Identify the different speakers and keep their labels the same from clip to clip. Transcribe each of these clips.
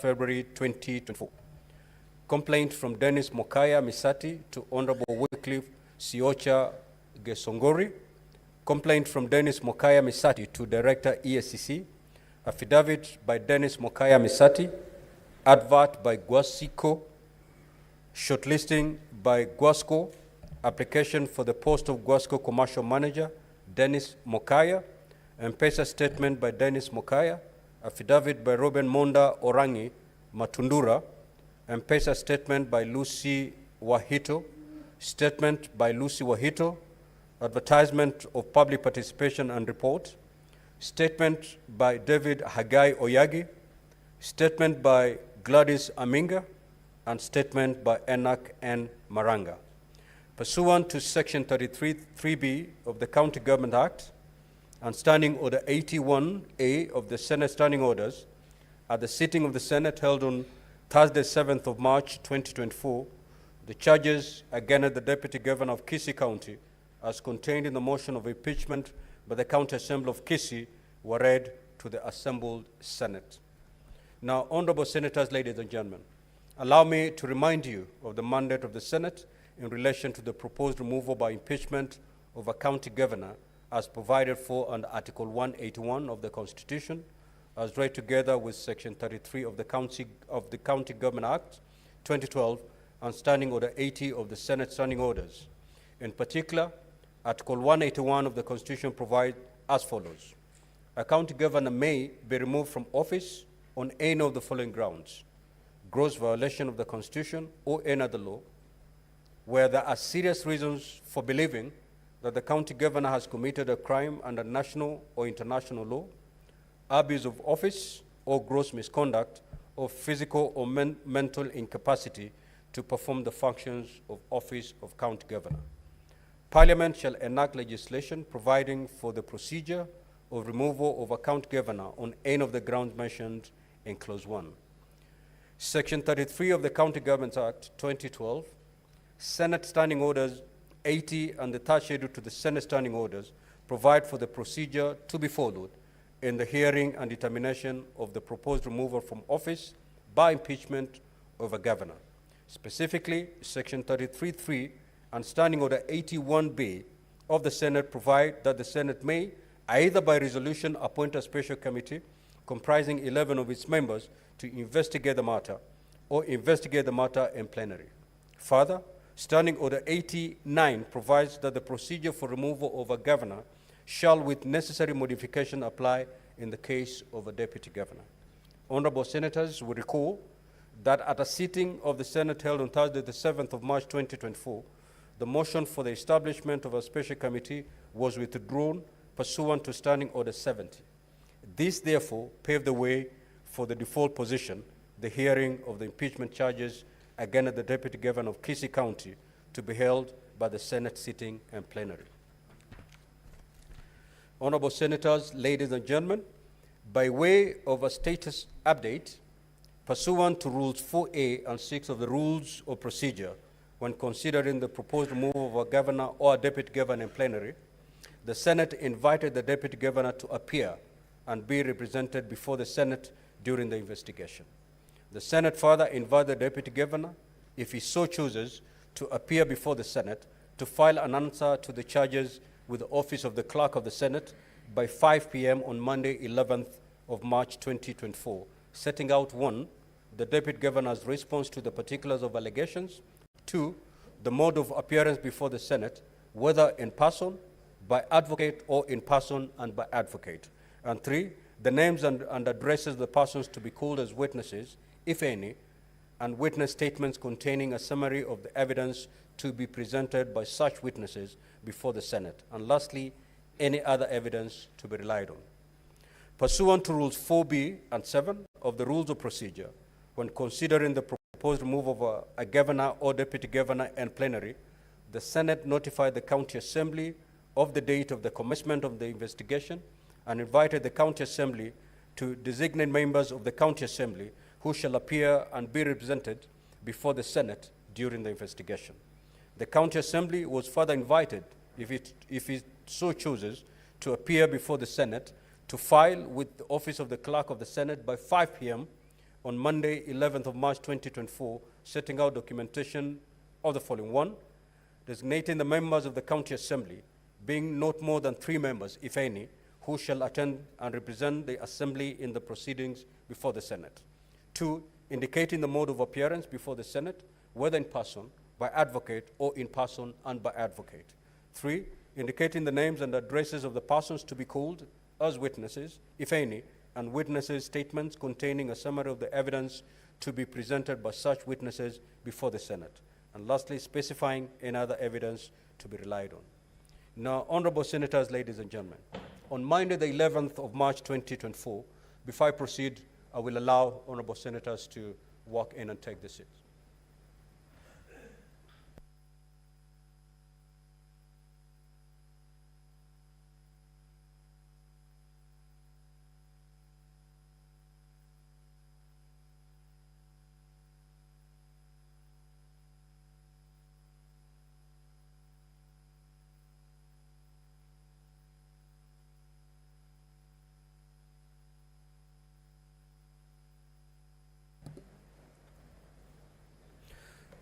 Speaker 1: February 2024. Complaint from Dennis Mokaya Misati to Honorable Wycliffe Siocha Gesongori. Complaint from Dennis Mokaya Misati to Director ESCC. Affidavit by Dennis Mokaya Misati. Advert by Guasico. Shortlisting by Guasco. Application for the post of Guasco Commercial Manager, Dennis Mokaya. M-Pesa statement by Dennis Mokaya. Affidavit by Robin Monda Orangi Matundura. M-Pesa statement by Lucy Wahito. Statement by Lucy Wahito. Advertisement of public participation and report. Statement by David Hagai Oyagi. Statement by Gladys Aminga. And statement by Enoch N. Maranga. Pursuant to Section 33(3)(b) of the County Government Act and Standing Order 81A of the Senate Standing Orders, at the sitting of the Senate held on Thursday, 7th of March, 2024, the charges against the Deputy Governor of Kisii County, as contained in the motion of impeachment by the County Assembly of Kisii, were read to the assembled Senate. Now, Honorable Senators, ladies and gentlemen, allow me to remind you of the mandate of the Senate in relation to the proposed removal by impeachment of a county governor as provided for under Article 181 of the Constitution, as read together with Section 33 of the County Government Act 2012 and Standing Order 80 of the Senate Standing Orders. In particular, Article 181 of the Constitution provides as follows. A county governor may be removed from office on any of the following grounds: gross violation of the Constitution or any other law, where there are serious reasons for believing that the county governor has committed a crime under national or international law, abuse of office, or gross misconduct, or physical or mental incapacity to perform the functions of office of county governor. Parliament shall enact legislation providing for the procedure of removal of a county governor on any of the grounds mentioned in Clause 1. Section 33 of the County Government Act 2012, Senate Standing Orders 80 and the third schedule to the Senate Standing Orders provide for the procedure to be followed in the hearing and determination of the proposed removal from office by impeachment of a governor. Specifically, Section 33(3) and Standing Order 81B of the Senate provide that the Senate may, either by resolution, appoint a special committee comprising 11 of its members to investigate the matter or investigate the matter in plenary. Further, Standing Order 89 provides that the procedure for removal of a governor shall, with necessary modification, apply in the case of a deputy governor. Honorable Senators will recall that at a sitting of the Senate held on Thursday, the 7th of March, 2024, the motion for the establishment of a special committee was withdrawn pursuant to Standing Order 70. This, therefore, paved the way for the default position, the hearing of the impeachment charges against the Deputy Governor of Kisii County, to be held by the Senate sitting and plenary. Honorable Senators, ladies and gentlemen, by way of a status update, pursuant to Rules 4A and 6 of the Rules of Procedure, when considering the proposed removal of a governor or a deputy governor in plenary, the Senate invited the deputy governor to appear and be represented before the Senate during the investigation. The Senate further invited the deputy governor, if he so chooses, to appear before the Senate to file an answer to the charges with the office of the Clerk of the Senate by 5 p.m. on Monday, 11th of March, 2024, setting out 1, the deputy governor's response to the particulars of allegations; 2, the mode of appearance before the Senate, whether in person, by advocate, or in person and by advocate; and 3, the names and addresses of the persons to be called as witnesses, if any, and witness statements containing a summary of the evidence to be presented by such witnesses before the Senate; and lastly, any other evidence to be relied on. Pursuant to Rules 4B and 7 of the Rules of Procedure, when considering the proposed removal of a governor or deputy governor in plenary, the Senate notified the County Assembly of the date of the commencement of the investigation and invited the County Assembly to designate members of the County Assembly who shall appear and be represented before the Senate during the investigation. The County Assembly was further invited, if it so chooses, to appear before the Senate to file with the office of the Clerk of the Senate by 5 p.m. on Monday, 11th of March 2024, setting out documentation of the following. 1, designating the members of the County Assembly, being not more than 3 members, if any, who shall attend and represent the Assembly in the proceedings before the Senate. 2, indicating the mode of appearance before the Senate, whether in person, by advocate, or in person and by advocate. 3, indicating the names and addresses of the persons to be called as witnesses, if any, and witnesses' statements containing a summary of the evidence to be presented by such witnesses before the Senate. And lastly, specifying any other evidence to be relied on. Now, honorable senators, ladies and gentlemen, on Monday, the 11th of March 2024, before I proceed, I will allow honorable senators to walk in and take the seats.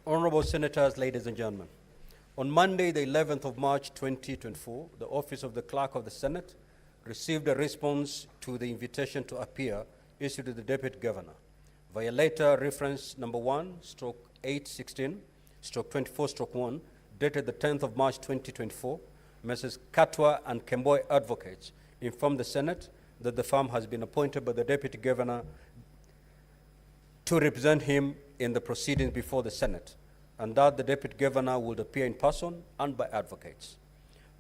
Speaker 1: Honorable senators, ladies and gentlemen, on Monday, the 11th of March 2024, the Office of the Clerk of the Senate received a response to the invitation to appear issued to the Deputy Governor via letter reference number 1/816/24/1, dated the 10th of March 2024. Messrs. Katwa and Kemboy Advocates informed the Senate that the firm has been appointed by the Deputy Governor to represent him in the proceedings before the Senate, and that the Deputy Governor would appear in person and by advocates.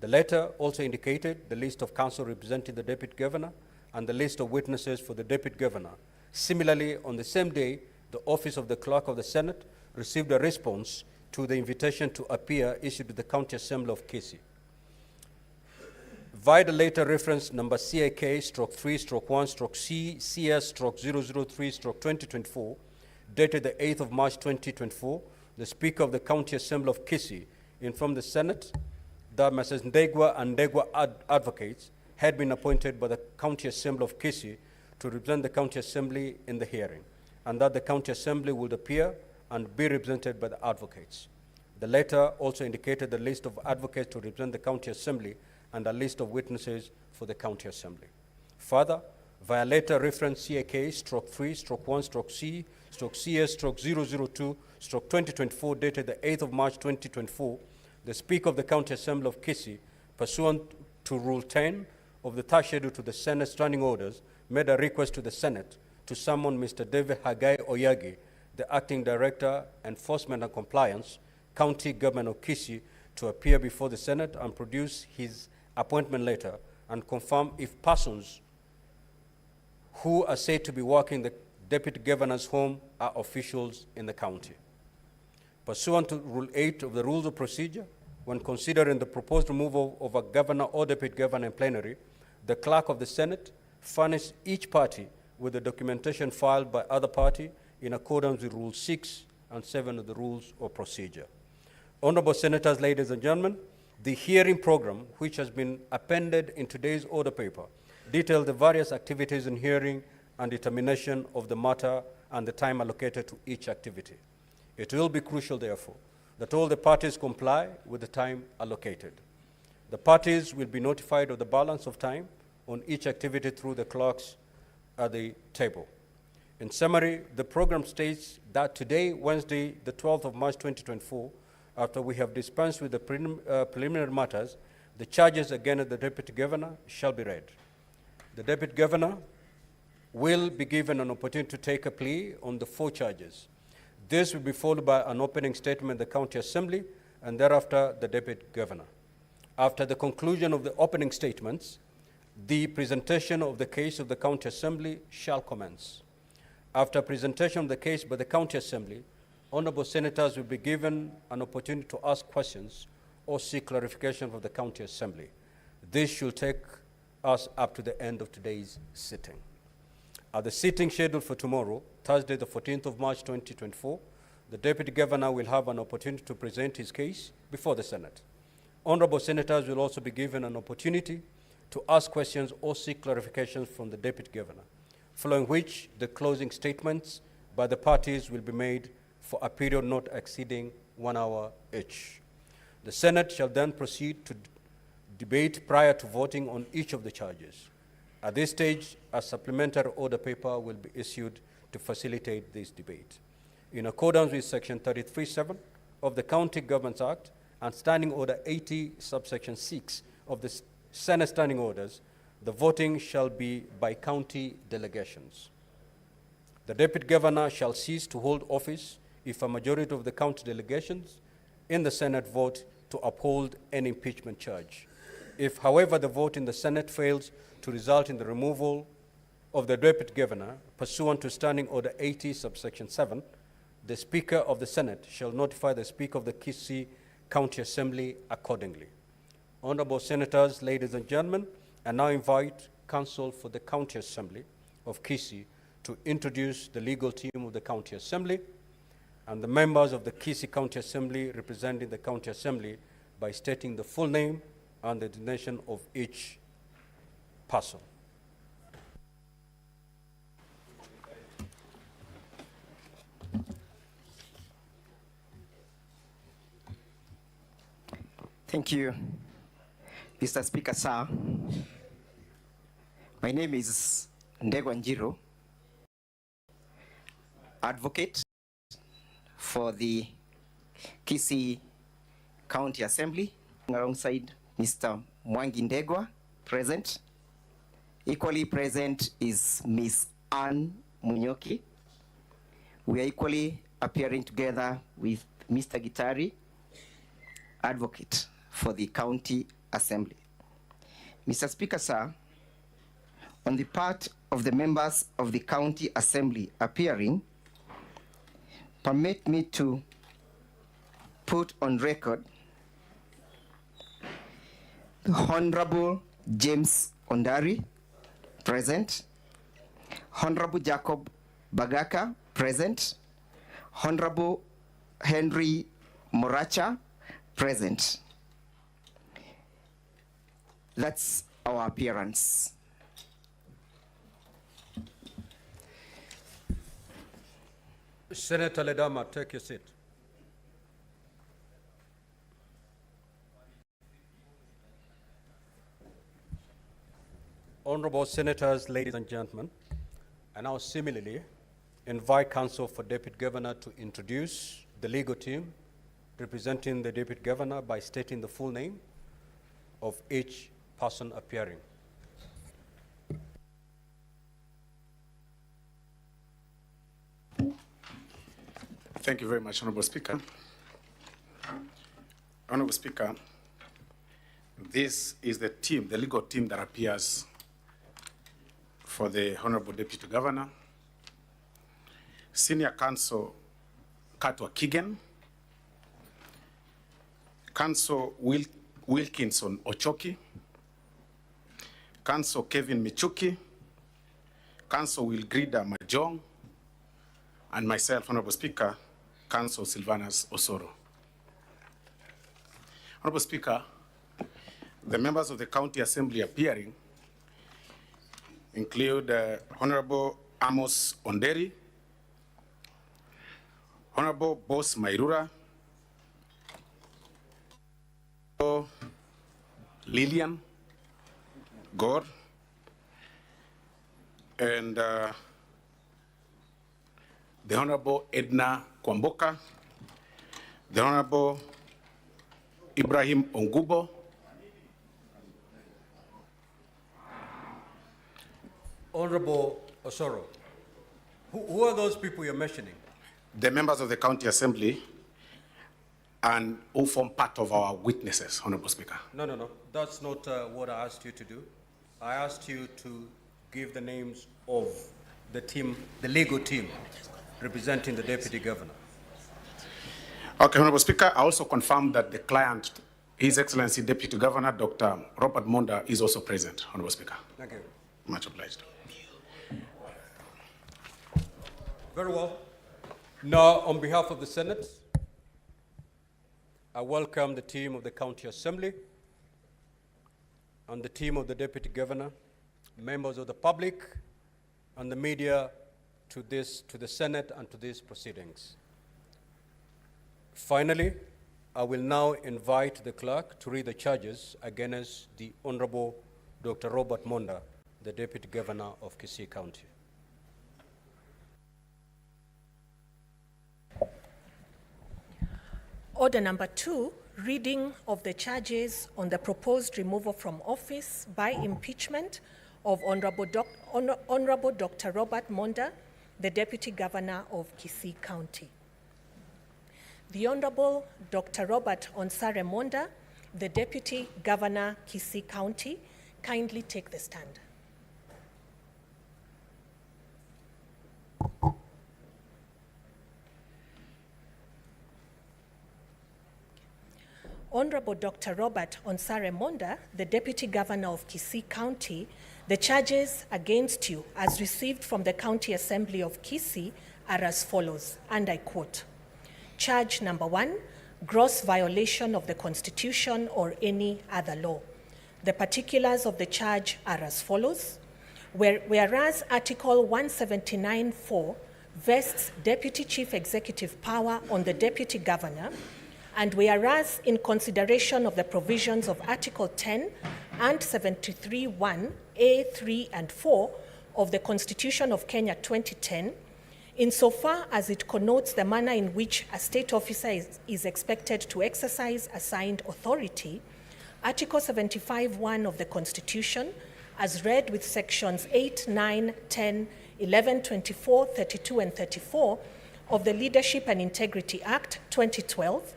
Speaker 1: The letter also indicated the list of counsel representing the Deputy Governor and the list of witnesses for the Deputy Governor. Similarly, on the same day, the Office of the Clerk of the Senate received a response to the invitation to appear issued to the County Assembly of Kisii. Via the letter reference number CAK/3/1/C/CS/003/2024, dated the 8th of March 2024, the Speaker of the County Assembly of Kisii informed the Senate that Messrs. Ndegwa and Ndegwa Advocates had been appointed by the County Assembly of Kisii to represent the County Assembly in the hearing, and that the County Assembly would appear and be represented by the advocates. The letter also indicated the list of advocates to represent the County Assembly and a list of witnesses for the County Assembly. Further, via letter reference CAK/3/1/C/CS/002/2024, dated the 8th of March 2024, the Speaker of the County Assembly of Kisii, pursuant to Rule 10 of the third schedule to the Senate Standing Orders, made a request to the Senate to summon Mr. David Hagai Oyagi, the Acting Director, Enforcement and Compliance, County Government of Kisii, to appear before the Senate and produce his appointment letter and confirm if persons who are said to be working the Deputy Governor's home are officials in the county. Pursuant to Rule 8 of the Rules of Procedure, when considering the proposed removal of a governor or deputy governor in plenary, the Clerk of the Senate furnished each party with the documentation filed by other party in accordance with Rule 6 and 7 of the Rules of Procedure. Honorable Senators, ladies and gentlemen, the hearing program, which has been appended in today's order paper, details the various activities in hearing and determination of the matter and the time allocated to each activity. It will be crucial, therefore, that all the parties comply with the time allocated. The parties will be notified of the balance of time on each activity through the clerks at the table. In summary, the program states that today, Wednesday, the 12th of March 2024, after we have dispensed with the preliminary matters, the charges against the Deputy Governor shall be read. The Deputy Governor will be given an opportunity to take a plea on the 4 charges. This will be followed by an opening statement in the County Assembly, and thereafter the Deputy Governor. After the conclusion of the opening statements, the presentation of the case of the County Assembly shall commence. After presentation of the case by the County Assembly, honorable senators will be given an opportunity to ask questions or seek clarification from the County Assembly. This should take us up to the end of today's sitting. At the sitting scheduled for tomorrow, Thursday, the 14th of March 2024, the Deputy Governor will have an opportunity to present his case before the Senate. Honorable senators will also be given an opportunity to ask questions or seek clarifications from the Deputy Governor, following which the closing statements by the parties will be made for a period not exceeding 1 hour each. The Senate shall then proceed to debate prior to voting on each of the charges. At this stage, a supplementary order paper will be issued to facilitate this debate. In accordance with Section 33(7) of the County Governments Act and Standing Order 80, subsection 6 of the Senate Standing Orders, the voting shall be by county delegations. The Deputy Governor shall cease to hold office if a majority of the county delegations in the Senate vote to uphold an impeachment charge. If, however, the vote in the Senate fails to result in the removal of the Deputy Governor, pursuant to Standing Order 80, subsection 7, the Speaker of the Senate shall notify the Speaker of the Kisii County Assembly accordingly. Honorable Senators, ladies and gentlemen, I now invite Counsel for the County Assembly of Kisii to introduce the legal team of the County Assembly and the members of the Kisii County Assembly representing the County Assembly by stating the full name and the designation of each person.
Speaker 2: Thank you, Mr. Speaker, sir. My name is Ndegwa Njiro, advocate for the Kisii County Assembly, alongside Mr. Mwangi Ndegwa, present. Equally present is Ms. Ann Munyoki. We are equally appearing together with Mr. Gitari, advocate for the County Assembly. Mr. Speaker, sir, on the part of the members of the County Assembly appearing, permit me to put on record the Honorable James Ondari, present. Honorable Jacob Bagaka, present. Honorable Henry Moracha, present. That's our appearance.
Speaker 1: Senator Ledama, take your seat. Honorable Senators, ladies and gentlemen, I now similarly invite Counsel for Deputy Governor to introduce the legal team representing the Deputy Governor by stating the full name of each person appearing.
Speaker 3: Thank you very much, Honorable Speaker. Honorable Speaker, this is the team, the legal team that appears for the Honorable Deputy Governor. Senior Counsel Katwa Kigen, Counsel Wilkinson Ochoki, Counsel Kevin Michuki, Counsel Wilgrida Majong, and myself, Honorable Speaker, Counsel Silvanus Osoro. Honorable Speaker, the members of the County Assembly appearing include Honorable Amos Onderi, Honorable Boss Mairura, Lillian Gore, and the Honorable Edna Kwamboka, the Honorable Ibrahim Ongubo,
Speaker 1: Honorable Osoro, who are those people you're mentioning?
Speaker 3: the members of the County Assembly, and who form part of our witnesses, Honorable Speaker.
Speaker 1: No. That's not what I asked you to do. I asked you to give the names of the team, the legal team, representing the Deputy Governor.
Speaker 3: Okay, Honorable Speaker, I also confirm that the client, His Excellency Deputy Governor, Dr. Robert Monda, is also present, Honorable Speaker.
Speaker 1: Thank you.
Speaker 3: Much obliged.
Speaker 1: Very well. Now, on behalf of the Senate, I welcome the team of the County Assembly and the team of the Deputy Governor, members of the public, and the media to the Senate and to these proceedings. Finally, I will now invite the clerk to read the charges against the Honorable Dr. Robert Monda, the Deputy Governor of Kisii County.
Speaker 4: Order number 2, reading of the charges on the proposed removal from office by impeachment of Honorable Dr. Robert Monda, the Deputy Governor of Kisii County. The Honorable Dr. Robert Onsare Monda, the Deputy Governor, Kisii County, kindly take the stand. Honorable Dr. Robert Onsare Monda, the Deputy Governor of Kisii County, the charges against you as received from the County Assembly of Kisii are as follows, and I quote, Charge number 1, gross violation of the Constitution or any other law. The particulars of the charge are as follows. Whereas Article 179(4) vests Deputy Chief Executive power on the Deputy Governor, and whereas in consideration of the provisions of Article 10 and 73(1) A, 3, and 4 of the Constitution of Kenya 2010, insofar as it connotes the manner in which a state officer is expected to exercise assigned authority, Article 75(1) of the Constitution, as read with sections 8, 9, 10, 11, 24, 32, and 34 of the Leadership and Integrity Act 2012,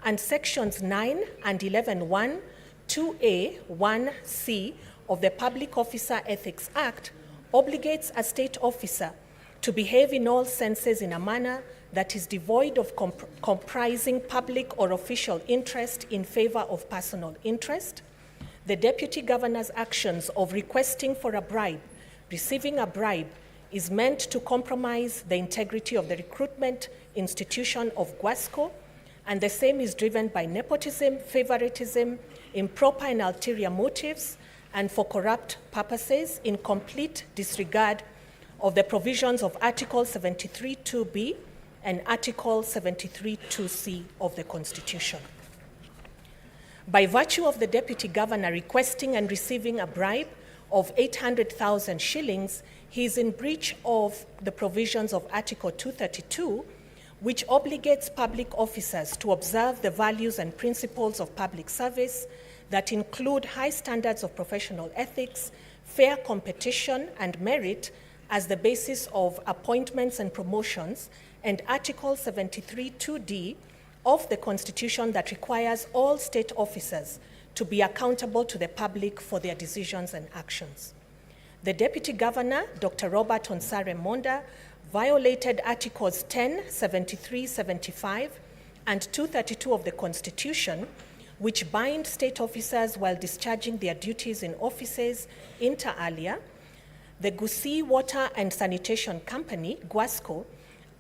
Speaker 4: and sections 9 and 11(1), 2A, 1C of the Public Officer Ethics Act, obligates a state officer to behave in all senses in a manner that is devoid of comprising public or official interest in favor of personal interest. The Deputy Governor's actions of requesting for a bribe, receiving a bribe, is meant to compromise the integrity of the recruitment institution of GWASCO, and the same is driven by nepotism, favoritism, improper and ulterior motives, and for corrupt purposes, in complete disregard of the provisions of Article 73(2)(b) and Article 73(2)(c) of the Constitution. By virtue of the Deputy Governor requesting and receiving a bribe of 800,000 shillings, he is in breach of the provisions of Article 232, which obligates public officers to observe the values and principles of public service that include high standards of professional ethics, fair competition, and merit as the basis of appointments and promotions, and Article 73(2)(d) of the Constitution that requires all state officers to be accountable to the public for their decisions and actions. The Deputy Governor, Dr. Robert Onsare Monda, violated Articles 10, 73, 75, and 232 of the Constitution, which bind state officers while discharging their duties in offices inter alia. The Kisii Water and Sanitation Company, GWASCO,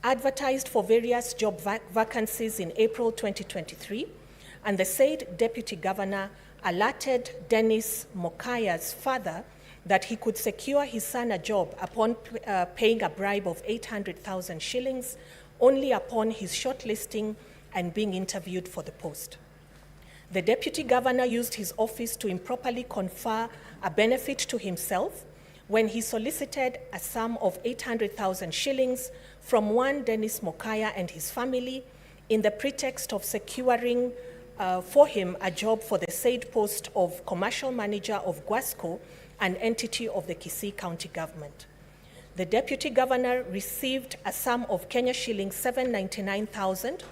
Speaker 4: advertised for various job vacancies in April 2023, and the said Deputy Governor alerted Dennis Mokaya's father that he could secure his son a job upon paying a bribe of 800,000 shillings only upon his shortlisting and being interviewed for the post. The Deputy Governor used his office to improperly confer a benefit to himself when he solicited a sum of 800,000 shillings from one Dennis Mokaya and his family in the pretext of securing for him a job for the said post of Commercial Manager of GWASCO, an entity of the Kisii County Government. The Deputy Governor received a sum of Kenya shillings 799,000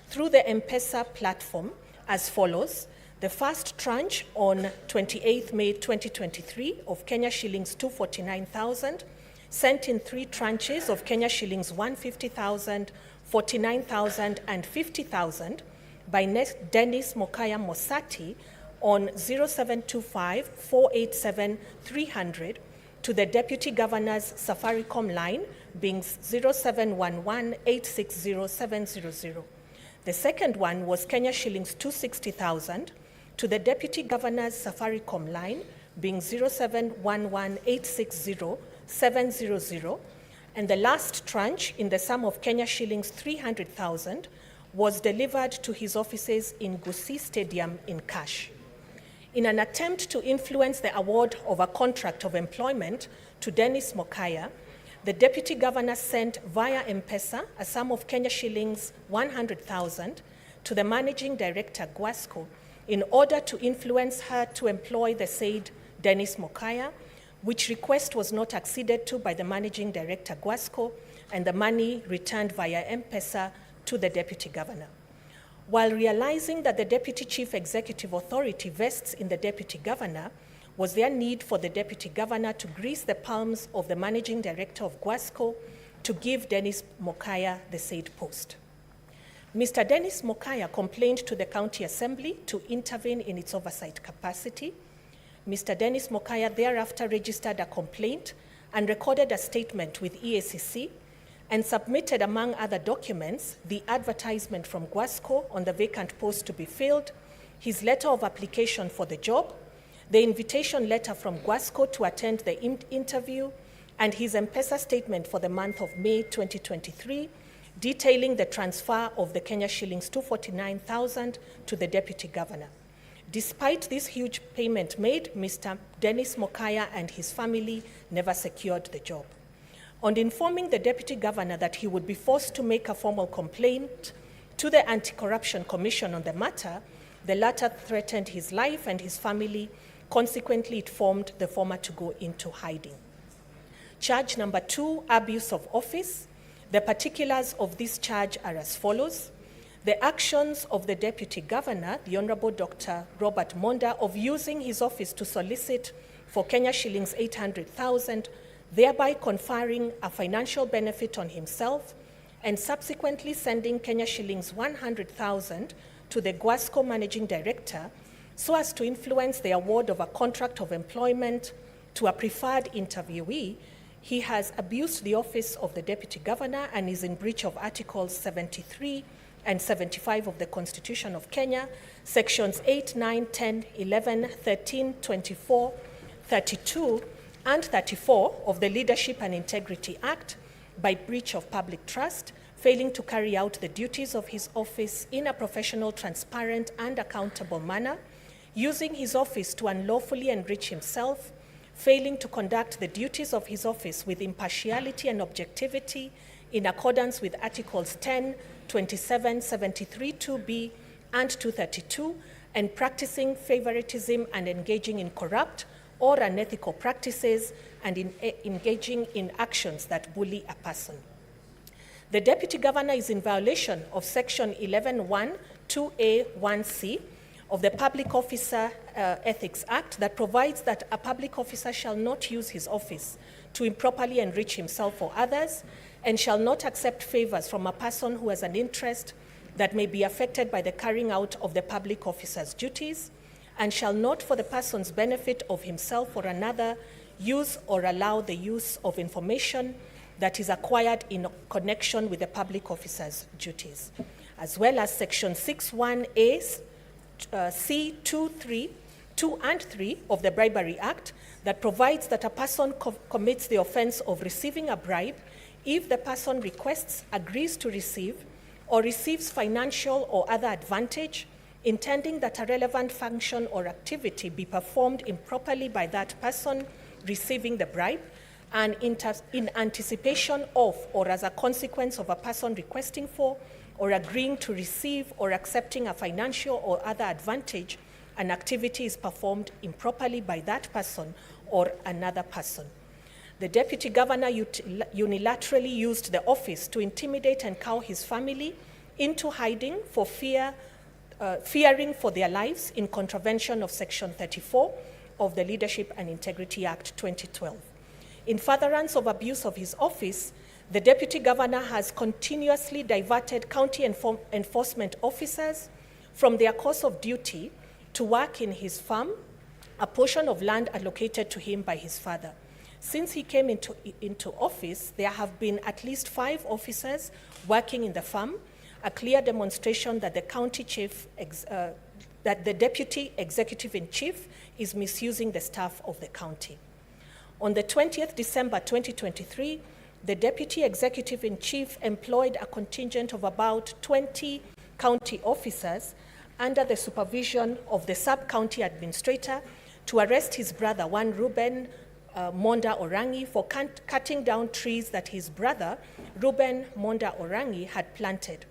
Speaker 4: through the M-Pesa platform as follows. The first tranche on 28th May 2023 of Kenya shillings 249,000, sent in 3 tranches of Kenya shillings 150,000, 49,000, and 50,000 by Dennis Mokaya Mosati on 0725-487-300 to the Deputy Governor's Safaricom line being 0711-860-700. The second one was Kenya shillings 260,000 to the Deputy Governor's Safaricom line being 0711-860-700, and the last tranche in the sum of Kenya shillings 300,000 was delivered to his offices in Kisii Stadium in cash. In an attempt to influence the award of a contract of employment to Dennis Mokaya, the Deputy Governor sent via M-Pesa a sum of Kenya shillings 100,000 to the Managing Director, Gwasco, in order to influence her to employ the said Dennis Mokaya, which request was not acceded to by the Managing Director, Gwasco, and the money returned via M-Pesa to the Deputy Governor. While realizing that the Deputy Chief Executive Authority vests in the Deputy Governor, was there need for the Deputy Governor to grease the palms of the Managing Director of Gwasco to give Dennis Mokaya the said post. Mr. Dennis Mokaya complained to the County Assembly to intervene in its oversight capacity. Mr. Dennis Mokaya thereafter registered a complaint and recorded a statement with EACC and submitted, among other documents, the advertisement from Gwasco on the vacant post to be filled, his letter of application for the job, the invitation letter from Gwasco to attend the interview, and his M-Pesa statement for the month of May 2023, detailing the transfer of the Kenya shillings 249,000 to the Deputy Governor. Despite this huge payment made, Mr. Dennis Mokaya and his family never secured the job. On informing the Deputy Governor that he would be forced to make a formal complaint to the Anti-Corruption Commission on the matter, the latter threatened his life and his family. Consequently, it formed the former to go into hiding. Charge number 2, abuse of office. The particulars of this charge are as follows. The actions of the Deputy Governor, the Honorable Dr. Robert Monda, of using his office to solicit for Kenya shillings 800,000, thereby conferring a financial benefit on himself, and subsequently sending Kenya shillings 100,000 to the Gwasco Managing Director so as to influence the award of a contract of employment to a preferred interviewee, he has abused the office of the Deputy Governor and is in breach of Articles 73 and 75 of the Constitution of Kenya, Sections 8, 9, 10, 11, 13, 24, 32, and 34 of the Leadership and Integrity Act by breach of public trust, failing to carry out the duties of his office in a professional, transparent, and accountable manner, using his office to unlawfully enrich himself, failing to conduct the duties of his office with impartiality and objectivity in accordance with Articles 10, 27, 73, 2B, and 232, and practicing favoritism and engaging in corrupt or unethical practices and engaging in actions that bully a person. The Deputy Governor is in violation of Section 11(1), 2A, 1C of the Public Officer Ethics Act that provides that a public officer shall not use his office to improperly enrich himself or others, and shall not accept favors from a person who has an interest that may be affected by the carrying out of the public officer's duties, and shall not, for the person's benefit of himself or another, use or allow the use of information that is acquired in connection with the public officer's duties, as well as Section 6(1)(a), C, 2 and 3 of the Bribery Act that provides that a person commits the offense of receiving a bribe if the person requests, agrees to receive, or receives financial or other advantage, intending that a relevant function or activity be performed improperly by that person receiving the bribe, and in anticipation of or as a consequence of a person requesting for or agreeing to receive or accepting a financial or other advantage, an activity is performed improperly by that person or another person. The Deputy Governor unilaterally used the office to intimidate and cow his family into hiding for fearing for their lives in contravention of Section 34 of the Leadership and Integrity Act 2012. In furtherance of abuse of his office, the Deputy Governor has continuously diverted county enforcement officers from their course of duty to work in his farm, a portion of land allocated to him by his father. Since he came into office, there have been at least 5 officers working in the farm, a clear demonstration that the county chief, that the Deputy Executive in Chief is misusing the staff of the county. On the 20th December 2023, the Deputy Executive in Chief employed a contingent of about 20 county officers under the supervision of the sub-county administrator to arrest his brother, one Reuben Monda Orangi, for cutting down trees that his brother, Reuben Monda Orangi, had planted.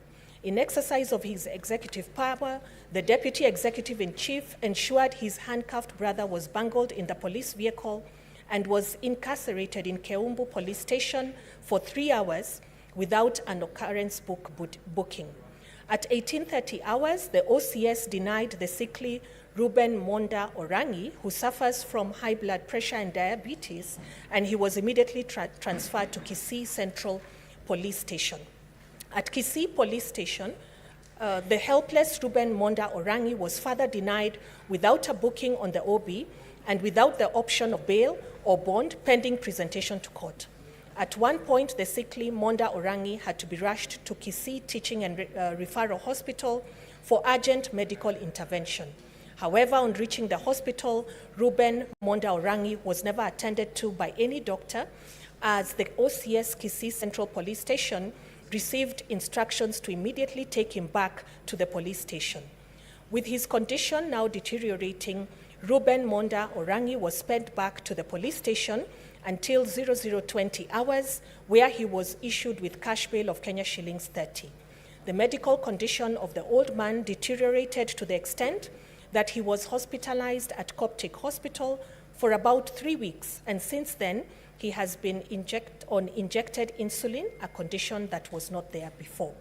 Speaker 4: In exercise of his executive power, the Deputy Executive in Chief ensured his handcuffed brother was bungled in the police vehicle and was incarcerated in Keumbu Police Station for 3 hours without an occurrence booking. At 18:30 hours, the OCS denied the sickly Reuben Monda Orangi, who suffers from high blood pressure and diabetes, and he was immediately transferred to Kisii Central Police Station. At Kisii Police Station, the helpless Reuben Monda Orangi was further denied without a booking on the OB and without the option of bail or bond pending presentation to court. At one point, the sickly Monda Orangi had to be rushed to Kisii Teaching and Referral Hospital for urgent medical intervention. However, on reaching the hospital, Reuben Monda Orangi was never attended to by any doctor, as the OCS Kisii Central Police Station received instructions to immediately take him back to the police station. With his condition now deteriorating, Reuben Monda Orangi was sped back to the police station until 0020 hours, where he was issued with cash bail of Kenya shillings 30. The medical condition of the old man deteriorated to the extent that he was hospitalized at Coptic Hospital for about 3 weeks, and since then, he has been injected insulin, a condition that was not there before.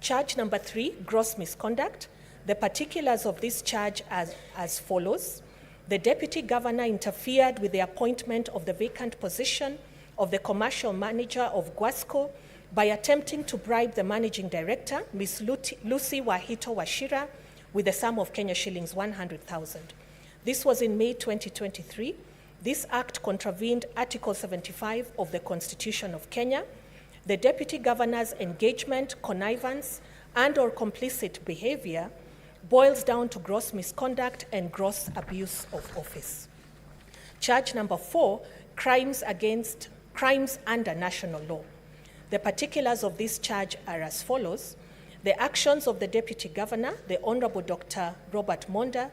Speaker 4: Charge number 3, gross misconduct. The particulars of this charge as follows. The Deputy Governor interfered with the appointment of the vacant position of the commercial manager of Guasco by attempting to bribe the Managing Director, Ms. Lucy Wahito Washira, with a sum of Kenya shillings 100,000. This was in May 2023. This act contravened Article 75 of the Constitution of Kenya. The Deputy Governor's engagement, connivance, and/or complicit behavior boils down to gross misconduct and gross abuse of office. Charge number 4, crimes under national law. The particulars of this charge are as follows. The actions of the Deputy Governor, the Honorable Dr. Robert Monda,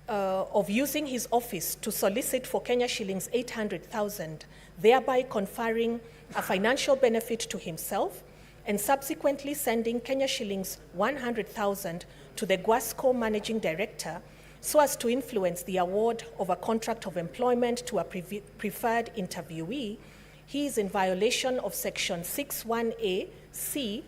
Speaker 4: of using his office to solicit for Kenya shillings 800,000, thereby conferring a financial benefit to himself, and subsequently sending Kenya shillings 100,000 to the Guasco Managing Director so as to influence the award of a contract of employment to a preferred interviewee, he is in violation of Section 61A, C,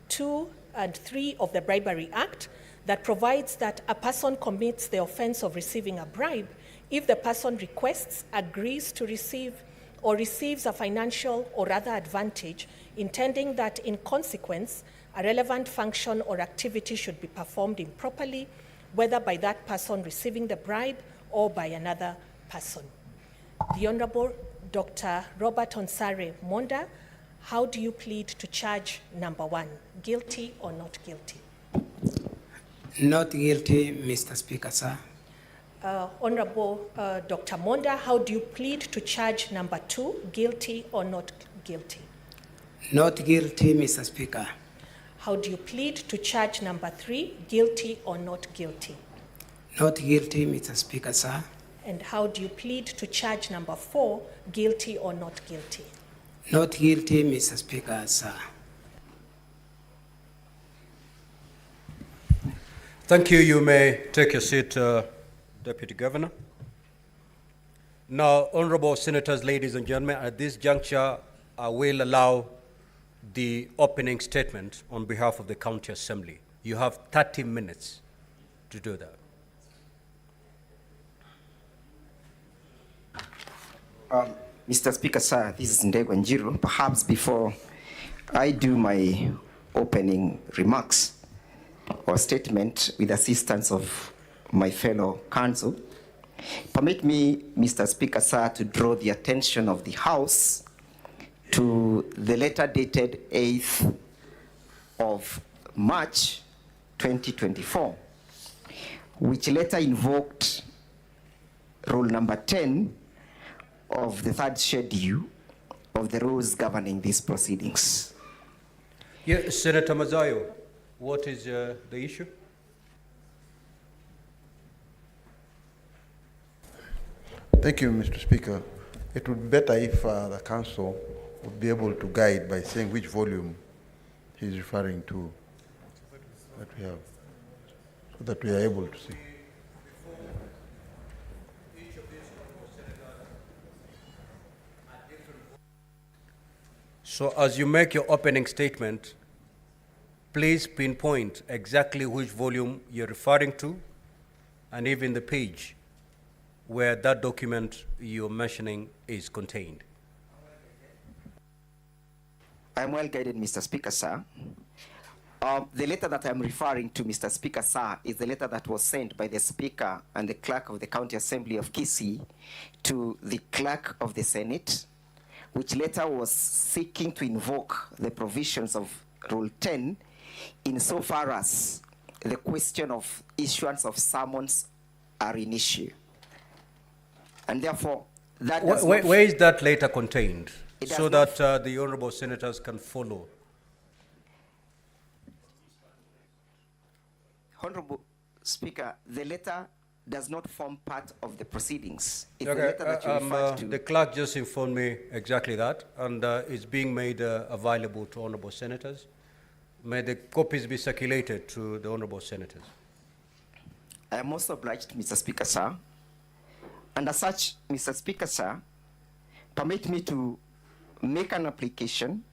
Speaker 4: 2 and 3 of the Bribery Act, that provides that a person commits the offense of receiving a bribe if the person requests, agrees to receive, or receives a financial or other advantage, intending that in consequence, a relevant function or activity should be performed improperly, whether by that person receiving the bribe or by another person. The Honorable Dr. Robert Onsare Monda, how do you plead to charge number 1, guilty or not guilty?
Speaker 5: Not guilty, Mr. Speaker, sir.
Speaker 4: Honorable Dr. Monda, how do you plead to charge number 2, guilty or not guilty?
Speaker 5: Not guilty, Mr. Speaker.
Speaker 4: How do you plead to charge number 3, guilty or not guilty?
Speaker 5: Not guilty, Mr. Speaker, sir.
Speaker 4: And how do you plead to charge number 4, guilty or not guilty?
Speaker 5: Not guilty, Mr. Speaker, sir.
Speaker 1: Thank you. You may take your seat, Deputy Governor. Now, honorable senators, ladies and gentlemen, at this juncture, I will allow the opening statement on behalf of the County Assembly. You have 30 minutes to do that.
Speaker 2: Mr. Speaker, sir, this is Ndegwa Njiru. Perhaps before I do my opening remarks or statement with assistance of my fellow counsel, permit me, Mr. Speaker, sir, to draw the attention of the House to the letter dated 8th of March 2024, which letter invoked Rule number 10 of the 3rd schedule of the rules governing these proceedings.
Speaker 1: Yeah, Senator Mazayo, what is the issue?
Speaker 6: Thank you, Mr. Speaker. It would be better if the council would be able to guide by saying which volume he's referring to that we have, so that we are able to see.
Speaker 1: So as you make your opening statement, please pinpoint exactly which volume you're referring to and even the page where that document you're mentioning is contained.
Speaker 2: I'm well guided, Mr. Speaker, sir. The letter that I'm referring to, Mr. Speaker, sir, is the letter that was sent by the Speaker and the Clerk of the County Assembly of Kisii to the Clerk of the Senate, which letter was seeking to invoke the provisions of Rule 10 insofar as the question of issuance of summons are in issue. And therefore, that does not...
Speaker 1: Where is that letter contained? So
Speaker 2: not-
Speaker 1: that the honorable senators can follow.
Speaker 2: Honorable Speaker, the letter does not form part of the proceedings. It's
Speaker 1: Okay,
Speaker 2: the letter that you referred to.
Speaker 1: the clerk just informed me exactly that, and it's being made available to honorable senators. May the copies be circulated to the honorable senators.
Speaker 2: I am also obliged, Mr. Speaker, sir. And as such, Mr. Speaker, sir, permit me to make an application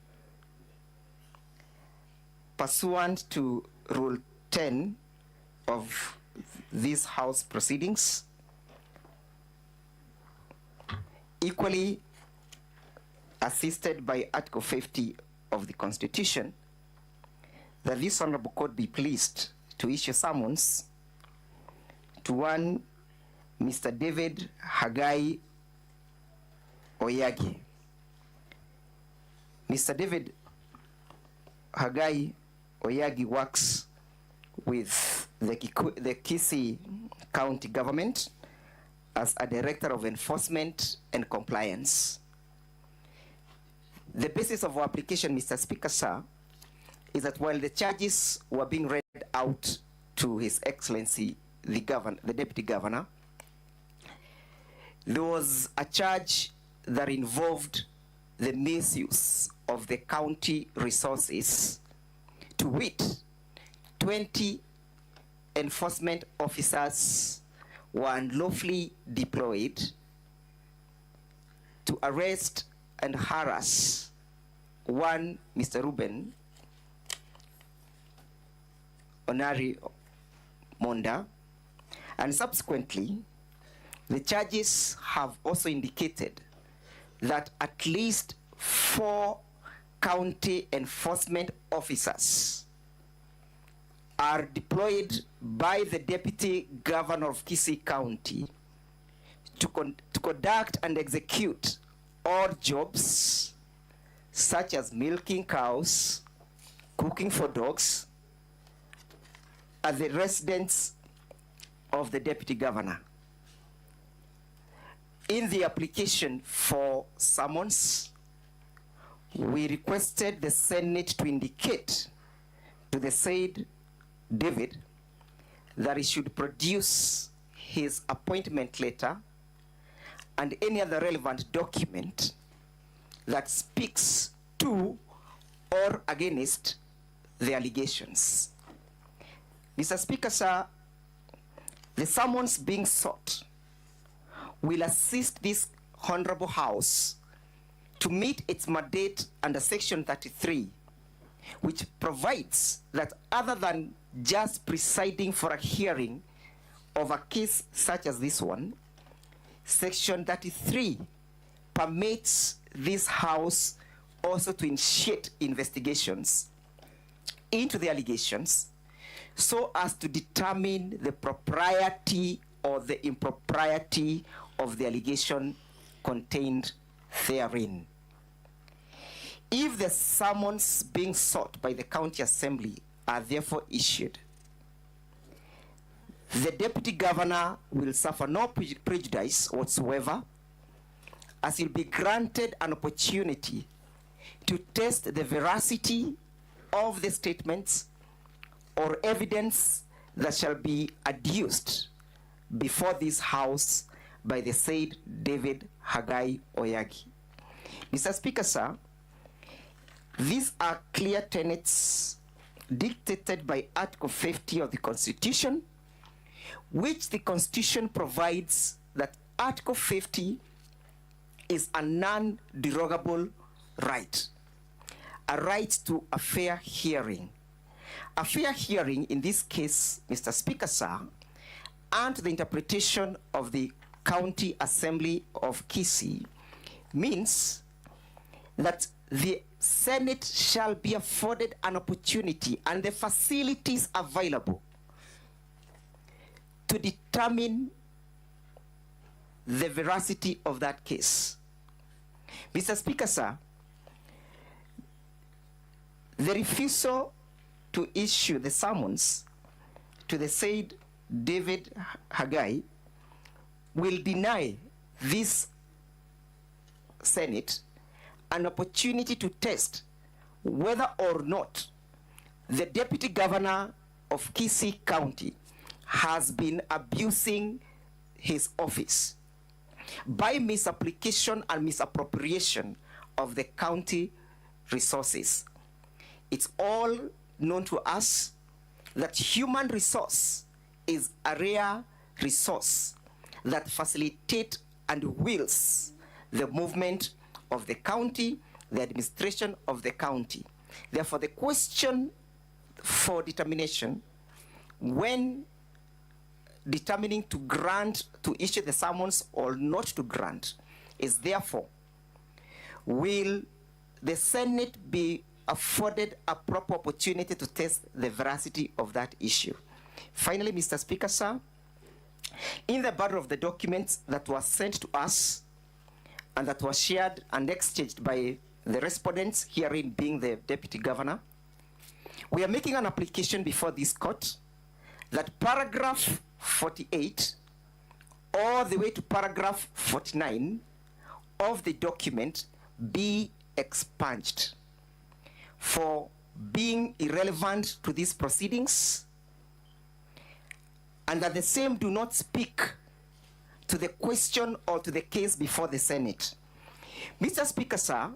Speaker 2: pursuant to Rule 10 of these House proceedings, equally assisted by Article 50 of the Constitution, that this Honorable Court be pleased to issue summons to one Mr. David Hagai Oyagi. Mr. David Hagai Oyagi works with the Kisii County government as a Director of Enforcement and Compliance. The basis of our application, Mr. Speaker, sir, is that while the charges were being read out to His Excellency, the Deputy Governor, there was a charge that involved the misuse of the county resources, to wit, 20 enforcement officers were unlawfully deployed to arrest and harass one Mr. Ruben Onari Monda, and subsequently the charges have also indicated that at least 4 county enforcement officers are deployed by the Deputy Governor of Kisii County to conduct and execute odd jobs such as milking cows, cooking for dogs, at the residence of the Deputy Governor. In the application for summons, we requested the Senate to indicate to the said David that he should produce his appointment letter and any other relevant document that speaks to or against the allegations. Mr. Speaker, sir, the summons being sought will assist this Honorable House to meet its mandate under Section 33, which provides that other than just presiding for a hearing of a case such as this one, Section 33 permits this House also to initiate investigations into the allegations so as to determine the propriety or the impropriety of the allegation contained therein. If the summons being sought by the County Assembly are therefore issued, the Deputy Governor will suffer no prejudice whatsoever as he'll be granted an opportunity to test the veracity of the statements or evidence that shall be adduced before this House by the said David Hagai Oyagi. Mr. Speaker, sir, these are clear tenets dictated by Article 50 of the Constitution, which the Constitution provides that Article 50 is a non-derogable right, a right to a fair hearing. A fair hearing in this case, Mr. Speaker, sir, and the interpretation of the County Assembly of Kisii means that the Senate shall be afforded an opportunity and the facilities available to determine the veracity of that case. Mr. Speaker, sir, the refusal to issue the summons to the said David Hagai will deny this Senate an opportunity to test whether or not the Deputy Governor of Kisii County has been abusing his office by misapplication and misappropriation of the county resources. It's all known to us that human resource is a rare resource that facilitates and wills the movement of the county, the administration of the county. Therefore, the question for determination when determining to grant, to issue the summons or not to grant, is therefore, will the Senate be afforded a proper opportunity to test the veracity of that issue? Finally, Mr. Speaker, sir, in the body of the documents that were sent to us and that was shared and exchanged by the respondents, herein being the Deputy Governor, we are making an application before this court that paragraph 48 all the way to paragraph 49 of the document be expunged for being irrelevant to these proceedings, and that the same do not speak to the question or to the case before the Senate. Mr. Speaker, sir,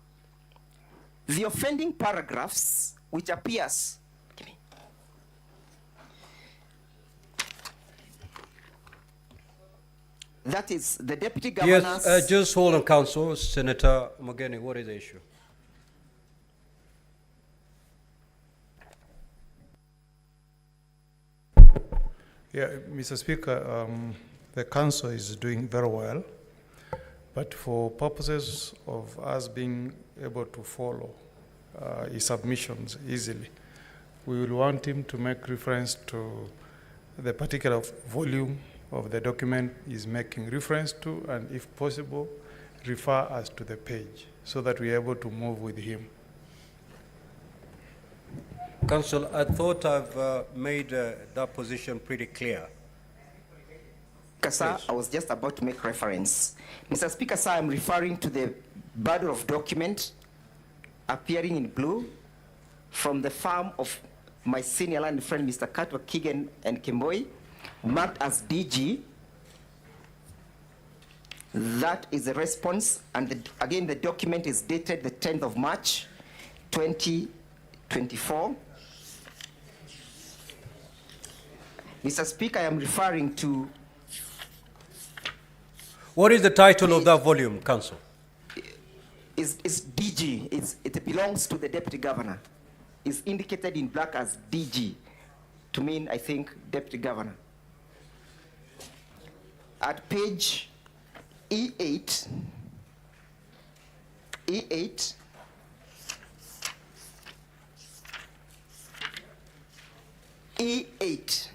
Speaker 2: the offending paragraphs which appears, that is the Deputy Governor's...
Speaker 1: Yes, just hold on, Council. Senator Mogeni, what is the issue?
Speaker 7: Yeah, Mr. Speaker, the Council is doing very well, but for purposes of us being able to follow his submissions easily, we will want him to make reference to the particular volume of the document he's making reference to, and if possible, refer us to the page so that we're able to move with him.
Speaker 1: Council, I thought I've made that position pretty clear.
Speaker 2: Sir, I was just about to make reference. Mr. Speaker, sir, I'm referring to the bundle of document appearing in blue from the firm of my senior land friend, Mr. Katwa Kigen and Kimboi, marked as DG. That is the response, and again, the document is dated the 10th of March, 2024. Mr. Speaker, I am referring to...
Speaker 1: What is the title of that volume, Council?
Speaker 2: It's DG. It belongs to the Deputy Governor. It's indicated in black as DG, to mean, I think, Deputy Governor. At page E8, E8, E8,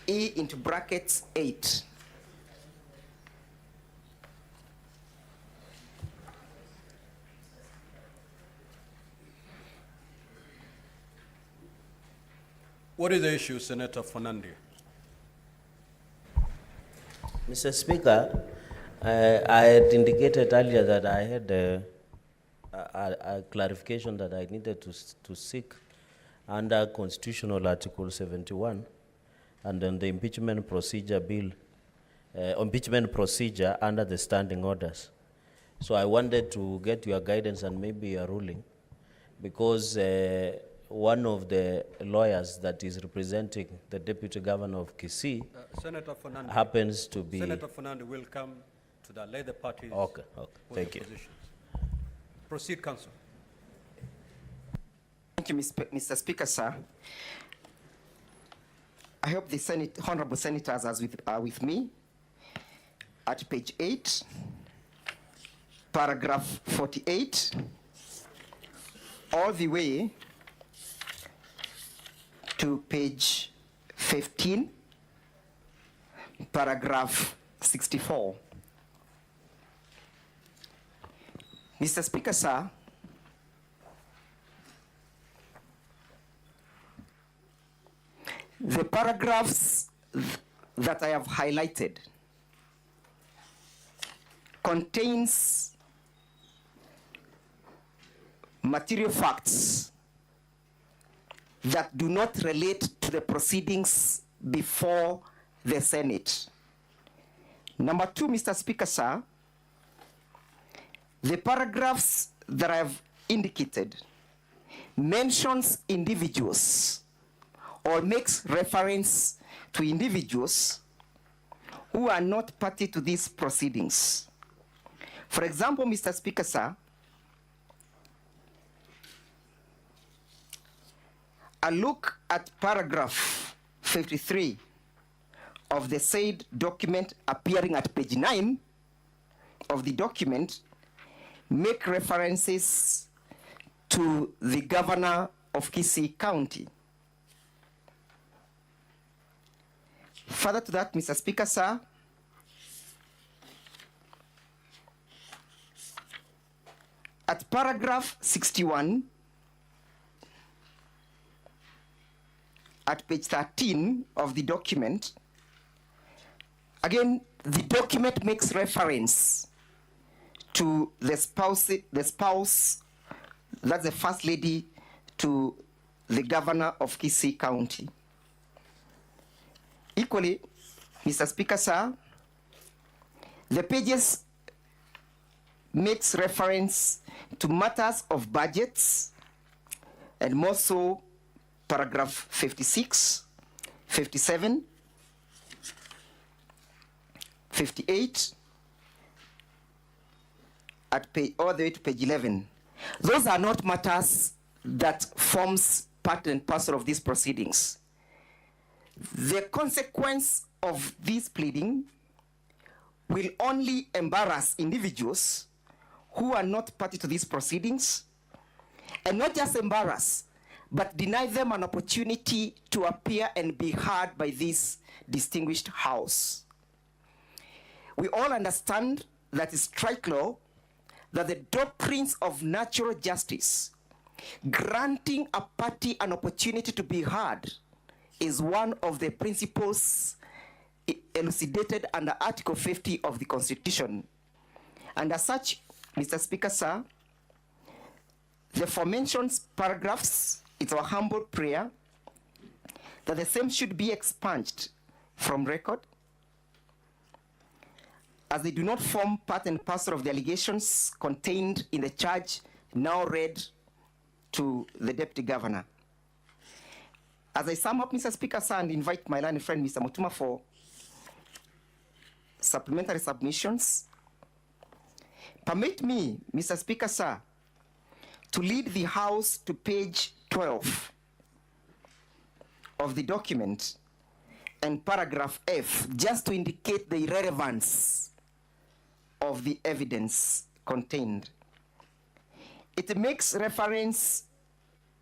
Speaker 2: E into brackets 8.
Speaker 1: What is the issue, Senator Fernandez?
Speaker 8: Mr. Speaker, I had indicated earlier that I had a clarification that I needed to seek under Constitutional Article 71 and then the impeachment procedure bill, impeachment procedure under the standing orders. So I wanted to get your guidance and maybe a ruling, because one of the lawyers that is representing the Deputy Governor of Kisii
Speaker 1: Senator Fernando
Speaker 8: happens to be...
Speaker 1: Senator Fernando will come to that. Let the parties
Speaker 8: Okay,
Speaker 1: put
Speaker 8: thank
Speaker 1: their
Speaker 8: you.
Speaker 1: positions. Proceed, Council.
Speaker 2: Thank you, Mr. Speaker, sir. I hope the honorable senators are with me. At page 8, paragraph 48, all the way to page 15, paragraph 64. Mr. Speaker, sir, the paragraphs that I have highlighted contains material facts that do not relate to the proceedings before the Senate. Number 2, Mr. Speaker, sir, the paragraphs that I have indicated mentions individuals or makes reference to individuals who are not party to these proceedings. For example, Mr. Speaker, sir, a look at paragraph 53 of the said document appearing at page 9 of the document make references to the governor of Kisii County. Further to that, Mr. Speaker, sir, at paragraph 61, at page 13 of the document, again, the document makes reference to the spouse, that's the first lady, to the governor of Kisii County. Equally, Mr. Speaker, sir, the pages makes reference to matters of budgets, and more so paragraph 56, 57, 58, at page, all the way to page 11. Those are not matters that forms part and parcel of these proceedings. The consequence of this pleading will only embarrass individuals who are not party to these proceedings, and not just embarrass, but deny them an opportunity to appear and be heard by this distinguished House. We all understand that it's strike law that the doctrines of natural justice, granting a party an opportunity to be heard, is one of the principles elucidated under Article 50 of the Constitution. And as such, Mr. Speaker, sir, the aforementioned paragraphs, it's our humble prayer that the same should be expunged from record, as they do not form part and parcel of the allegations contained in the charge now read to the Deputy Governor. As I sum up, Mr. Speaker, sir, and invite my learned friend, Mr. Mutuma, for supplementary submissions, permit me, Mr. Speaker, sir, to lead the House to page 12 of the document and paragraph F, just to indicate the irrelevance of the evidence contained. It makes reference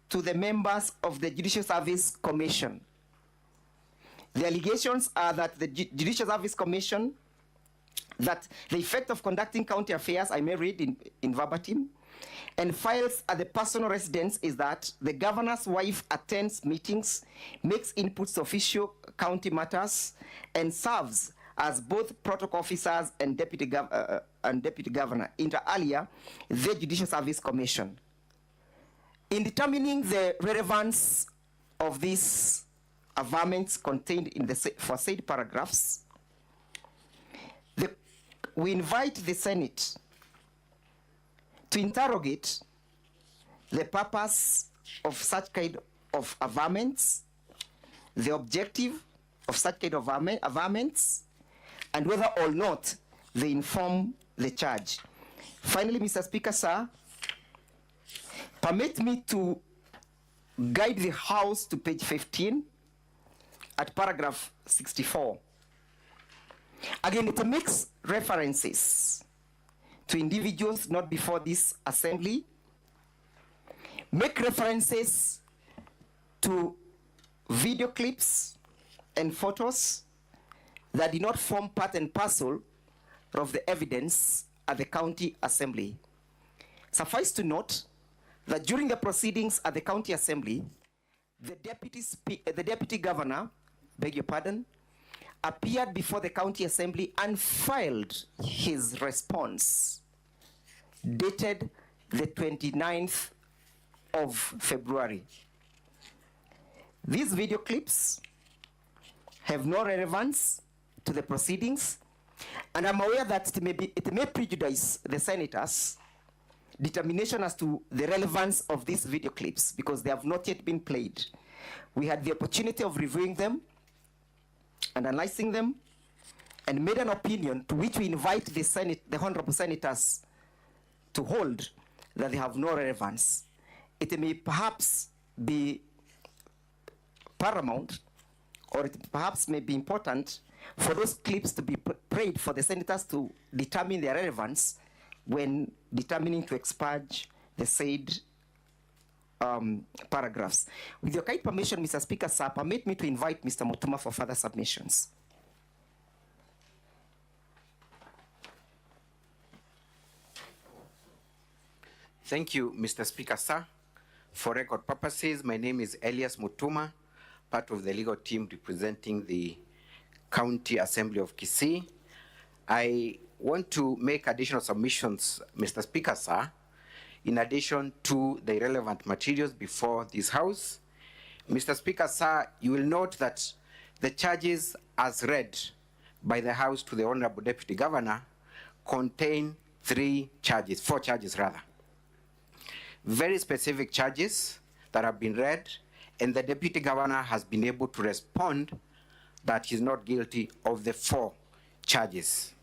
Speaker 2: to the members of the Judicial Service Commission. The allegations are that the Judicial Service Commission, that the effect of conducting county affairs, I may read in verbatim, and files at the personal residence is that the governor's wife attends meetings, makes inputs to official county matters, and serves as both protocol officers and deputy governor inter alia the Judicial Service Commission. In determining the relevance of these averments contained in the foresaid paragraphs, we invite the Senate to interrogate the purpose of such kind of averments, the objective of such kind of averments, and whether or not they inform the charge. Finally, Mr. Speaker, sir, permit me to guide the House to page 15 at paragraph 64. Again, it makes references to individuals not before this assembly, make references to video clips and photos that did not form part and parcel of the evidence at the county assembly. Suffice to note that during the proceedings at the county assembly, the deputy governor, beg your pardon, appeared before the county assembly and filed his response dated the 29th of February. These video clips have no relevance to the proceedings, and I'm aware that it may prejudice the senators' determination as to the relevance of these video clips because they have not yet been played. We had the opportunity of reviewing them and analyzing them and made an opinion to which we invite the honorable senators to hold that they have no relevance. It may perhaps be paramount, or it perhaps may be important for those clips to be played for the senators to determine their relevance when determining to expurge the said paragraphs. With your kind permission, Mr. Speaker, sir, permit me to invite Mr. Mutuma for further submissions.
Speaker 9: Thank you, Mr. Speaker, sir. For record purposes, my name is Elias Mutuma, part of the legal team representing the County Assembly of Kisii. I want to make additional submissions, Mr. Speaker, sir, in addition to the relevant materials before this House. Mr. Speaker, sir, you will note that the charges as read by the House to the Honorable Deputy Governor contain four charges rather. Very specific charges that have been read, and the Deputy Governor has been able to respond that he's not guilty of the 4 charges.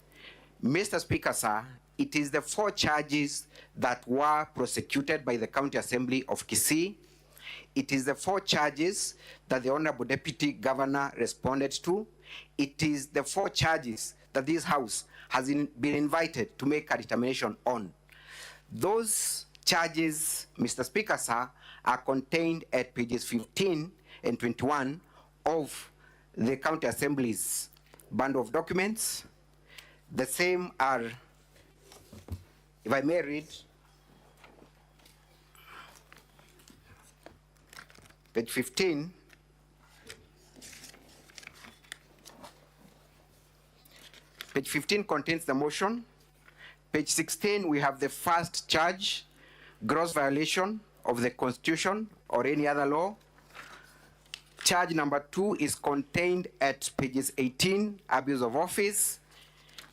Speaker 9: Mr. Speaker, sir, it is the 4 charges that were prosecuted by the County Assembly of Kisii. It is the 4 charges that the Honorable Deputy Governor responded to. It is the 4 charges that this House has been invited to make a determination on. Those charges, Mr. Speaker, sir, are contained at pages 15 and 21 of the County Assembly's bundle of documents. The same are, if I may read, page 15, page 15 contains the motion. Page 16, we have the first charge, gross violation of the Constitution or any other law. Charge number 2 is contained at pages 18, abuse of office.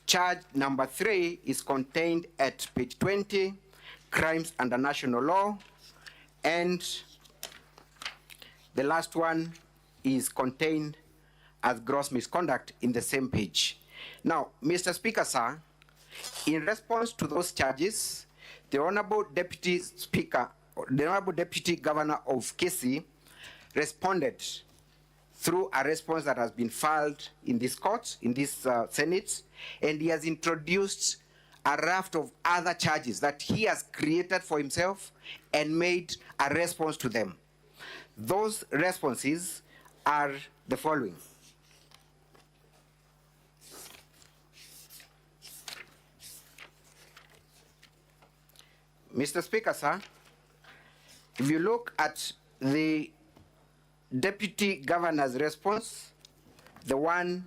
Speaker 9: Charge number 3 is contained at page 20, crimes under national law. And the last one is contained as gross misconduct in the same page. Now, Mr. Speaker, sir, in response to those charges, the Honorable Deputy Speaker, the Honorable Deputy Governor of Kisii responded through a response that has been filed in this court, in this Senate, and he has introduced a raft of other charges that he has created for himself and made a response to them. Those responses are the following. Mr. Speaker, sir, if you look at the Deputy Governor's response, the one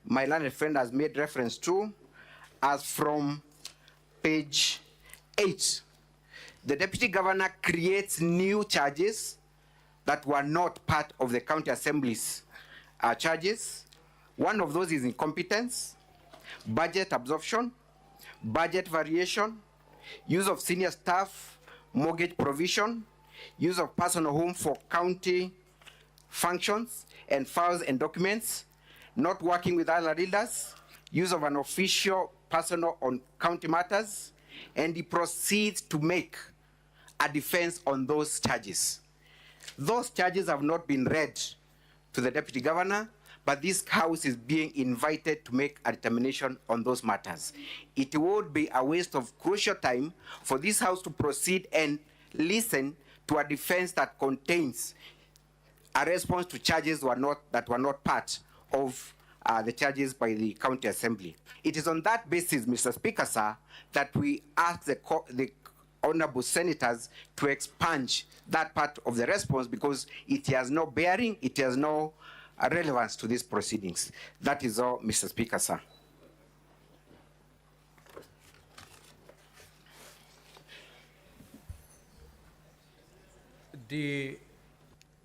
Speaker 9: my learned friend has made reference to, as from page 8. The Deputy Governor creates new charges that were not part of the County Assembly's charges. One of those is incompetence, budget absorption, budget variation, use of senior staff, mortgage provision, use of personal home for county functions and files and documents, not working with other leaders, use of an official personnel on county matters, and he proceeds to make a defense on those charges. Those charges have not been read to the Deputy Governor, but this House is being invited to make a determination on those matters. It would be a waste of crucial time for this House to proceed and listen to a defense that contains a response to charges that were not part of the charges by the County Assembly. It is on that basis, Mr. Speaker, sir, that we ask the honorable senators to expunge that part of the response because it has no bearing, it has no relevance to these proceedings. That is all, Mr. Speaker, sir.
Speaker 1: The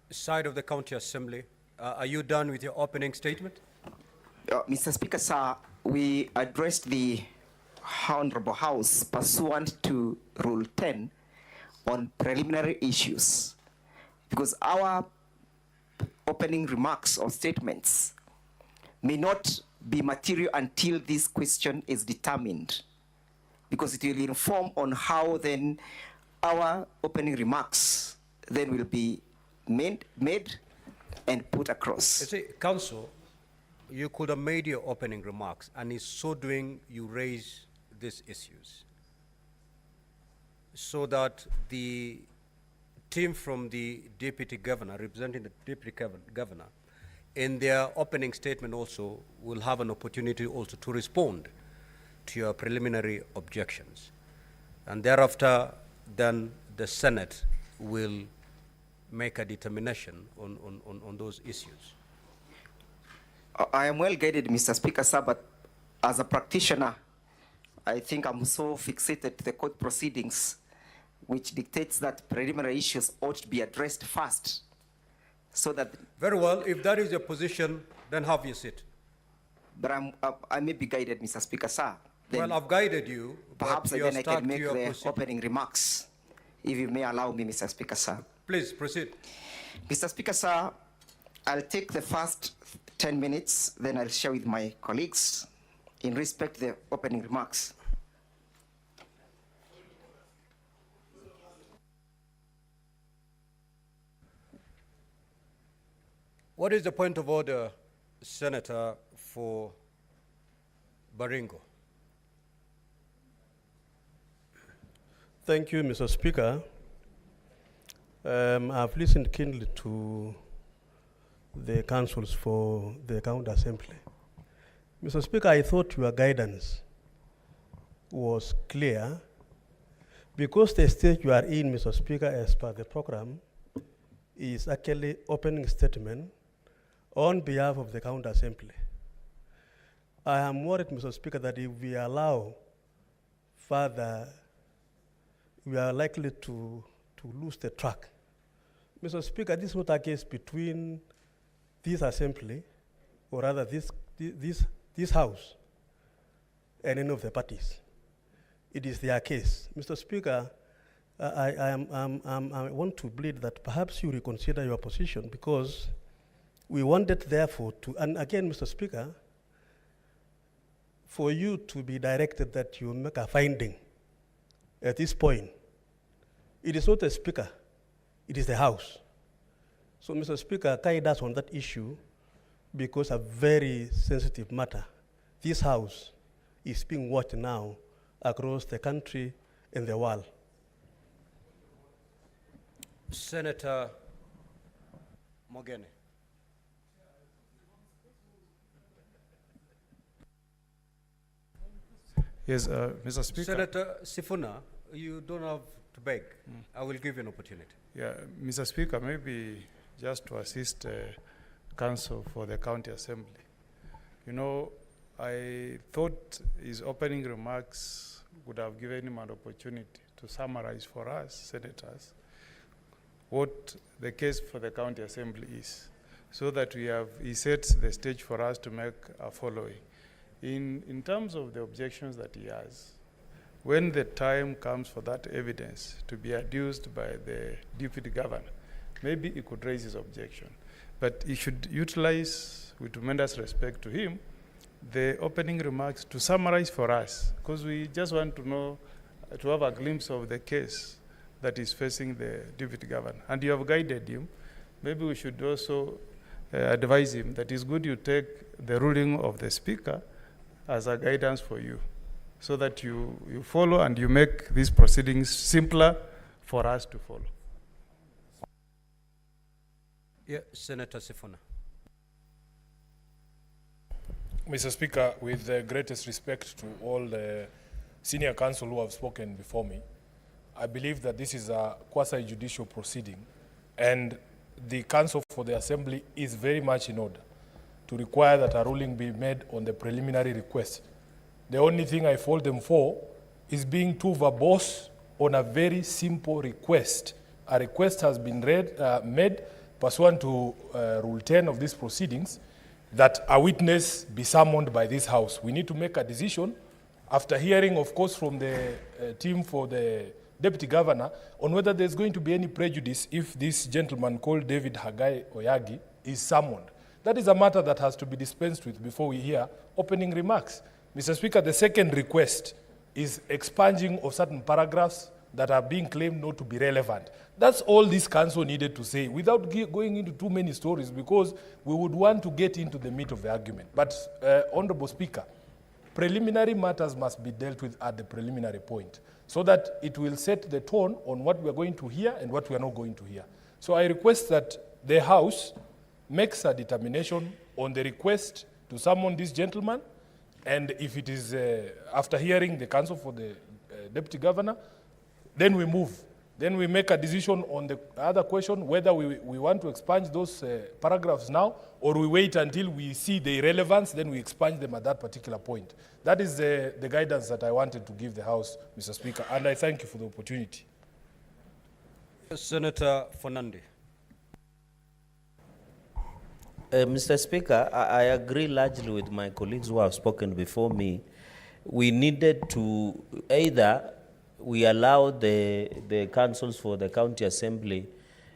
Speaker 1: side of the County Assembly, are you done with your opening statement?
Speaker 2: Mr. Speaker, sir, we addressed the Honorable House pursuant to Rule 10 on preliminary issues because our opening remarks or statements may not be material until this question is determined because it will inform on how then our opening remarks then will be made and put across.
Speaker 1: You see, Council, you could have made your opening remarks, and in so doing, you raise these issues so that the team from the Deputy Governor, representing the Deputy Governor, in their opening statement also will have an opportunity also to respond to your preliminary objections. And thereafter, then the Senate will make a determination on those issues.
Speaker 2: I am well guided, Mr. Speaker, sir, but as a practitioner, I think I'm so fixated to the court proceedings, which dictates that preliminary issues ought to be addressed first, so that.
Speaker 1: Very well. If that is your position, then have your seat.
Speaker 2: But I may be guided, Mr. Speaker, sir. Then
Speaker 1: well, I've guided you.
Speaker 2: Perhaps then I can make the opening remarks, if you may allow me, Mr. Speaker, sir.
Speaker 1: Please proceed.
Speaker 2: Mr. Speaker, sir, I'll take the first 10 minutes, then I'll share with my colleagues in respect to the opening remarks.
Speaker 1: What is the point of order, Senator, for Baringo?
Speaker 10: Thank you, Mr. Speaker. I've listened keenly to the councils for the County Assembly. Mr. Speaker, I thought your guidance was clear because the stage you are in, Mr. Speaker, as per the program, is actually opening statement on behalf of the County Assembly. I am worried, Mr. Speaker, that if we allow further, we are likely to lose the track. Mr. Speaker, this is not a case between this assembly, or rather this house, and any of the parties. It is their case. Mr. Speaker, I want to plead that perhaps you reconsider your position because we wanted therefore to, and again, Mr. Speaker, for you to be directed that you make a finding at this point. It is not the Speaker, it is the House. So, Mr. Speaker, guide us on that issue because a very sensitive matter. This House is being watched now across the country and the world.
Speaker 1: Senator Mogene.
Speaker 7: Yes, Mr. Speaker.
Speaker 1: Senator Sifuna, you don't have to beg. I will give you an opportunity.
Speaker 7: Yeah, Mr. Speaker, maybe just to assist counsel for the County Assembly. You know, I thought his opening remarks would have given him an opportunity to summarize for us, senators, what the case for the county assembly is, so that he sets the stage for us to make a following. In terms of the objections that he has, when the time comes for that evidence to be adduced by the deputy governor, maybe he could raise his objection. But he should utilize, with tremendous respect to him, the opening remarks to summarize for us, because we just want to know, to have a glimpse of the case that is facing the deputy governor. And you have guided him. Maybe we should also advise him that it's good you take the ruling of the speaker as a guidance for you, so that you follow and you make these proceedings simpler for us to follow.
Speaker 1: Yeah, Senator Sifuna.
Speaker 11: Mr. Speaker, with the greatest respect to all the senior counsel who have spoken before me, I believe that this is a quasi-judicial proceeding, and the counsel for the Assembly is very much in order to require that a ruling be made on the preliminary request. The only thing I fault them for is being too verbose on a very simple request. A request has been made pursuant to Rule 10 of these proceedings that a witness be summoned by this House. We need to make a decision after hearing, of course, from the team for the Deputy Governor on whether there's going to be any prejudice if this gentleman called David Hagai Oyagi is summoned. That is a matter that has to be dispensed with before we hear opening remarks. Mr. Speaker, the second request is expunging of certain paragraphs that are being claimed not to be relevant. That's all this council needed to say without going into too many stories, because we would want to get into the meat of the argument. But, Honorable Speaker, preliminary matters must be dealt with at the preliminary point so that it will set the tone on what we are going to hear and what we are not going to hear. So I request that the House makes a determination on the request to summon this gentleman, and if it is after hearing the counsel for the Deputy Governor, then we move. Then we make a decision on the other question, whether we want to expunge those paragraphs now, or we wait until we see the irrelevance, then we expunge them at that particular point. That is the guidance that I wanted to give the House, Mr. Speaker, and I thank you for the opportunity.
Speaker 1: Senator Fernandez.
Speaker 8: Mr. Speaker, I agree largely with my colleagues who have spoken before me. We needed to either we allow the councils for the county assembly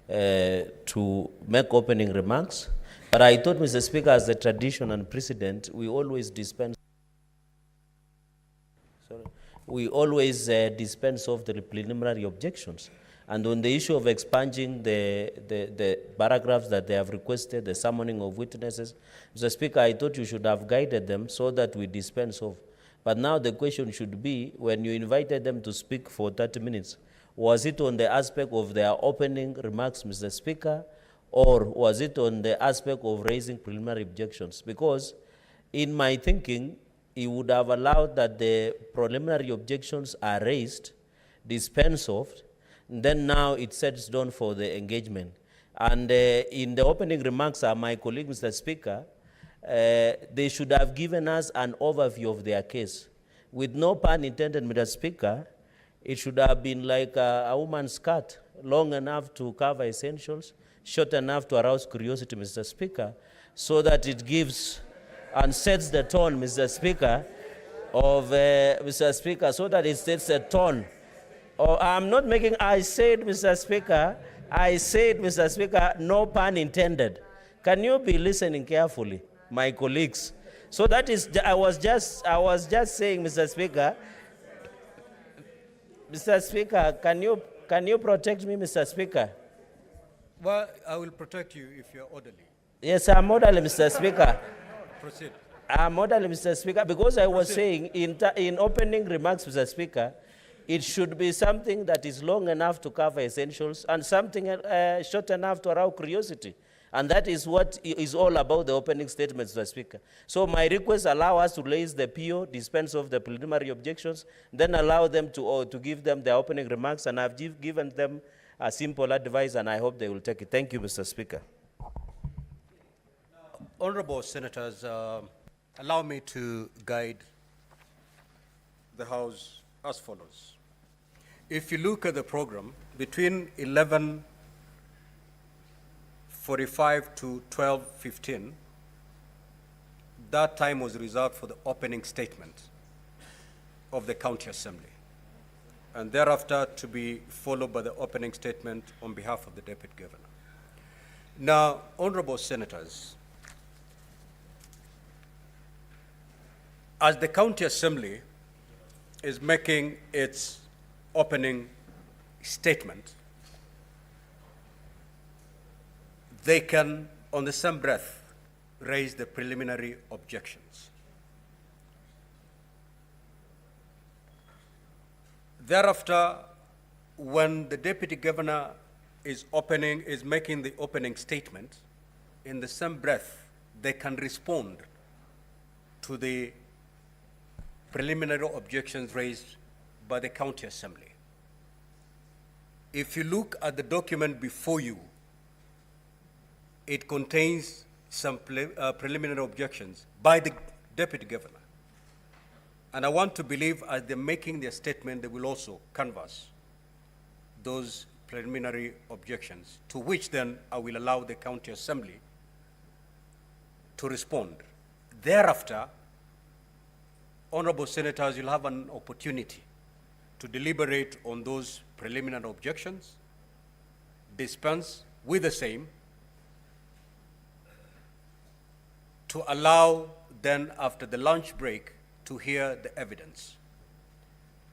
Speaker 8: to make opening remarks, but I thought, Mr. Speaker, as the tradition and precedent, we always dispense. We always dispense of the preliminary objections. And on the issue of expunging the paragraphs that they have requested, the summoning of witnesses, Mr. Speaker, I thought you should have guided them so that we dispense of. But now the question should be, when you invited them to speak for 30 minutes, was it on the aspect of their opening remarks, Mr. Speaker, or was it on the aspect of raising preliminary objections? Because in my thinking, he would have allowed that the preliminary objections are raised, dispensed of, then now it sets down for the engagement. And in the opening remarks, my colleague, Mr. Speaker, they should have given us an overview of their case. With no pun intended, Mr. Speaker, it should have been like a woman's skirt, long enough to cover essentials, short enough to arouse curiosity, Mr. Speaker, so that it gives and sets the tone, Mr. Speaker, of Mr. Speaker, so that it sets the tone. Oh, I'm not making, I said, Mr. Speaker, no pun intended. Can you be listening carefully, my colleagues? So that is, I was just saying, Mr. Speaker, can you protect me, Mr. Speaker?
Speaker 1: Well, I will protect you if you're orderly.
Speaker 8: Yes, I'm orderly, Mr. Speaker.
Speaker 1: Proceed.
Speaker 8: I'm orderly, Mr. Speaker, because I was saying in opening remarks, Mr. Speaker, it should be something that is long enough to cover essentials and something short enough to arouse curiosity. And that is what is all about the opening statements, Mr. Speaker. So my request allow us to raise the PO, dispense of the preliminary objections, then allow them to give them their opening remarks, and I've given them a simple advice, and I hope they will take it. Thank you, Mr. Speaker.
Speaker 1: Honorable Senators, Allow me to guide the House as follows. If you look at the program, between 11:45 to 12:15, that time was reserved for the opening statement of the County Assembly, and thereafter to be followed by the opening statement on behalf of the Deputy Governor. Now, honorable senators, as the County Assembly is making its opening statement, they can, on the same breath, raise the preliminary objections. Thereafter, when the Deputy Governor is making the opening statement, in the same breath, they can respond to the preliminary objections raised by the County Assembly. If you look at the document before you, it contains some preliminary objections by the Deputy Governor. And I want to believe as they're making their statement, they will also canvass those preliminary objections, to which then I will allow the County Assembly to respond. Thereafter, honorable senators, you'll have an opportunity to deliberate on those preliminary objections, dispense with the same, to allow then after the lunch break to hear the evidence.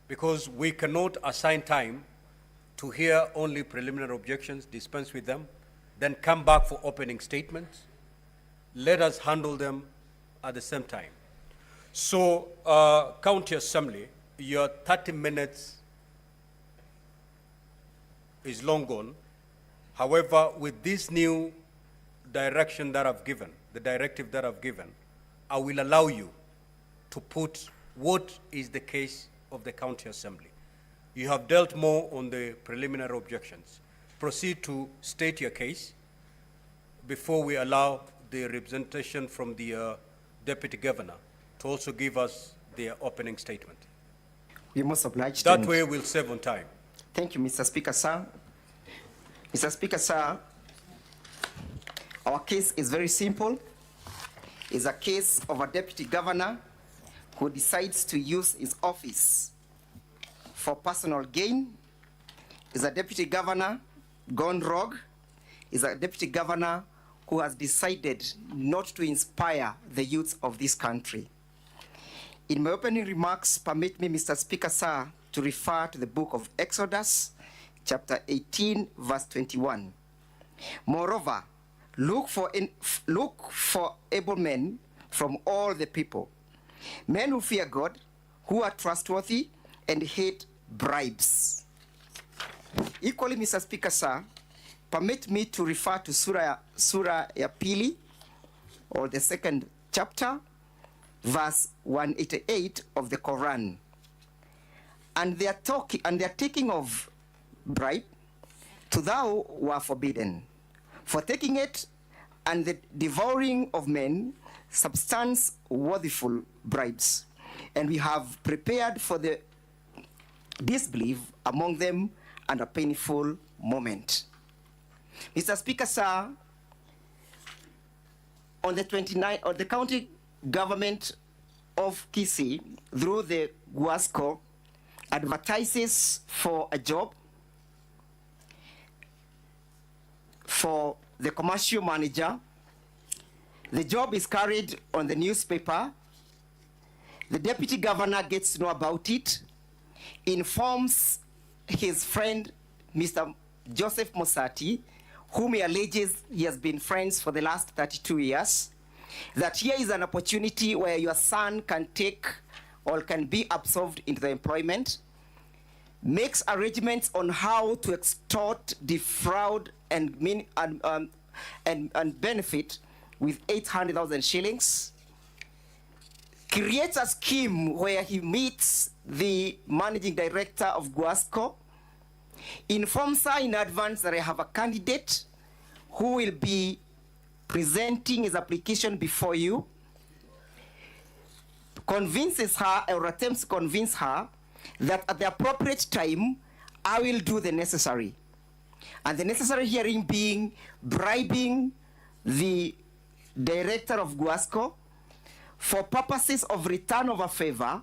Speaker 1: Because we cannot assign time to hear only preliminary objections, dispense with them, then come back for opening statements. Let us handle them at the same time. So, County Assembly, your 30 minutes is long gone. However, with this new direction that I've given, the directive that I've given, I will allow you to put what is the case of the County Assembly. You have dealt more on the preliminary objections. Proceed to state your case before we allow the representation from the Deputy Governor to also give us their opening statement.
Speaker 2: We must oblige.
Speaker 1: That way we'll save on time.
Speaker 2: Thank you, Mr. Speaker, sir. Mr. Speaker, sir, our case is very simple. It's a case of a Deputy Governor who decides to use his office for personal gain. Is a Deputy Governor gone rogue. Is a Deputy Governor who has decided not to inspire the youth of this country. In my opening remarks, permit me, Mr. Speaker, sir, to refer to the book of Exodus, chapter 18, verse 21. Moreover, look for able men from all the people, men who fear God, who are trustworthy, and hate bribes. Equally, Mr. Speaker, sir, permit me to refer to Surah ya Pili, or the second chapter, verse 188 of the Quran. And they are taking of bribe, to thou were forbidden. For taking it and the devouring of men, substance worthiful bribes. And we have prepared for the disbelief among them and a painful moment. Mr. Speaker, sir, on the 29th, the county government of Kisii, through the Guasco, advertises for a job for the commercial manager. The job is carried on the newspaper. The deputy governor gets to know about it, informs his friend, Mr. Joseph Mosati, whom he alleges he has been friends for the last 32 years, that here is an opportunity where your son can take or can be absorbed into the employment, makes arrangements on how to extort, defraud, and benefit with 800,000 shillings, creates a scheme where he meets the managing director of Guasco, informs her in advance that I have a candidate who will be presenting his application before you, convinces her or attempts to convince her that at the appropriate time, I will do the necessary. And the necessary hearing being bribing the director of Guasco for purposes of return of a favor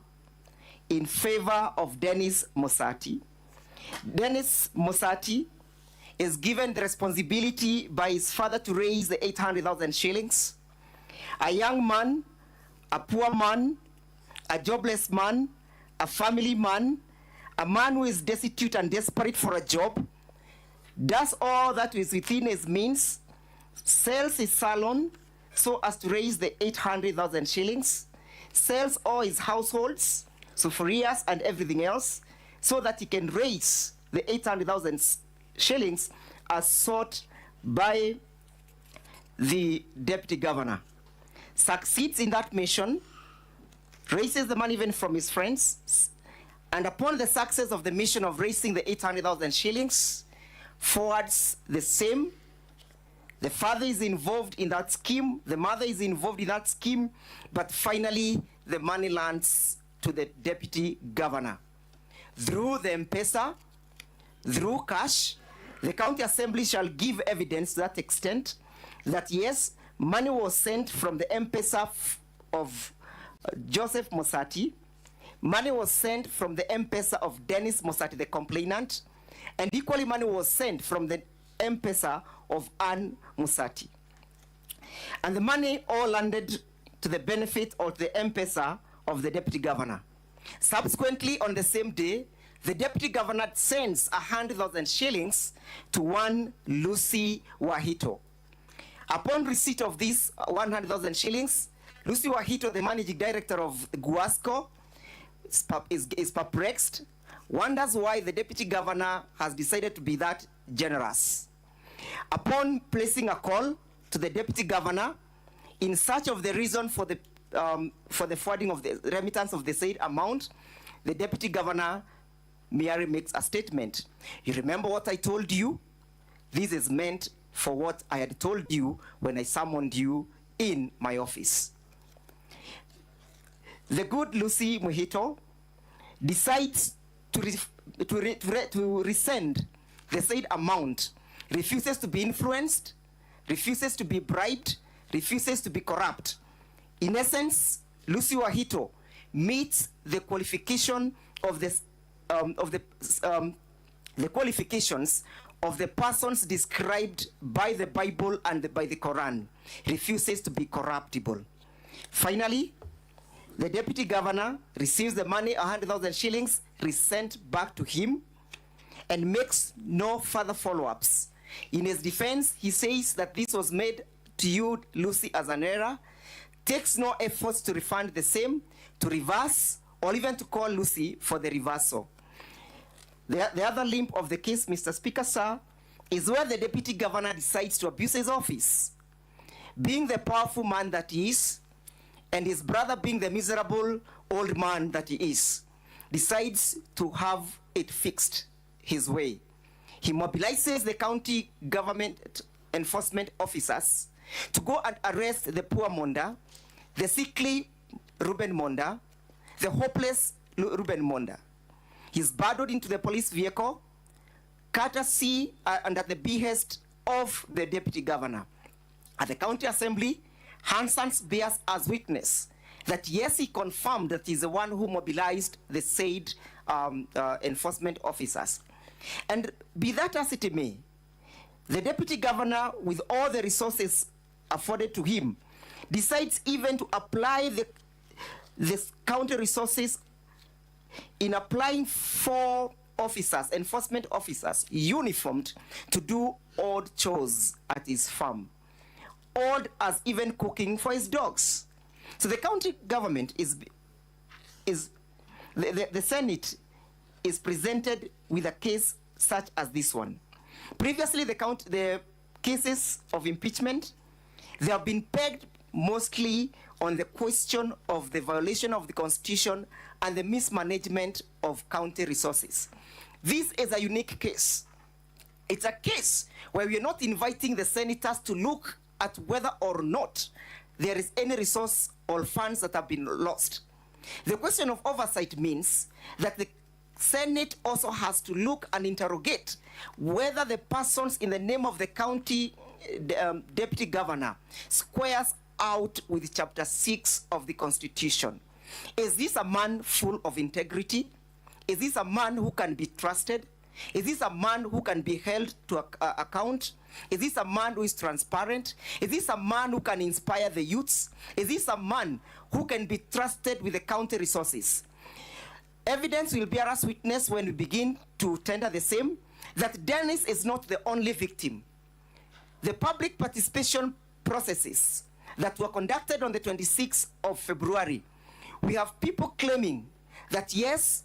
Speaker 2: in favor of Dennis Mosati. Dennis Mosati is given the responsibility by his father to raise the 800,000 shillings. A young man, a poor man, a jobless man, a family man, a man who is destitute and desperate for a job, does all that is within his means, sells his salon so as to raise the 800,000 shillings, sells all his households, sufurias and everything else, so that he can raise the 800,000 shillings as sought by the deputy governor. Succeeds in that mission, raises the money even from his friends, and upon the success of the mission of raising the 800,000 shillings, forwards the same. The father is involved in that scheme, the mother is involved in that scheme, but finally the money lands to the deputy governor. Through the M-Pesa, through cash, the county assembly shall give evidence to that extent that yes, money was sent from the M-Pesa of Joseph Mosati, money was sent from the M-Pesa of Dennis Mosati, the complainant, and equally money was sent from the M-Pesa of Ann Mosati. And the money all landed to the benefit of the M-Pesa of the deputy governor. Subsequently, on the same day, the deputy governor sends 100,000 shillings to one Lucy Wahito. Upon receipt of these 100,000 shillings, Lucy Wahito, the managing director of Guasco, is perplexed, wonders why the deputy governor has decided to be that generous. Upon placing a call to the deputy governor in search of the reason for the forwarding of the remittance of the said amount, the deputy governor merely makes a statement. You remember what I told you? This is meant for what I had told you when I summoned you in my office. The good Lucy Muhito decides to resend the said amount, refuses to be influenced, refuses to be bribed, refuses to be corrupt. In essence, Lucy Wahito meets the qualification of the qualifications of the persons described by the Bible and by the Quran. Refuses to be corruptible. Finally, the deputy governor receives the money, 100,000 shillings, resent back to him, and makes no further follow-ups. In his defense, he says that this was made to you, Lucy, as an error, takes no efforts to refund the same, to reverse, or even to call Lucy for the reversal. The other limb of the case, Mr. Speaker, sir, is where the deputy governor decides to abuse his office. Being the powerful man that he is, and his brother being the miserable old man that he is, decides to have it fixed his way. He mobilizes the county government enforcement officers to go and arrest the poor Monda, the sickly Ruben Monda, the hopeless Ruben Monda. He's burdened into the police vehicle, courtesy and at the behest of the deputy governor. At the county assembly, Hansons bears as witness that yes, he confirmed that he's the one who mobilized the said enforcement officers. And be that as it may, the deputy governor, with all the resources afforded to him, decides even to apply the county resources in applying 4 officers, enforcement officers, uniformed to do odd chores at his farm. Odd as even cooking for his dogs. So the county government the Senate is presented with a case such as this one. Previously, the cases of impeachment, they have been pegged mostly on the question of the violation of the Constitution and the mismanagement of county resources. This is a unique case. It's a case where we are not inviting the senators to look at whether or not there is any resource or funds that have been lost. The question of oversight means that the Senate also has to look and interrogate whether the persons in the name of the county deputy governor squares out with Chapter 6 of the Constitution. Is this a man full of integrity? Is this a man who can be trusted? Is this a man who can be held to account? Is this a man who is transparent? Is this a man who can inspire the youths? Is this a man who can be trusted with the county resources? Evidence will bear us witness when we begin to tender the same, that Dennis is not the only victim. The public participation processes that were conducted on the 26th of February, we have people claiming that yes,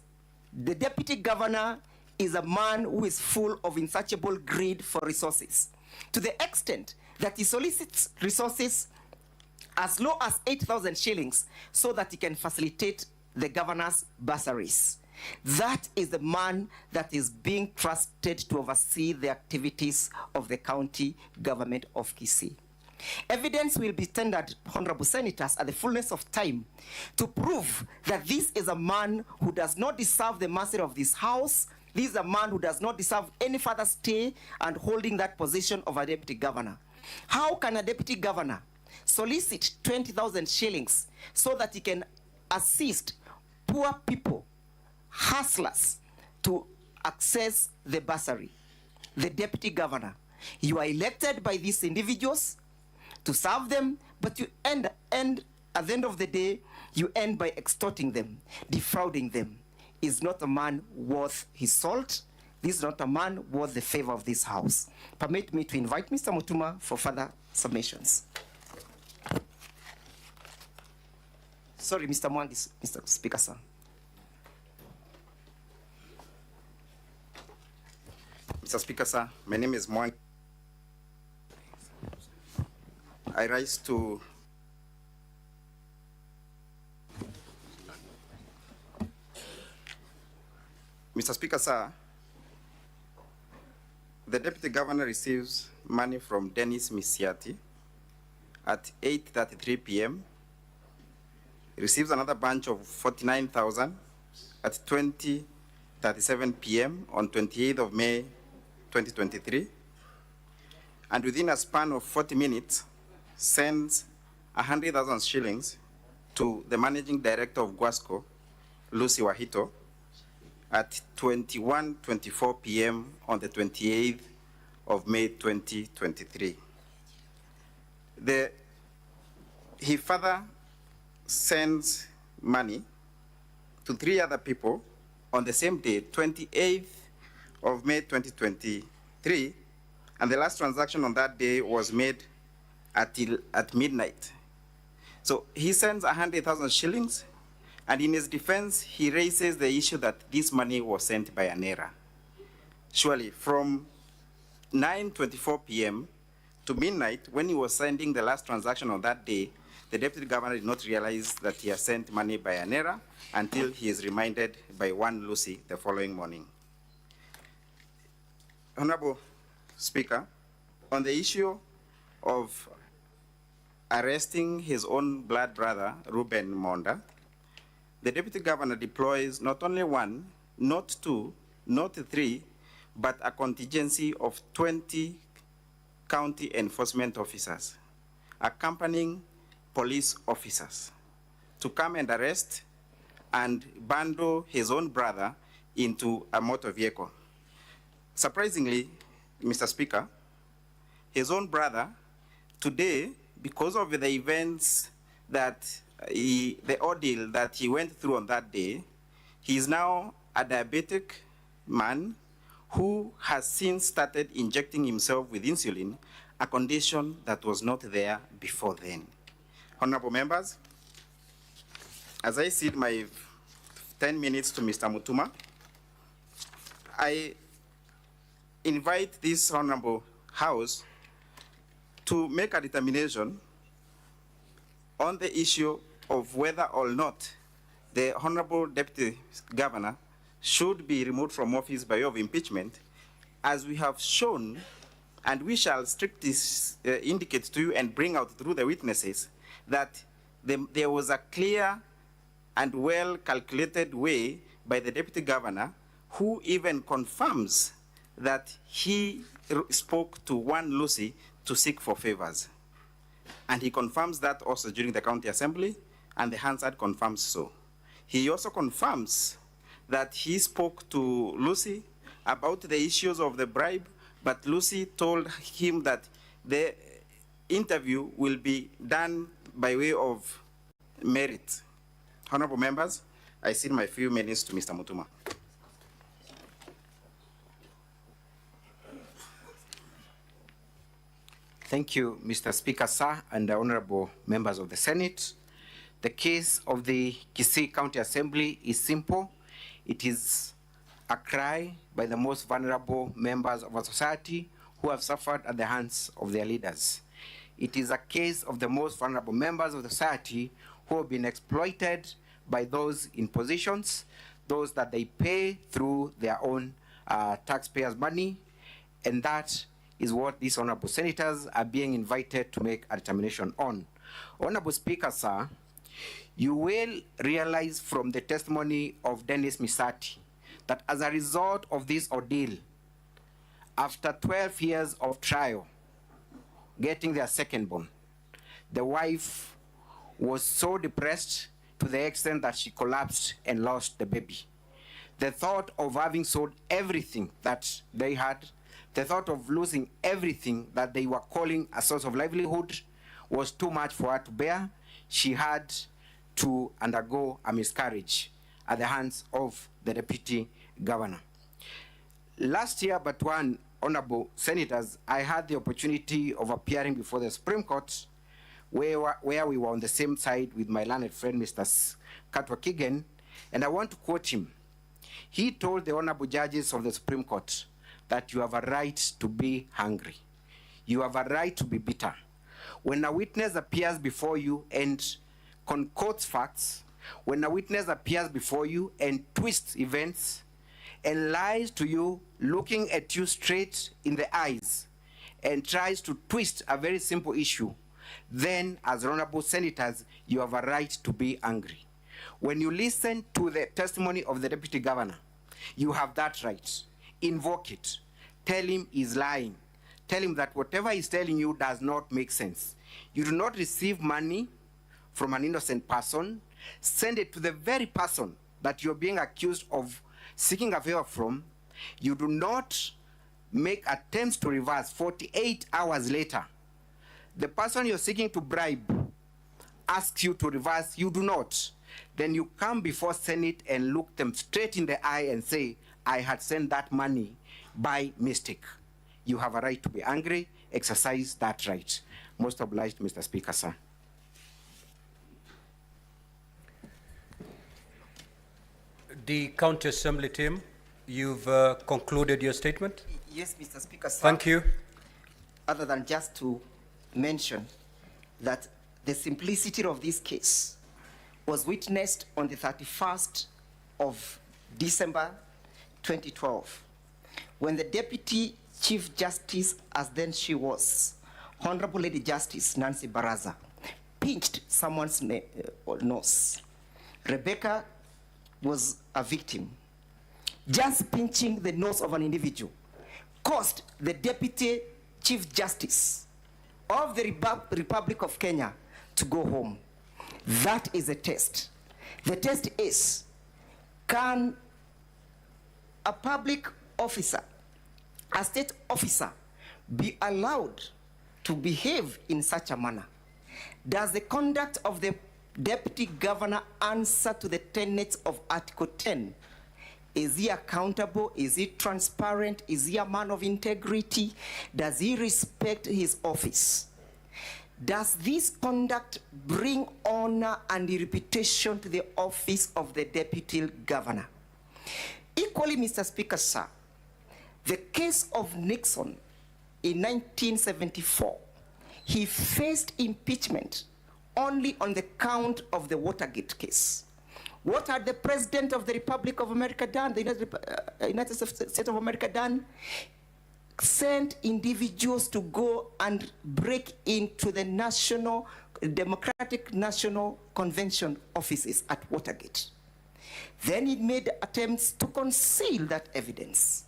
Speaker 2: the deputy governor is a man who is full of insatiable greed for resources, to the extent that he solicits resources as low as 8,000 shillings so that he can facilitate the governor's bursaries. That is the man that is being trusted to oversee the activities of the county government of Kisii. Evidence will be tendered, honorable senators, at the fullness of time to prove that this is a man who does not deserve the mercy of this house. This is a man who does not deserve any further stay and holding that position of a deputy governor. How can a deputy governor solicit 20,000 shillings so that he can assist poor people, hustlers, to access the bursary? The deputy governor, you are elected by these individuals to serve them, but you end at the end of the day, you end by extorting them, defrauding them. Is not a man worth his salt. This is not a man worth the favor of this house. Permit me to invite Mr. Mutuma for further submissions. Sorry, Mr. Mwangi, Mr. Speaker, sir.
Speaker 12: Mr. Speaker, sir, my name is Mwangi. I rise to Mr. Speaker, sir, the Deputy Governor receives money from Dennis Misiati at 8:33 p.m. He receives another bunch of 49,000 at 20:37 p.m. on 28th of May, 2023. And within a span of 40 minutes, sends 100,000 shillings to the Managing Director of Guasco, Lucy Wahito, at 21:24 p.m. on the 28th of May 2023. He further sends money to 3 other people on the same day, 28th of May 2023, and the last transaction on that day was made at midnight. So he sends 100,000 shillings, and in his defense, he raises the issue that this money was sent by an error. Surely, from 9:24 p.m. to midnight, when he was sending the last transaction on that day, the Deputy Governor did not realize that he has sent money by an error until he is reminded by one Lucy the following morning. Honorable Speaker, on the issue of arresting his own blood brother, Ruben Monda, the Deputy Governor deploys not only 1, not 2, not 3, but a contingency of 20 county enforcement officers, accompanying police officers, to come and arrest and bundle his own brother into a motor vehicle. Surprisingly, Mr. Speaker, his own brother, today, because of the events that the ordeal that he went through on that day, he is now a diabetic man who has since started injecting himself with insulin, a condition that was not there before then. Honorable members, as I cede my 10 minutes to Mr. Mutuma, I invite this honorable House to make a determination on the issue of whether or not the Honorable Deputy Governor should be removed from office by way of impeachment, as we have shown, and we shall strictly indicate to you and bring out through the witnesses that there was a clear and well-calculated way by the deputy governor, who even confirms that he spoke to one Lucy to seek for favors. And he confirms that also during the county assembly, and the Hansard confirms so. He also confirms that he spoke to Lucy about the issues of the bribe, but Lucy told him that the interview will be done by way of merit. Honorable members, I cede my few minutes to Mr. Mutuma.
Speaker 9: Thank you, Mr. Speaker, sir, and the honorable members of the Senate. The case of the Kisii County Assembly is simple. It is a cry by the most vulnerable members of our society who have suffered at the hands of their leaders. It is a case of the most vulnerable members of the society who have been exploited by those in positions, those that they pay through their own taxpayers' money, and that is what these honorable senators are being invited to make a determination on. Honorable Speaker, sir, you will realize from the testimony of Dennis Misati that as a result of this ordeal, after 12 years of trial, getting their second born, the wife was so depressed to the extent that she collapsed and lost the baby. The thought of having sold everything that they had, the thought of losing everything that they were calling a source of livelihood was too much for her to bear. She had to undergo a miscarriage at the hands of the deputy governor. Last year, but one, honorable senators, I had the opportunity of appearing before the Supreme Court where we were on the same side with my learned friend, Mr. Katwa Kigen, and I want to quote him. He told the honorable judges of the Supreme Court that you have a right to be hungry. You have a right to be bitter. When a witness appears before you and concocts facts, when a witness appears before you and twists events and lies to you, looking at you straight in the eyes and tries to twist a very simple issue, then as honorable senators, you have a right to be angry. When you listen to the testimony of the deputy governor, you have that right. Invoke it. Tell him he's lying. Tell him that whatever he's telling you does not make sense. You do not receive money from an innocent person. Send it to the very person that you're being accused of seeking a favor from. You do not make attempts to reverse 48 hours later. The person you're seeking to bribe asks you to reverse, you do not. Then you come before Senate and look them straight in the eye and say, I had sent that money by mistake. You have a right to be angry. Exercise that right. Most obliged, Mr. Speaker, sir.
Speaker 1: The County Assembly team, you've concluded your statement?
Speaker 2: Yes, Mr. Speaker, sir.
Speaker 1: Thank you.
Speaker 2: Other than just to mention that the simplicity of this case was witnessed on the 31st of December 2012, when the Deputy Chief Justice, as then she was, Honorable Lady Justice Nancy Baraza, pinched someone's nose. Rebecca was a victim. Just pinching the nose of an individual caused the Deputy Chief Justice of the Republic of Kenya to go home. That is a test. The test is, can a public officer, a state officer, be allowed to behave in such a manner? Does the conduct of the deputy governor answer to the tenets of Article 10? Is he accountable? Is he transparent? Is he a man of integrity? Does he respect his office? Does this conduct bring honor and reputation to the office of the deputy governor? Equally, Mr. Speaker, sir, the case of Nixon in 1974, he faced impeachment only on the count of the Watergate case. What had the President of the Republic of America done, the United States of America done? sent individuals to go and break into the Democratic National Convention offices at Watergate. Then it made attempts to conceal that evidence.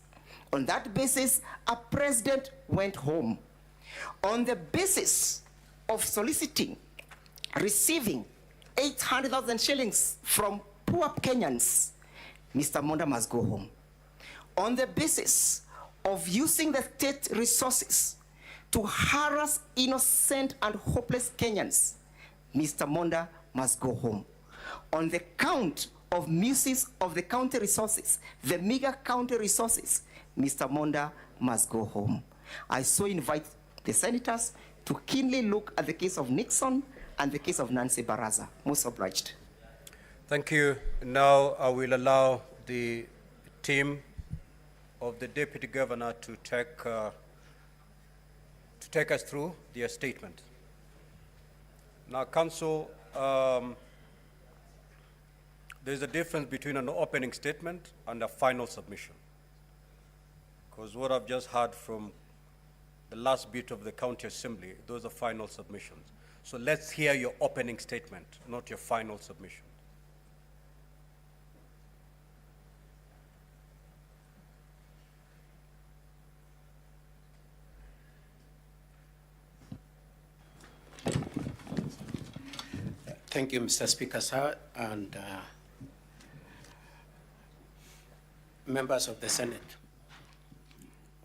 Speaker 2: On that basis, a president went home. On the basis of soliciting, receiving 800,000 shillings from poor Kenyans, Mr. Monda must go home. On the basis of using the state resources to harass innocent and hopeless Kenyans, Mr. Monda must go home. On the count of misuse of the county resources, the meager county resources, Mr. Monda must go home. I so invite the senators to keenly look at the case of Nixon and the case of Nancy Baraza. Most obliged.
Speaker 1: Thank you. Now I will allow the team of the Deputy Governor to take us through their statement. Now, Council, there's a difference between an opening statement and a final submission. Because what I've just heard from the last bit of the County Assembly, those are final submissions. So let's hear your opening statement, not your final submission.
Speaker 5: Thank you, Mr. Speaker, sir, and members of the Senate.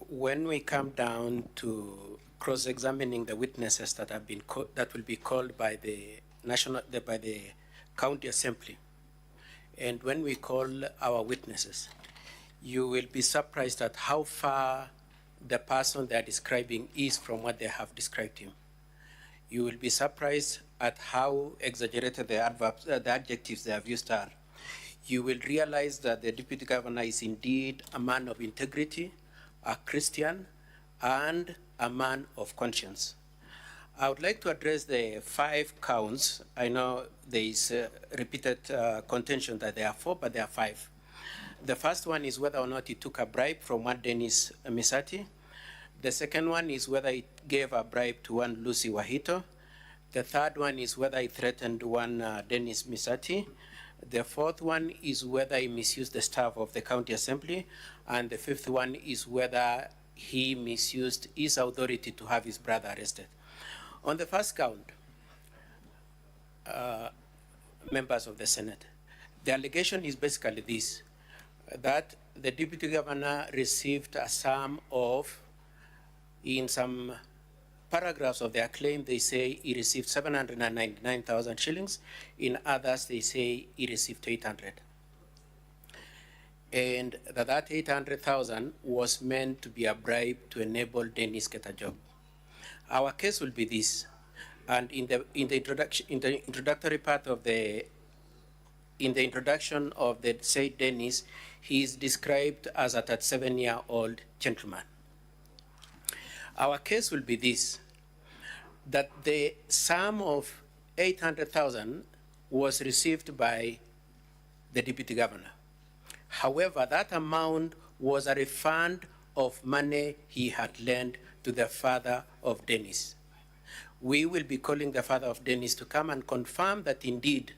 Speaker 5: When we come down to cross-examining the witnesses that have been that will be called by the County Assembly, and when we call our witnesses, you will be surprised at how far the person they are describing is from what they have described him. You will be surprised at how exaggerated the adjectives they have used are. You will realize that the Deputy Governor is indeed a man of integrity, a Christian, and a man of conscience. I would like to address the 5 counts. I know there is repeated contention that there are 4, but there are 5. The first one is whether or not he took a bribe from one Dennis Misati. The second one is whether he gave a bribe to one Lucy Wahito. The third one is whether he threatened one Dennis Misati. The fourth one is whether he misused the staff of the County Assembly. And the fifth one is whether he misused his authority to have his brother arrested. On the first count, members of the Senate, the allegation is basically this, that the Deputy Governor received a sum of, in some paragraphs of their claim, they say he received 799,000 shillings. In others, they say he received 800. And that 800,000 was meant to be a bribe to enable Dennis get a job. Our case will be this, and in the introductory part of the introduction of the said Dennis, he is described as a 37-year-old gentleman. Our case will be this, that the sum of 800,000 was received by the Deputy Governor. However, that amount was a refund of money he had lent to the father of Dennis. We will be calling the father of Dennis to come and confirm that indeed,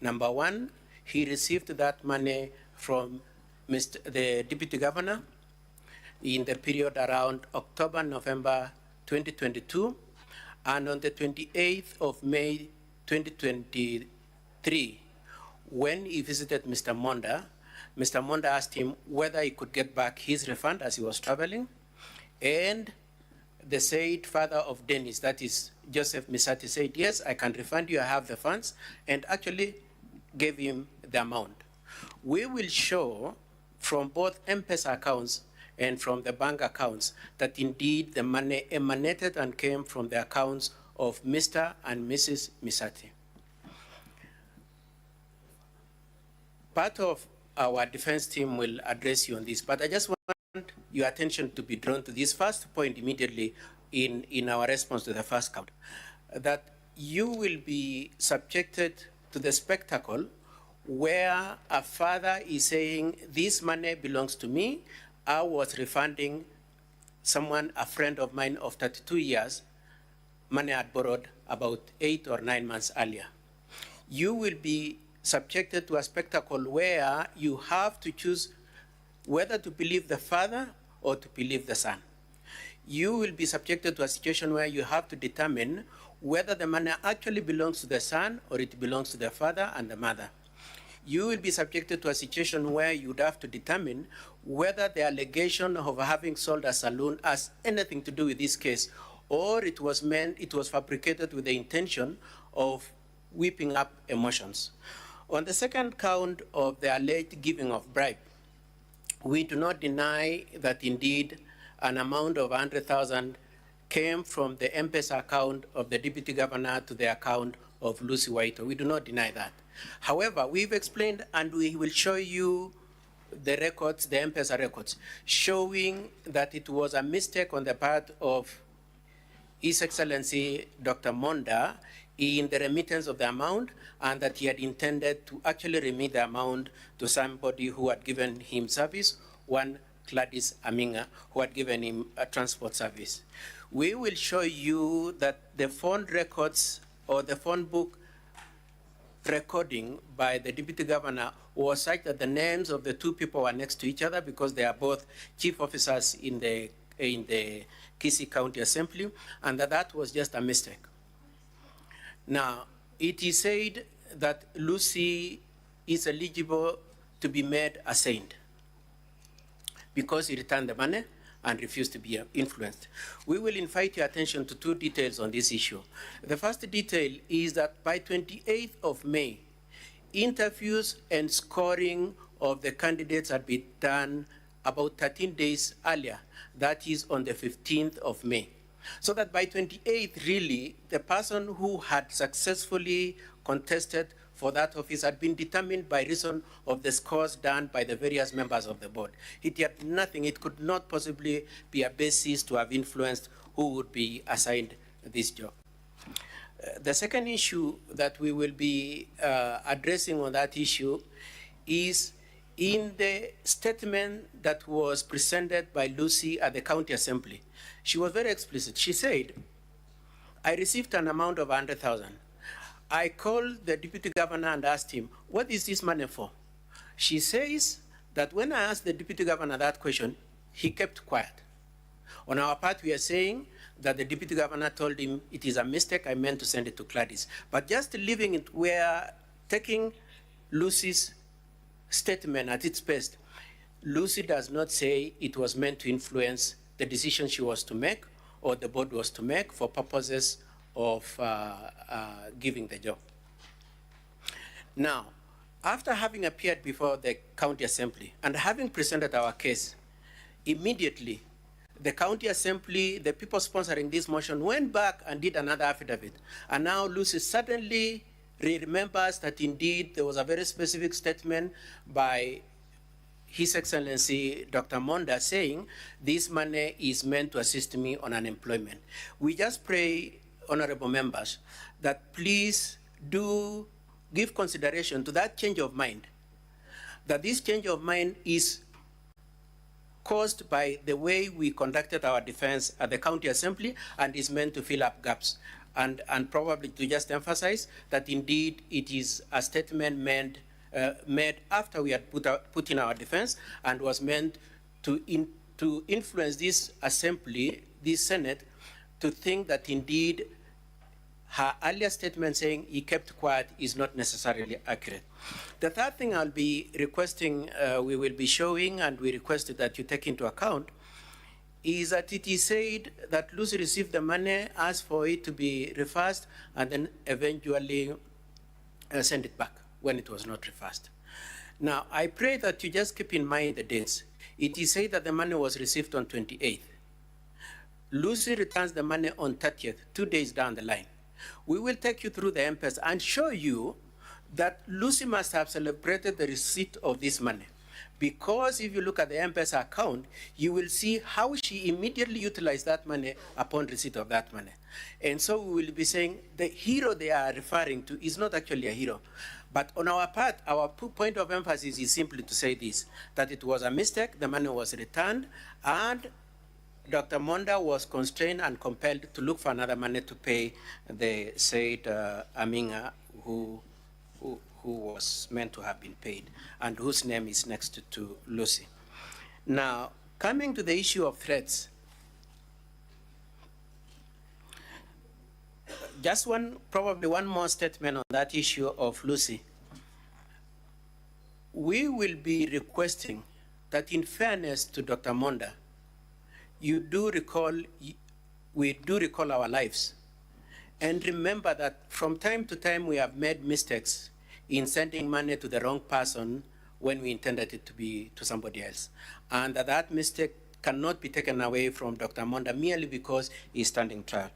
Speaker 5: number one, he received that money from the Deputy Governor in the period around October, November 2022, and on the 28th of May 2023, when he visited Mr. Monda asked him whether he could get back his refund as he was traveling, and the said father of Dennis, that is Joseph Misati, said, yes, I can refund you, I have the funds, and actually gave him the amount. We will show from both M-Pesa accounts and from the bank accounts that indeed the money emanated and came from the accounts of Mr. and Mrs. Misati. Part of our defense team will address you on this, but I just want your attention to be drawn to this first point immediately in our response to the first count, that you will be subjected to the spectacle where a father is saying, this money belongs to me, I was refunding someone, a friend of mine of 32 years, money I had borrowed about 8 or 9 months earlier. You will be subjected to a spectacle where you have to choose whether to believe the father or to believe the son. You will be subjected to a situation where you have to determine whether the money actually belongs to the son or it belongs to the father and the mother. You will be subjected to a situation where you would have to determine whether the allegation of having sold a saloon has anything to do with this case, or it was fabricated with the intention of whipping up emotions. On the second count of the alleged giving of bribe, we do not deny that indeed an amount of 100,000 came from the M-Pesa account of the deputy governor to the account of Lucy Waito. We do not deny that. However, we've explained, and we will show you the records, the M-Pesa records, showing that it was a mistake on the part of His Excellency Dr. Monda in the remittance of the amount, and that he had intended to actually remit the amount to somebody who had given him service, one Gladys Aminga, who had given him a transport service. We will show you that the phone records or the phone book recording by the deputy governor was such that the names of the two people were next to each other because they are both chief officers in the Kisii County Assembly, and that was just a mistake. Now, it is said that Lucy is eligible to be made a saint because he returned the money and refused to be influenced. We will invite your attention to two details on this issue. The first detail is that by 28th of May, interviews and scoring of the candidates had been done about 13 days earlier, that is on the 15th of May. So that by 28th, really, the person who had successfully contested for that office had been determined by reason of the scores done by the various members of the board. It had nothing, it could not possibly be a basis to have influenced who would be assigned this job. The second issue that we will be addressing on that issue is in the statement that was presented by Lucy at the county assembly. She was very explicit. She said, I received an amount of 100,000. I called the deputy governor and asked him, what is this money for? She says that when I asked the deputy governor that question, he kept quiet. On our part, we are saying that the deputy governor told him, it is a mistake, I meant to send it to Gladys. But just leaving it, we are taking Lucy's statement at its best. Lucy does not say it was meant to influence the decision she was to make or the board was to make for purposes of giving the job. Now, after having appeared before the county assembly and having presented our case, immediately the county assembly, the people sponsoring this motion, went back and did another affidavit. And now Lucy suddenly remembers that indeed there was a very specific statement by His Excellency Dr. Monda saying this money is meant to assist me on unemployment. We just pray, honorable members, that please do give consideration to that change of mind, that this change of mind is caused by the way we conducted our defense at the county assembly and is meant to fill up gaps. And probably to just emphasize that indeed it is a statement made after we had put in our defense and was meant to influence this assembly, this Senate, to think that indeed her earlier statement saying he kept quiet is not necessarily accurate. The third thing I'll be requesting, we will be showing, and we requested that you take into account, is that it is said that Lucy received the money, asked for it to be reversed, and then eventually sent it back when it was not reversed. Now, I pray that you just keep in mind the dates. It is said that the money was received on 28th. Lucy returns the money on 30th, 2 days down the line. We will take you through the M-Pesa and show you that Lucy must have celebrated the receipt of this money. Because if you look at the M-Pesa account, you will see how she immediately utilized that money upon receipt of that money. And so we will be saying the hero they are referring to is not actually a hero. But on our part, our point of emphasis is simply to say this, that it was a mistake, the money was returned, and Dr. Monda was constrained and compelled to look for another money to pay the said Aminga, who was meant to have been paid, and whose name is next to Lucy. Now, coming to the issue of threats, just probably one more statement on that issue of Lucy. We will be requesting that, in fairness to Dr. Monda, we do recall our lives. And remember that from time to time we have made mistakes in sending money to the wrong person when we intended it to be to somebody else. And that mistake cannot be taken away from Dr. Monda merely because he's standing trial.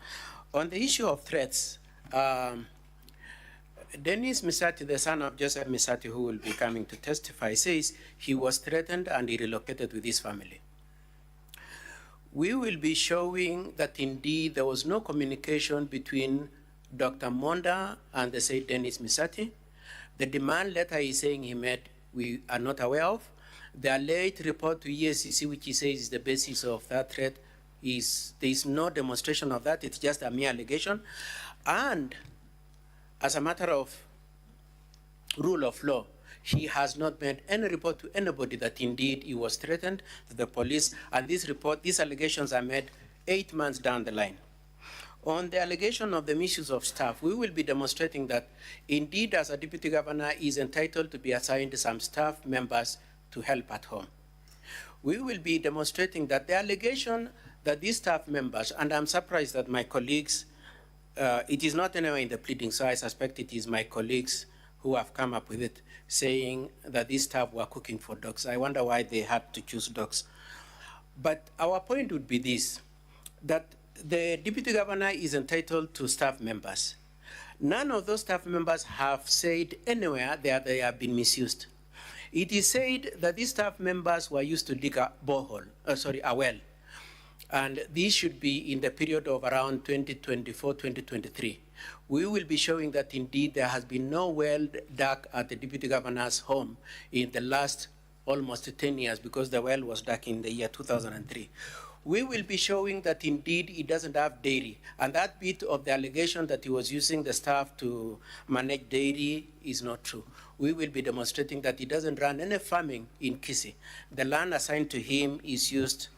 Speaker 5: On the issue of threats, Dennis Misati, the son of Joseph Misati, who will be coming to testify, says he was threatened and he relocated with his family. We will be showing that indeed there was no communication between Dr. Monda and the said Dennis Misati. The demand letter he's saying he made, we are not aware of. The late report to ESCC, which he says is the basis of that threat, there is no demonstration of that. It's just a mere allegation. And as a matter of rule of law, he has not made any report to anybody that indeed he was threatened to the police. And these allegations are made 8 months down the line. On the allegation of the misuse of staff, we will be demonstrating that indeed, as a deputy governor, he is entitled to be assigned some staff members to help at home. We will be demonstrating that the allegation that these staff members, and I'm surprised that my colleagues, it is not anywhere in the pleading, so I suspect it is my colleagues who have come up with it, saying that these staff were cooking for dogs. I wonder why they had to choose dogs. But our point would be this, that the deputy governor is entitled to staff members. None of those staff members have said anywhere that they have been misused. It is said that these staff members were used to dig a well. And this should be in the period of around 2024, 2023. We will be showing that indeed there has been no well dug at the deputy governor's home in the last almost 10 years, because the well was dug in the year 2003. We will be showing that indeed he doesn't have dairy, and that bit of the allegation that he was using the staff to manage dairy is not true. We will be demonstrating that he doesn't run any farming in Kisii. The land assigned to him is used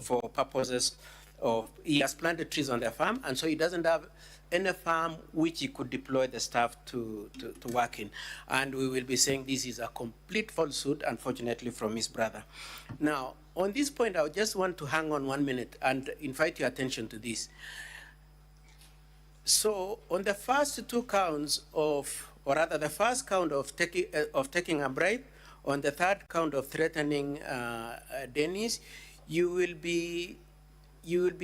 Speaker 5: for purposes of, he has planted trees on the farm, and so he doesn't have any farm which he could deploy the staff to work in. And we will be saying this is a complete falsehood, unfortunately, from his brother. Now, on this point, I just want to hang on 1 minute and invite your attention to this. So, on the first two counts of, or rather the first count of taking a bribe, on the third count of threatening Dennis, you will be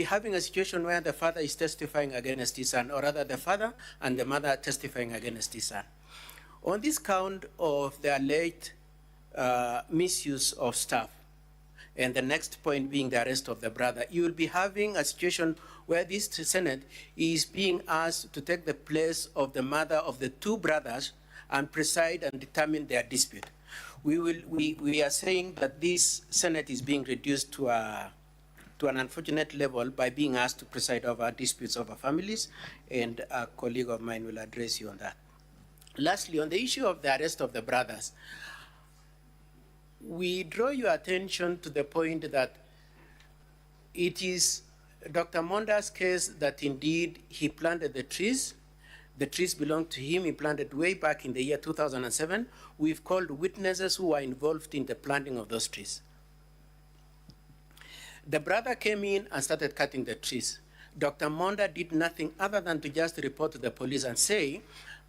Speaker 5: having a situation where the father is testifying against his son, or rather the father and the mother testifying against his son. On this count of the alleged misuse of staff, and the next point being the arrest of the brother, you will be having a situation where this Senate is being asked to take the place of the mother of the two brothers and preside and determine their dispute. We are saying that this Senate is being reduced to an unfortunate level by being asked to preside over disputes over families, and a colleague of mine will address you on that. Lastly, on the issue of the arrest of the brothers, we draw your attention to the point that it is Dr. Monda's case that indeed he planted the trees. The trees belong to him. He planted way back in the year 2007. We've called witnesses who were involved in the planting of those trees. The brother came in and started cutting the trees. Dr. Monda did nothing other than to just report to the police and say,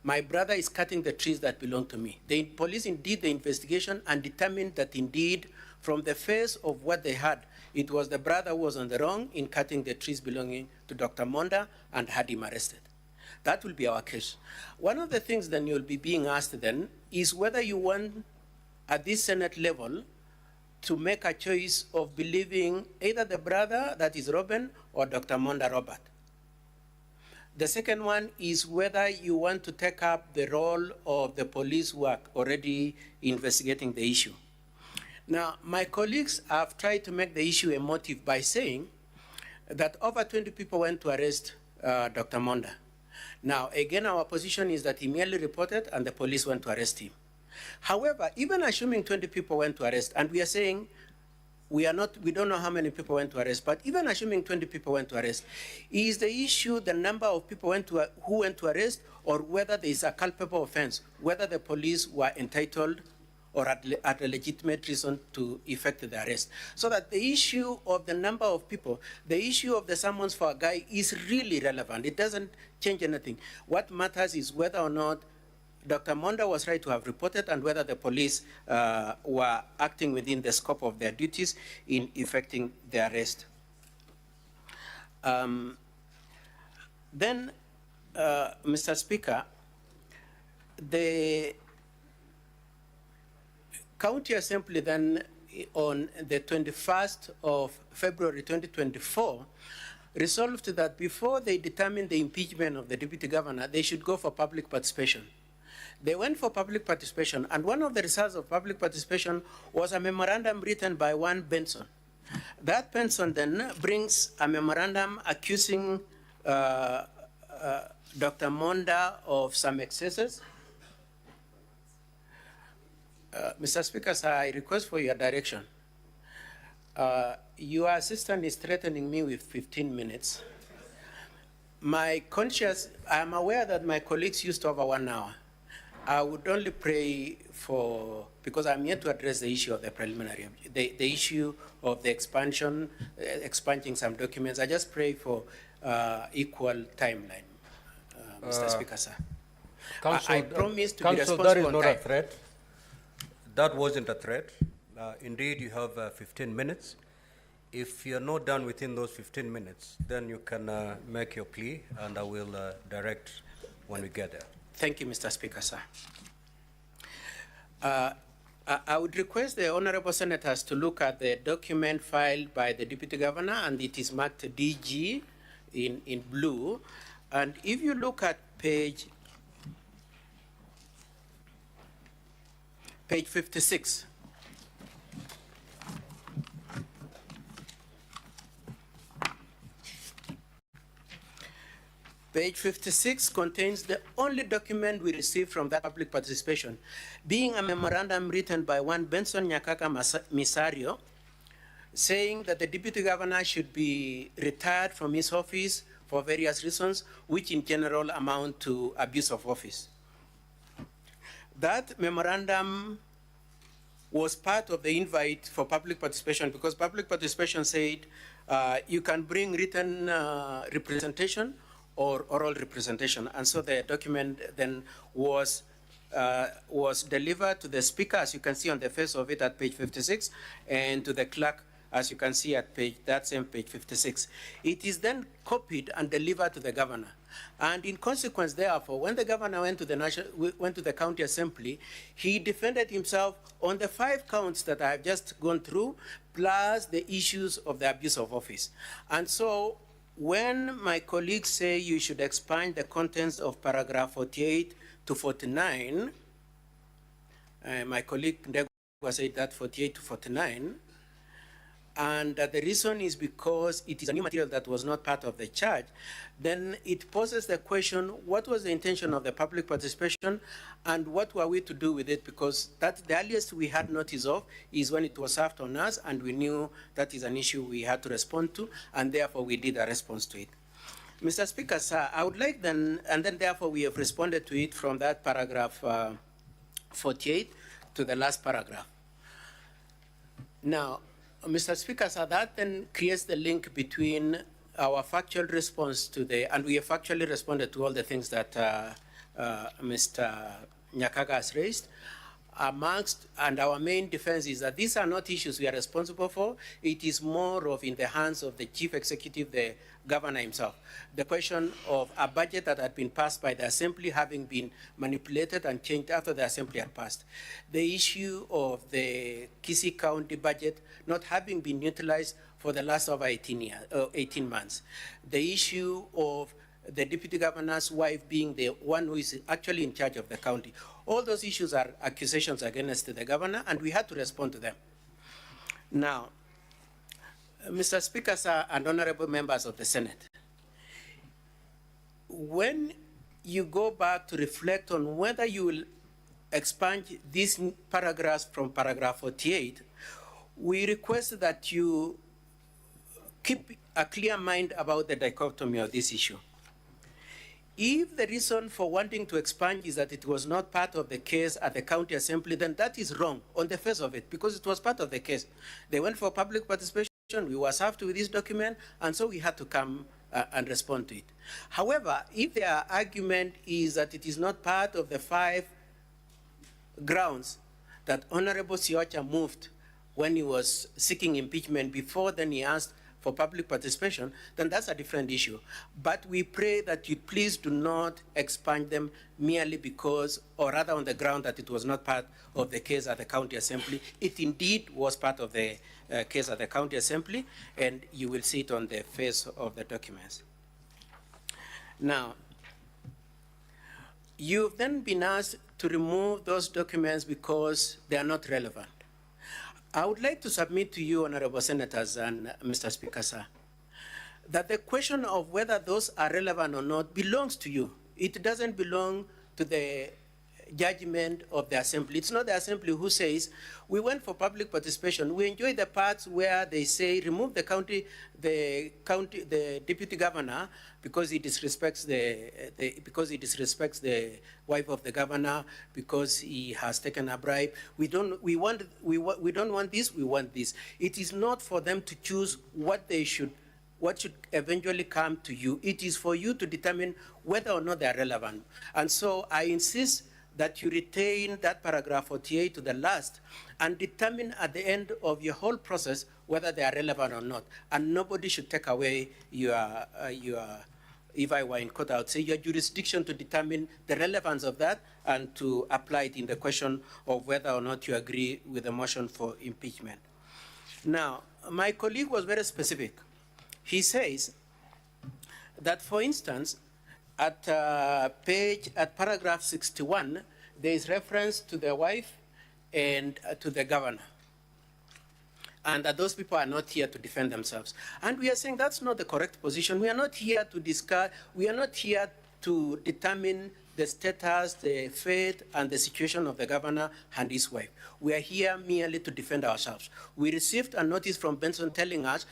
Speaker 5: my brother is cutting the trees that belong to me. The police did the investigation and determined that indeed, from the face of what they had, it was the brother who was on the wrong in cutting the trees belonging to Dr. Monda and had him arrested. That will be our case. One of the things then you'll be being asked then is whether you want, at this Senate level, to make a choice of believing either the brother, that is Robin, or Dr. Monda Robert. The second one is whether you want to take up the role of the police who are already investigating the issue. Now, my colleagues have tried to make the issue a motive by saying that over 20 people went to arrest Dr. Monda. Now, again, our position is that he merely reported and the police went to arrest him. However, even assuming 20 people went to arrest, and we are saying we don't know how many people went to arrest, but even assuming 20 people went to arrest, is the issue the number of people who went to arrest, or whether there is a culpable offense, whether the police were entitled or at a legitimate reason to effect the arrest. So that the issue of the number of people, the issue of the summons for a guy is really relevant. It doesn't change anything. What matters is whether or not Dr. Monda was right to have reported and whether the police were acting within the scope of their duties in effecting the arrest. Then, Mr. Speaker, the County Assembly then on the 21st of February 2024 resolved that before they determine the impeachment of the Deputy Governor, they should go for public participation. They went for public participation, and one of the results of public participation was a memorandum written by one Benson. That Benson then brings a memorandum accusing Dr. Monda of some excesses. Mr. Speaker, sir, I request for your direction. Your assistant is threatening me with 15 minutes. My conscience, I am aware that my colleagues used over 1 hour. I would only pray for, because I'm here to address the issue of the preliminary, the issue of the expansion, expunging some documents. I just pray for equal timeline, Mr. Speaker, sir.
Speaker 1: Council,
Speaker 5: I promise to
Speaker 1: Council,
Speaker 5: be responsible
Speaker 1: that is
Speaker 5: on
Speaker 1: not
Speaker 5: time.
Speaker 1: a threat. That wasn't a threat. Indeed, you have 15 minutes. If you're not done within those 15 minutes, then you can make your plea, and I will direct when we get there.
Speaker 5: Thank you, Mr. Speaker, sir. I would request the honorable senators to look at the document filed by the Deputy Governor, and it is marked DG in blue. And if you look at page 56, Page 56 contains the only document we received from that public participation, being a memorandum written by one Benson Nyakaka Misario, saying that the Deputy Governor should be retired from his office for various reasons, which in general amount to abuse of office. That memorandum was part of the invite for public participation, because public participation said you can bring written representation or oral representation. And so the document then was delivered to the speaker, as you can see on the face of it at page 56, and to the clerk, as you can see at that same page 56. It is then copied and delivered to the governor. And in consequence, therefore, when the governor went to the county assembly, he defended himself on the 5 counts that I have just gone through, plus the issues of the abuse of office. And so when my colleagues say you should expand the contents of paragraph 48 to 49, my colleague Ndegwa said that 48 to 49, and the reason is because it is a new material that was not part of the charge, then it poses the question, what was the intention of the public participation and what were we to do with it? Because the earliest we had notice of is when it was served on us, and we knew that is an issue we had to respond to, and therefore we did a response to it. Mr. Speaker, sir, I would like then, and then therefore we have responded to it from that paragraph 48 to the last paragraph. Now, Mr. Speaker, so that then creates the link between our factual response to and we have factually responded to all the things that Mr. Nyakaka has raised. And our main defense is that these are not issues we are responsible for. It is more of in the hands of the chief executive, the governor himself. The question of a budget that had been passed by the assembly having been manipulated and changed after the assembly had passed. The issue of the Kisii County budget not having been utilized for the last over 18 months. The issue of the deputy governor's wife being the one who is actually in charge of the county. All those issues are accusations against the governor, and we had to respond to them. Now, Mr. Speaker, sir, and honorable members of the Senate, when you go back to reflect on whether you will expunge these paragraphs from paragraph 48, we request that you keep a clear mind about the dichotomy of this issue. If the reason for wanting to expunge is that it was not part of the case at the county assembly, then that is wrong on the face of it, because it was part of the case. They went for public participation, we were served with this document, and so we had to come and respond to it. However, if their argument is that it is not part of the 5 grounds that Honorable Siocha moved when he was seeking impeachment, before then he asked for public participation, then that's a different issue. But we pray that you please do not expunge them merely because, or rather on the ground that it was not part of the case at the county assembly. It indeed was part of the case at the county assembly, and you will see it on the face of the documents. Now, you've then been asked to remove those documents because they are not relevant. I would like to submit to you, honorable senators and Mr. Speaker, sir, that the question of whether those are relevant or not belongs to you. It doesn't belong to the judgment of the assembly. It's not the assembly who says, we went for public participation. We enjoy the parts where they say, remove the deputy governor because he disrespects the wife of the governor, because he has taken a bribe. We don't want this, we want this. It is not for them to choose what should eventually come to you. It is for you to determine whether or not they are relevant. And so I insist that you retain that paragraph 48 to the last and determine at the end of your whole process whether they are relevant or not. And nobody should take away your if I were in court, I would say your jurisdiction to determine the relevance of that and to apply it in the question of whether or not you agree with the motion for impeachment. Now, my colleague was very specific. He says that, for instance, at paragraph 61, there is reference to the wife and to the governor, and that those people are not here to defend themselves. And we are saying that's not the correct position. We are not here to discuss, we are not here to determine the status, the fate, and the situation of the governor and his wife. We are here merely to defend ourselves. We received a notice from Benson telling us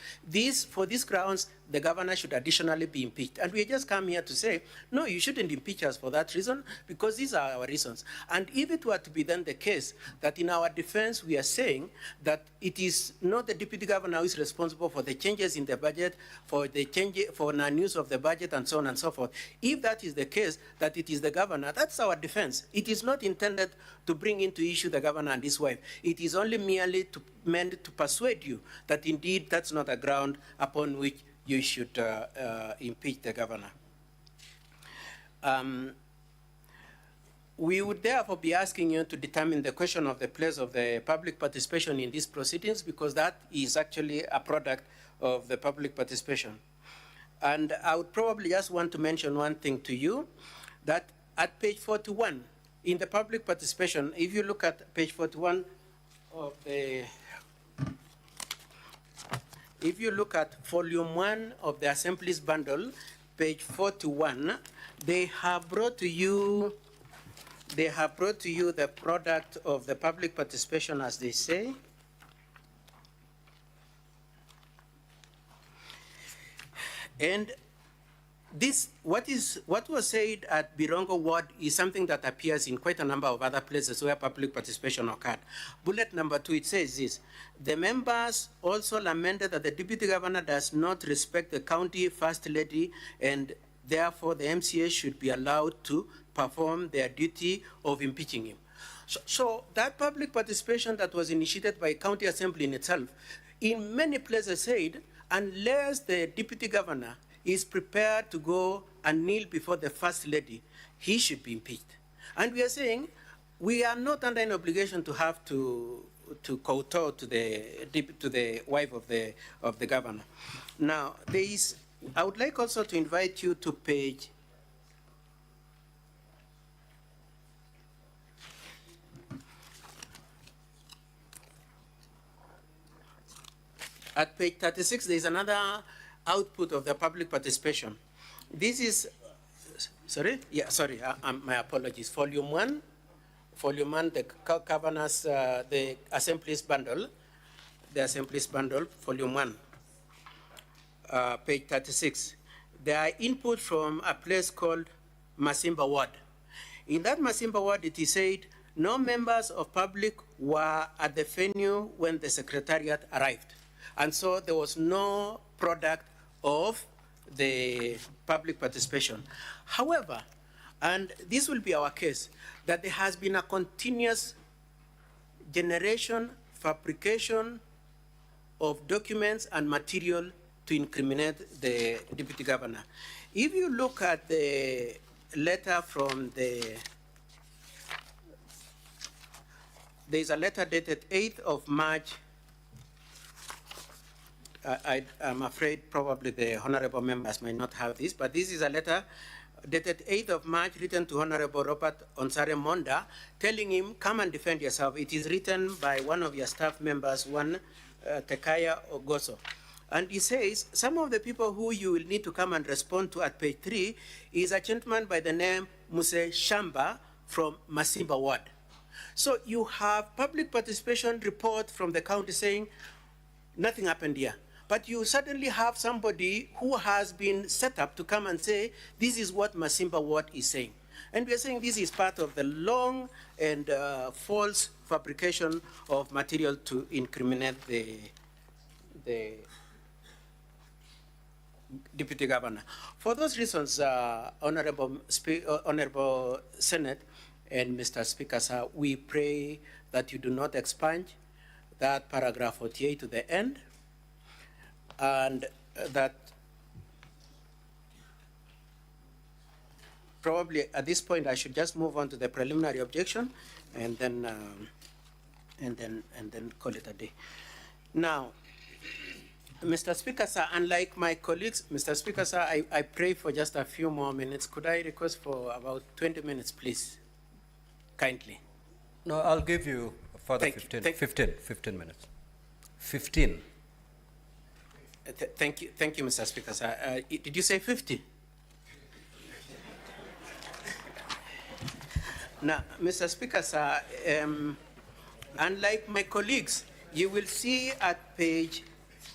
Speaker 5: for these grounds, the governor should additionally be impeached. And we just come here to say, no, you shouldn't impeach us for that reason, because these are our reasons. And if it were to be then the case that in our defense we are saying that it is not the deputy governor who is responsible for the changes in the budget, for non-use of the budget, and so on and so forth, if that is the case, that it is the governor, that's our defense. It is not intended to bring into issue the governor and his wife. It is only merely meant to persuade you that indeed that's not a ground upon which you should impeach the governor. We would therefore be asking you to determine the question of the place of the public participation in these proceedings, because that is actually a product of the public participation. And I would probably just want to mention one thing to you, that at page 41, in the public participation, if you look at page 41 of the, if you look at volume 1 of the Assembly's bundle, page 41, they have brought to you the product of the public participation, as they say. And this, what was said at Birongo Ward is something that appears in quite a number of other places where public participation occurred. Bullet number 2, it says this: the members also lamented that the deputy governor does not respect the county first lady, and therefore the MCA should be allowed to perform their duty of impeaching him. So that public participation that was initiated by county assembly in itself, in many places said, unless the deputy governor is prepared to go and kneel before the first lady, he should be impeached. And we are saying we are not under an obligation to have to kowtow to the wife of the governor. Now, I would like also to invite you to page At page 36, there's another output of the public participation. This is, sorry? Yeah, sorry, my apologies. Volume 1, the governors, the Assembly's bundle, volume 1, page 36. There are input from a place called Masimba Ward. In that Masimba Ward, it is said no members of public were at the venue when the secretariat arrived. And so there was no product of the public participation. However, and this will be our case, that there has been a continuous generation, fabrication of documents and material to incriminate the deputy governor. If you look at the letter from there's a letter dated 8th of March. I'm afraid probably the honorable members might not have this, but this is a letter dated 8th of March written to Honorable Robert Onsare Monda, telling him, come and defend yourself. It is written by one of your staff members, one Tekaya Ogoso. And he says, some of the people who you will need to come and respond to at page 3 is a gentleman by the name Muse Shamba from Masimba Ward. So you have public participation report from the county saying nothing happened here. But you suddenly have somebody who has been set up to come and say, this is what Masimba Ward is saying. And we are saying this is part of the long and false fabrication of material to incriminate the deputy governor. For those reasons, Honorable Senate and Mr. Speaker, sir, we pray that you do not expunge that paragraph 48 to the end, and that probably at this point I should just move on to the preliminary objection and then call it a day. Now, Mr. Speaker, sir, unlike my colleagues, Mr. Speaker, sir, I pray for just a few more minutes. Could I request for about 20 minutes, please? Kindly.
Speaker 1: No, I'll give you a further 15 minutes. 15.
Speaker 5: Thank you, Mr. Speaker, sir. Did you say 50? Now, Mr. Speaker, sir, unlike my colleagues, you will see at page,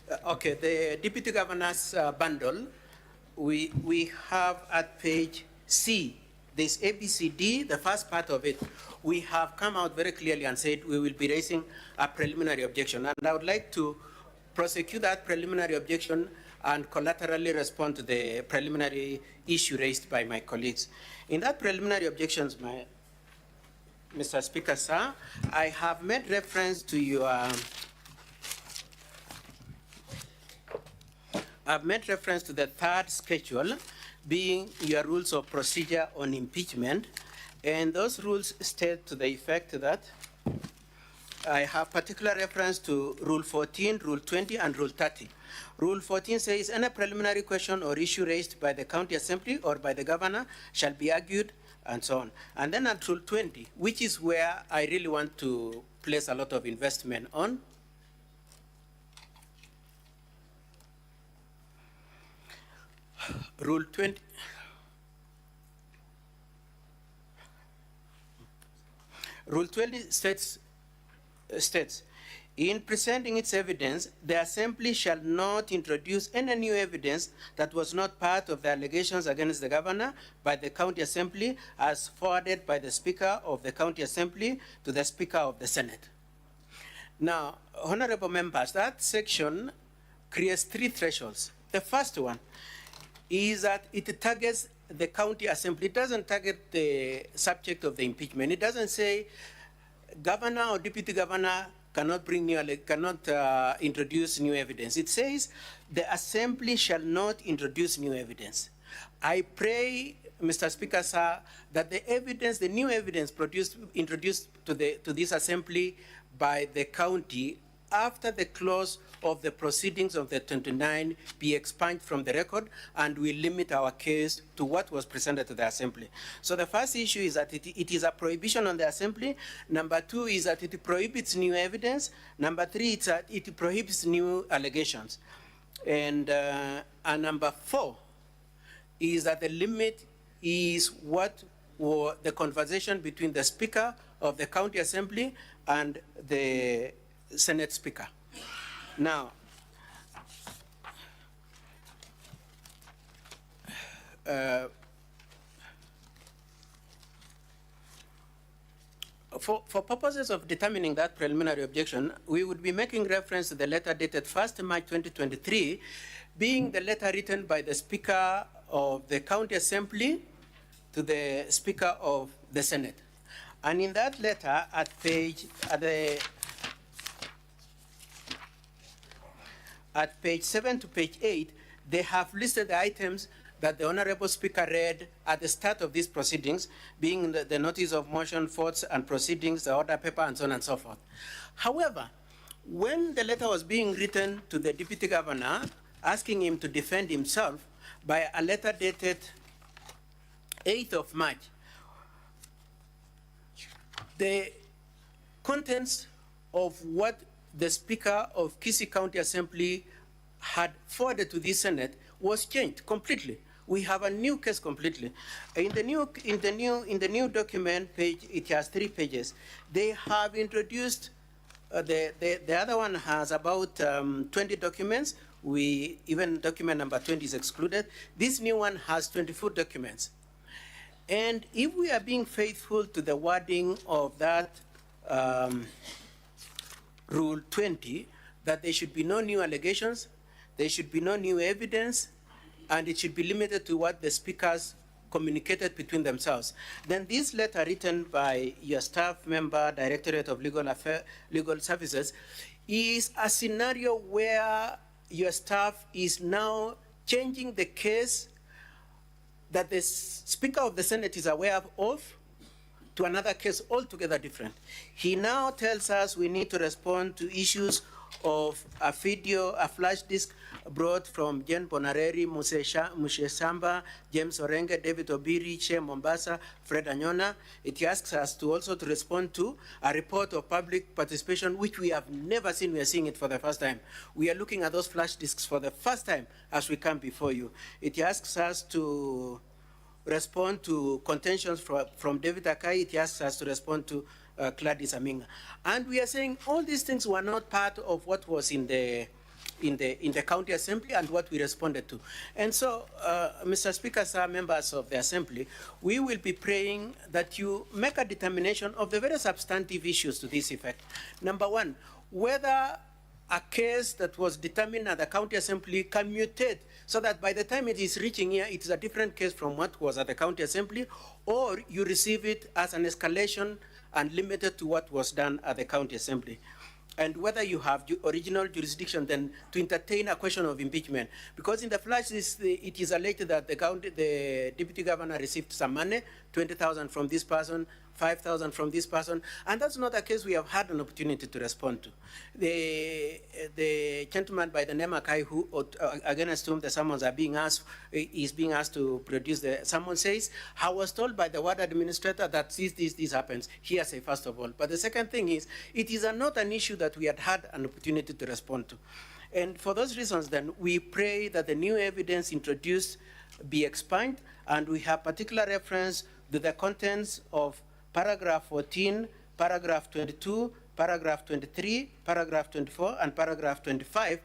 Speaker 5: the Deputy Governor's bundle, we have at page C, this ABCD, the first part of it, we have come out very clearly and said we will be raising a preliminary objection. And I would like to prosecute that preliminary objection and collaterally respond to the preliminary issue raised by my colleagues. In that preliminary objections, Mr. Speaker, sir, I have made reference to your I've made reference to the third schedule being your rules of procedure on impeachment, and those rules state to the effect that I have particular reference to Rule 14, Rule 20, and Rule 30. Rule 14 says any preliminary question or issue raised by the County Assembly or by the Governor shall be argued, and so on. And then at Rule 20, which is where I really want to place a lot of investment on, Rule 20. Rule 20 states, in presenting its evidence, the Assembly shall not introduce any new evidence that was not part of the allegations against the Governor by the County Assembly as forwarded by the Speaker of the County Assembly to the Speaker of the Senate. Now, honorable members, that section creates three thresholds. The first one is that it targets the County Assembly. It doesn't target the subject of the impeachment. It doesn't say Governor or Deputy Governor cannot introduce new evidence. It says the Assembly shall not introduce new evidence. I pray, Mr. Speaker, sir, that the evidence, the new evidence introduced to this Assembly by the county after the close of the proceedings of the 29 be expunged from the record, and we limit our case to what was presented to the Assembly. So the first issue is that it is a prohibition on the Assembly. Number two is that it prohibits new evidence. Number three is that it prohibits new allegations. And number four is that the limit is what were the conversation between the Speaker of the County Assembly and the Senate Speaker. Now, for purposes of determining that preliminary objection, we would be making reference to the letter dated 1st March 2023, being the letter written by the Speaker of the County Assembly to the Speaker of the Senate. And in that letter, at page 7 to page 8, they have listed the items that the Honorable Speaker read at the start of these proceedings, being the notice of motion, votes and proceedings, the order paper, and so on and so forth. However, when the letter was being written to the Deputy Governor, asking him to defend himself by a letter dated 8th of March, the contents of what the Speaker of Kisii County Assembly had forwarded to the Senate was changed completely. We have a new case completely. In the new document page, it has 3 pages. They have introduced the other one has about 20 documents. Even document number 20 is excluded. This new one has 24 documents. And if we are being faithful to the wording of that Rule 20, that there should be no new allegations, there should be no new evidence, and it should be limited to what the speakers communicated between themselves. Then this letter written by your staff member, Directorate of Legal Services, is a scenario where your staff is now changing the case that the Speaker of the Senate is aware of to another case altogether different. He now tells us we need to respond to issues of a video, a flash disk brought from Jen Bonareri, Mushe Samba, James Orenge, David Obiri, Che Mombasa, Fred Anyona. It asks us to also to respond to a report of public participation, which we have never seen. We are seeing it for the first time. We are looking at those flash disks for the first time as we come before you. It asks us to respond to contentions from David Akai. It asks us to respond to Gladys Aminga. And we are saying all these things were not part of what was in the County Assembly and what we responded to. And so, Mr. Speaker, sir, members of the Assembly, we will be praying that you make a determination of the very substantive issues to this effect. Number one, whether a case that was determined at the County Assembly can mutate so that by the time it is reaching here, it is a different case from what was at the County Assembly, or you receive it as an escalation and limited to what was done at the County Assembly. And whether you have original jurisdiction then to entertain a question of impeachment. Because in the flash, it is alleged that the Deputy Governor received some money, 20,000 from this person, 5,000 from this person, and that's not a case we have had an opportunity to respond to. The gentleman by the name of Akai, who against whom the summons are being asked, is being asked to produce the summons, says, I was told by the ward administrator that this happens. Hearsay, first of all. But the second thing is, it is not an issue that we had an opportunity to respond to. And for those reasons, then, we pray that the new evidence introduced be expunged, and we have particular reference to the contents of paragraph 14, paragraph 22, paragraph 23, paragraph 24, and paragraph 25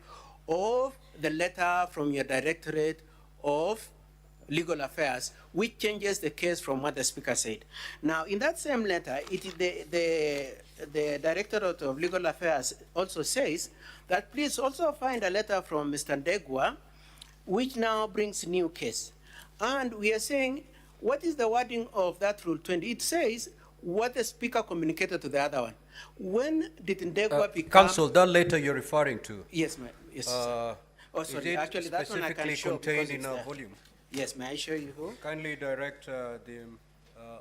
Speaker 5: of the letter from your Directorate of Legal Affairs, which changes the case from what the Speaker said. Now, in that same letter, the Directorate of Legal Affairs also says that please also find a letter from Mr. Ndegwa, which now brings new case. And we are saying, what is the wording of that Rule 20? It says what the Speaker communicated to the other one. When did Ndegwa become...
Speaker 1: Counsel, that letter you're referring to?
Speaker 5: Yes, ma'am. Yes.
Speaker 1: Oh,
Speaker 5: sorry. Actually, that one I can show
Speaker 1: contained in a volume.
Speaker 5: Yes, may I show you who?
Speaker 1: Kindly direct the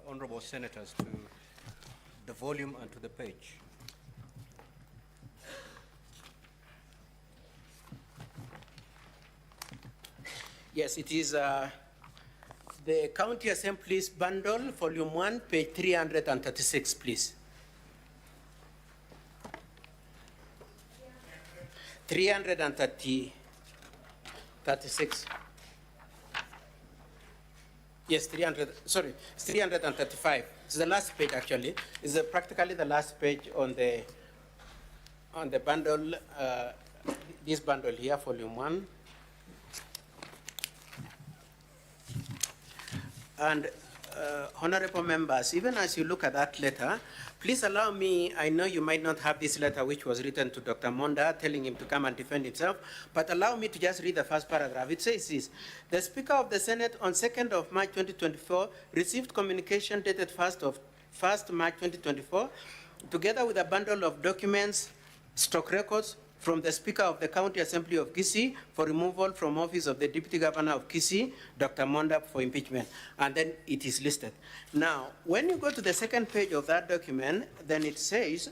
Speaker 1: honorable senators to the volume and to the page.
Speaker 5: Yes, it is the County Assembly's bundle, volume 1, page 336, please. 336. Yes, 335. It's the last page, actually. It's practically the last page on the bundle, this bundle here, volume 1. And honorable members, even as you look at that letter, please allow me, I know you might not have this letter which was written to Dr. Monda telling him to come and defend himself, but allow me to just read the first paragraph. It says this: the Speaker of the Senate on 2nd of March 2024 received communication dated 1st March 2024, together with a bundle of documents, stock records, from the Speaker of the County Assembly of Kisii for removal from office of the Deputy Governor of Kisii, Dr. Monda, for impeachment. And then it is listed. Now, when you go to the second page of that document, then it says,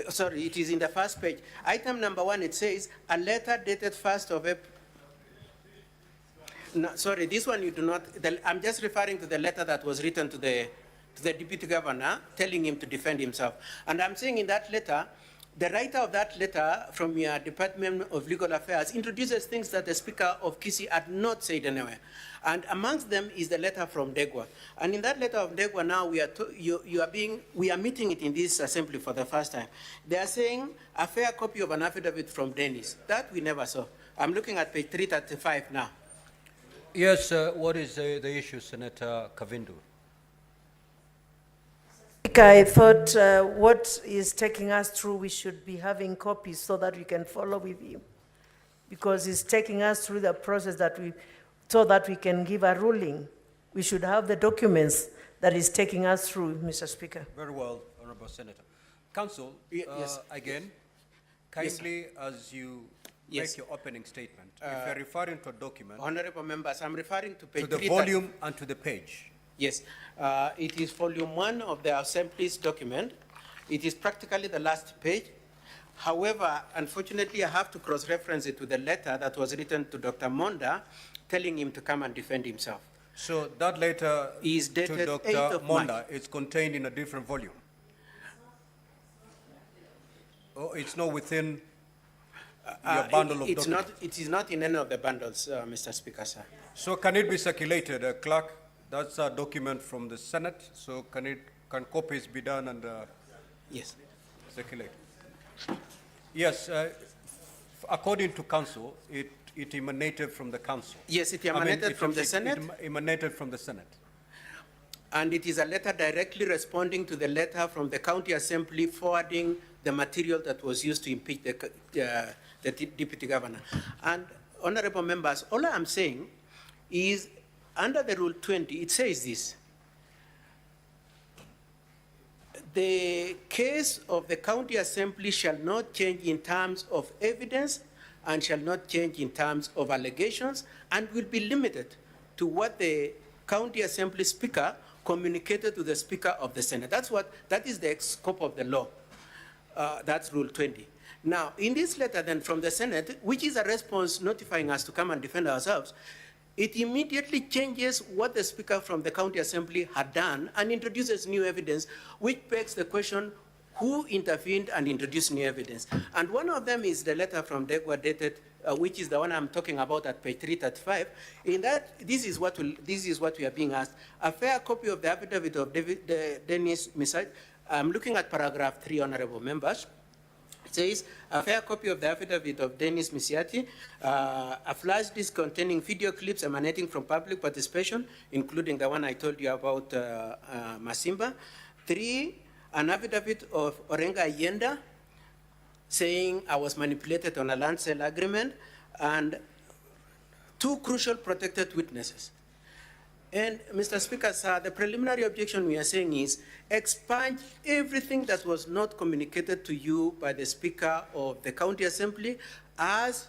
Speaker 5: sorry, it is in the first page. Item number 1, it says, a letter dated 1st of April. No, sorry, this one you do not, I'm just referring to the letter that was written to the Deputy Governor telling him to defend himself. And I'm saying in that letter, the writer of that letter from your Department of Legal Affairs introduces things that the Speaker of Kisii had not said anywhere. And amongst them is the letter from Degwa. And in that letter of Degwa now, we are meeting it in this assembly for the first time. They are saying a fair copy of an affidavit from Dennis. That we never saw. I'm looking at page 335 now.
Speaker 1: Yes, what is the issue, Senator Kavindu?
Speaker 13: I thought what is taking us through, we should be having copies so that we can follow with him. Because he's taking us through the process so that we can give a ruling. We should have the documents that is taking us through, Mr. Speaker.
Speaker 1: Very well, Honorable Senator. Council,
Speaker 5: yes.
Speaker 1: Again, kindly, as you make your opening statement, if you're referring to a document,
Speaker 5: Honorable members, I'm referring to page
Speaker 1: to the volume and to the page.
Speaker 5: Yes, it is volume 1 of the Assembly's document. It is practically the last page. However, unfortunately, I have to cross-reference it to the letter that was written to Dr. Monda telling him to come and defend himself.
Speaker 1: So that letter
Speaker 5: is dated
Speaker 1: to Dr.
Speaker 5: 8th of
Speaker 1: Monda
Speaker 5: March.
Speaker 1: is contained in a different volume? Oh, it's not within your bundle of documents?
Speaker 5: It is not in any of the bundles, Mr. Speaker, sir.
Speaker 1: So can it be circulated, clerk? That's a document from the Senate, so can copies be done and
Speaker 5: yes,
Speaker 1: circulate? Yes, according to council, it emanated from the council.
Speaker 5: Yes, it emanated from the Senate.
Speaker 1: It emanated from the Senate.
Speaker 5: And it is a letter directly responding to the letter from the County Assembly forwarding the material that was used to impeach the Deputy Governor. And honorable members, all I'm saying is under the Rule 20, it says this: the case of the County Assembly shall not change in terms of evidence and shall not change in terms of allegations and will be limited to what the County Assembly Speaker communicated to the Speaker of the Senate. That is the scope of the law. That's Rule 20. Now, in this letter then from the Senate, which is a response notifying us to come and defend ourselves, it immediately changes what the Speaker from the County Assembly had done and introduces new evidence, which begs the question, who intervened and introduced new evidence? And one of them is the letter from Degwa dated, which is the one I'm talking about at page 335. In that, this is what we are being asked. A fair copy of the affidavit of Dennis Misati. I'm looking at paragraph 3, honorable members. It says, a fair copy of the affidavit of Dennis Misati, a flash disk containing video clips emanating from public participation, including the one I told you about, Masimba. 3, an affidavit of Orenga Yenda saying I was manipulated on a land sale agreement, and 2 crucial protected witnesses. And Mr. Speaker, sir, the preliminary objection we are saying is expunge everything that was not communicated to you by the Speaker of the County Assembly as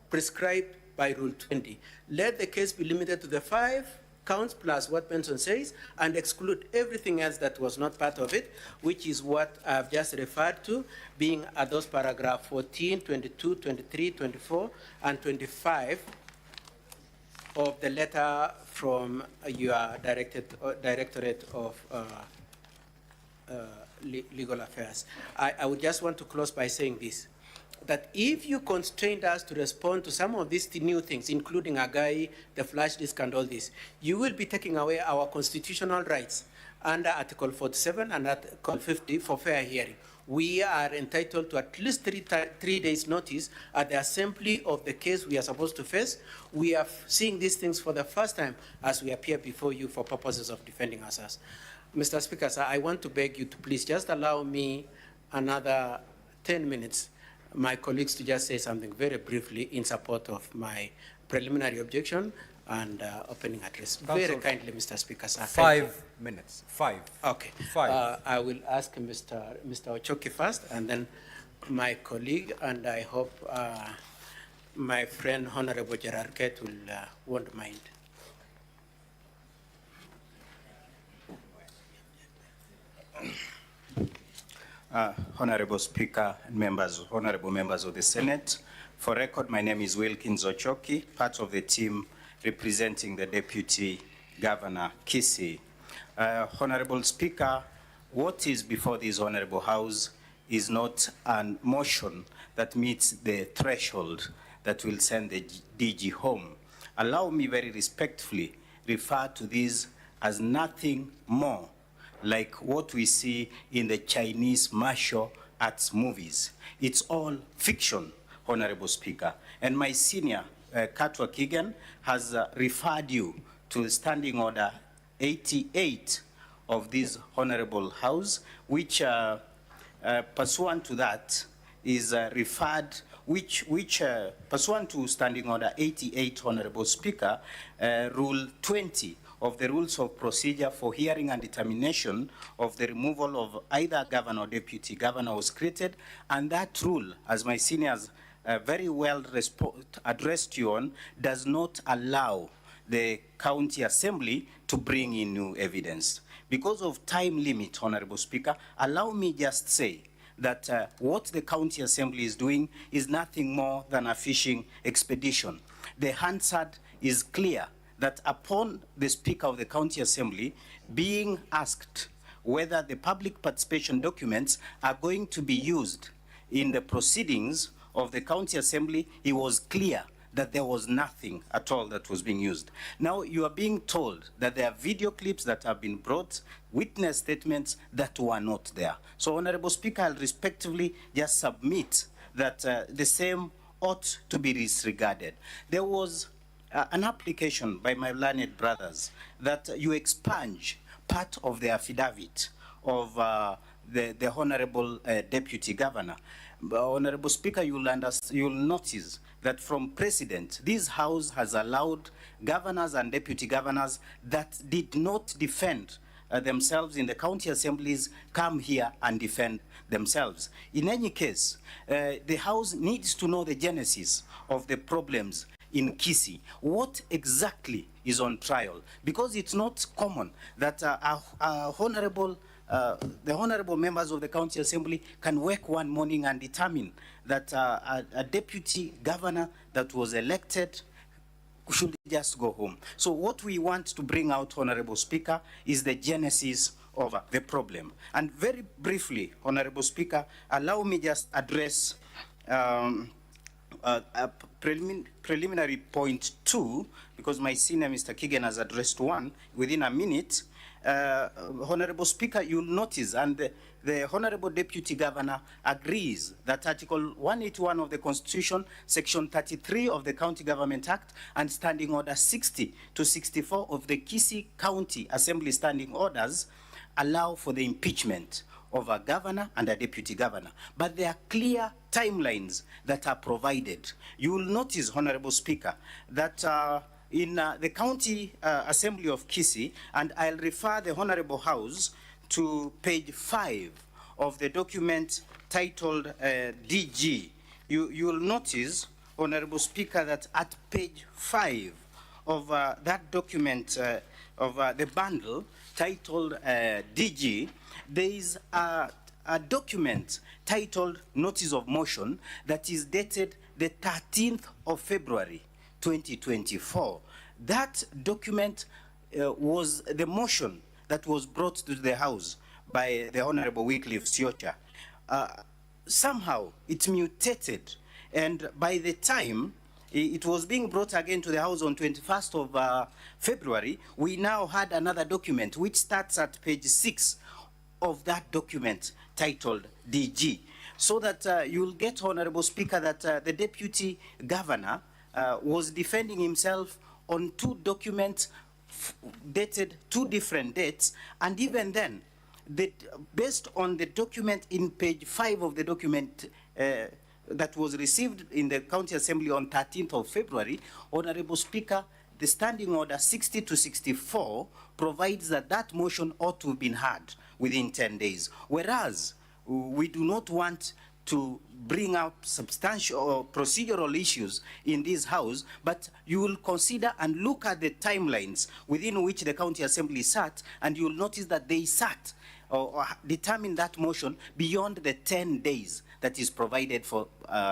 Speaker 5: prescribed by Rule 20. Let the case be limited to the 5 counts plus what Benson says and exclude everything else that was not part of it, which is what I've just referred to, being those paragraph 14, 22, 23, 24, and 25 of the letter from your Directorate of Legal Affairs. I would just want to close by saying this, that if you constrained us to respond to some of these new things, including Agai, the flash disk and all this, you will be taking away our constitutional rights under Article 47 and Article 50 for fair hearing. We are entitled to at least 3 days notice at the assembly of the case we are supposed to face. We are seeing these things for the first time as we appear before you for purposes of defending ourselves. Mr. Speaker, sir, I want to beg you to please just allow me another 10 minutes, my colleagues to just say something very briefly in support of my preliminary objection and opening address.
Speaker 1: Council,
Speaker 5: very kindly, Mr. Speaker, sir.
Speaker 1: 5 minutes. 5.
Speaker 5: Okay.
Speaker 1: 5.
Speaker 5: I will ask Mr. Ochoki first, and then my colleague, and I hope my friend Honorable Gerard Kett will won't mind.
Speaker 14: Honorable Speaker and honorable members of the Senate, for record, my name is Wilkins Ochoki, part of the team representing the Deputy Governor Kisii. Honorable Speaker, what is before this Honorable House is not a motion that meets the threshold that will send the DG home. Allow me very respectfully refer to this as nothing more like what we see in the Chinese martial arts movies. It's all fiction, Honorable Speaker. And my senior, Katwa Kigen, has referred you to Standing Order 88 of this Honorable House, which pursuant to that is referred, pursuant to Standing Order 88, Honorable Speaker, Rule 20 of the Rules of Procedure for Hearing and Determination of the Removal of either Governor or Deputy Governor was created, and that rule, as my seniors very well addressed you on, does not allow the County Assembly to bring in new evidence. Because of time limit, Honorable Speaker, allow me just say that what the County Assembly is doing is nothing more than a fishing expedition. The Hansard is clear that upon the Speaker of the County Assembly being asked whether the public participation documents are going to be used in the proceedings of the County Assembly, he was clear that there was nothing at all that was being used. Now you are being told that there are video clips that have been brought, witness statements that were not there. So, Honorable Speaker, I'll respectively just submit that the same ought to be disregarded. There was an application by my learned brothers that you expunge part of the affidavit of the Honorable Deputy Governor. Honorable Speaker, you'll notice that from precedent, this House has allowed governors and deputy governors that did not defend themselves in the county assemblies come here and defend themselves. In any case, the House needs to know the genesis of the problems in Kisii. What exactly is on trial? Because it's not common that the honorable members of the county assembly can wake one morning and determine that a deputy governor that was elected should just go home. So what we want to bring out, Honorable Speaker, is the genesis of the problem. And very briefly, Honorable Speaker, allow me just address preliminary point 2, because my senior, Mr. Kigen, has addressed one within a minute. Honorable Speaker, you'll notice, and the Honorable Deputy Governor agrees that Article 181 of the Constitution, Section 33 of the County Government Act, and Standing Order 60 to 64 of the Kisii County Assembly Standing Orders allow for the impeachment of a governor and a deputy governor. But there are clear timelines that are provided. You will notice, Honorable Speaker, that in the County Assembly of Kisii, and I'll refer the Honorable House to page 5 of the document titled DG. You will notice, Honorable Speaker, that at page 5 of that document, of the bundle titled DG, there is a document titled Notice of Motion that is dated the 13th of February, 2024. That document was the motion that was brought to the House by the Honorable Wycliffe Siocha. Somehow it mutated, and by the time it was being brought again to the House on 21st of February, we now had another document which starts at page 6 of that document titled DG. So that you'll get, Honorable Speaker, that the Deputy Governor was defending himself on two documents dated two different dates, and even then, based on the document in page 5 of the document that was received in the County Assembly on 13th of February, Honorable Speaker, the Standing Order 60 to 64 provides that that motion ought to have been heard within 10 days, whereas we do not want to bring up substantial or procedural issues in this House, but you will consider and look at the timelines within which the County Assembly sat, and you will notice that they sat or determined that motion beyond the 10 days that is provided for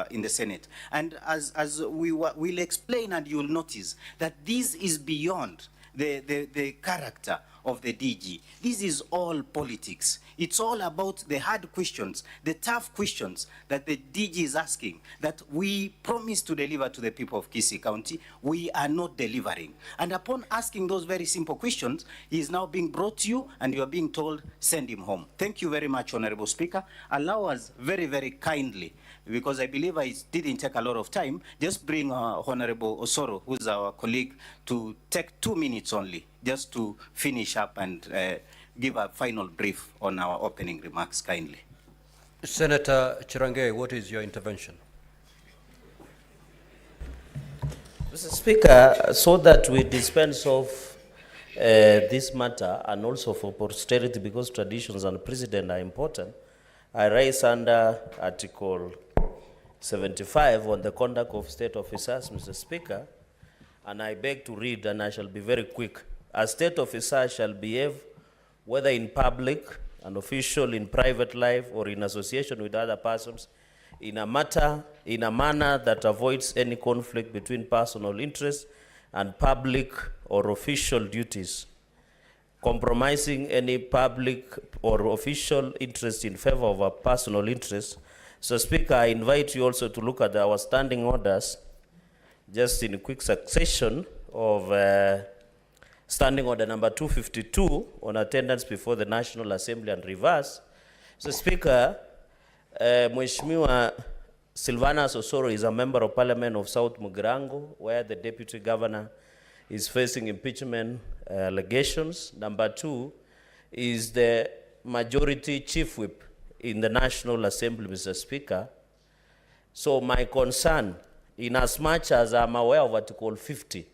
Speaker 14: in the Senate. And as we will explain, and you will notice that this is beyond the character of the DG. This is all politics. It's all about the hard questions, the tough questions that the DG is asking, that we promise to deliver to the people of Kisii County. We are not delivering. And upon asking those very simple questions, he is now being brought to you, and you are being told, send him home. Thank you very much, Honorable Speaker. Allow us very, very kindly, because I believe I didn't take a lot of time, just bring Honorable Osoro, who's our colleague, to take 2 minutes only, just to finish up and give a final brief on our opening remarks, kindly.
Speaker 1: Senator Chirange, what is your intervention?
Speaker 8: Mr. Speaker, so that we dispense of this matter, and also for posterity, because traditions and precedent are important, I rise under Article 75 on the conduct of state officers, Mr. Speaker, and I beg to read, and I shall be very quick. A state officer shall behave, whether in public, an official in private life, or in association with other persons, in a manner that avoids any conflict between personal interests and public or official duties, compromising any public or official interest in favor of a personal interest. So, Speaker, I invite you also to look at our standing orders, just in quick succession of Standing Order number 252 on attendance before the National Assembly and reverse. So, Speaker, Mheshimiwa Silvanus Osoro is a member of Parliament of South Mugirango, where the Deputy Governor is facing impeachment allegations. Number 2 is the Majority Chief Whip in the National Assembly, Mr. Speaker. So my concern, in as much as I'm aware of Article 50,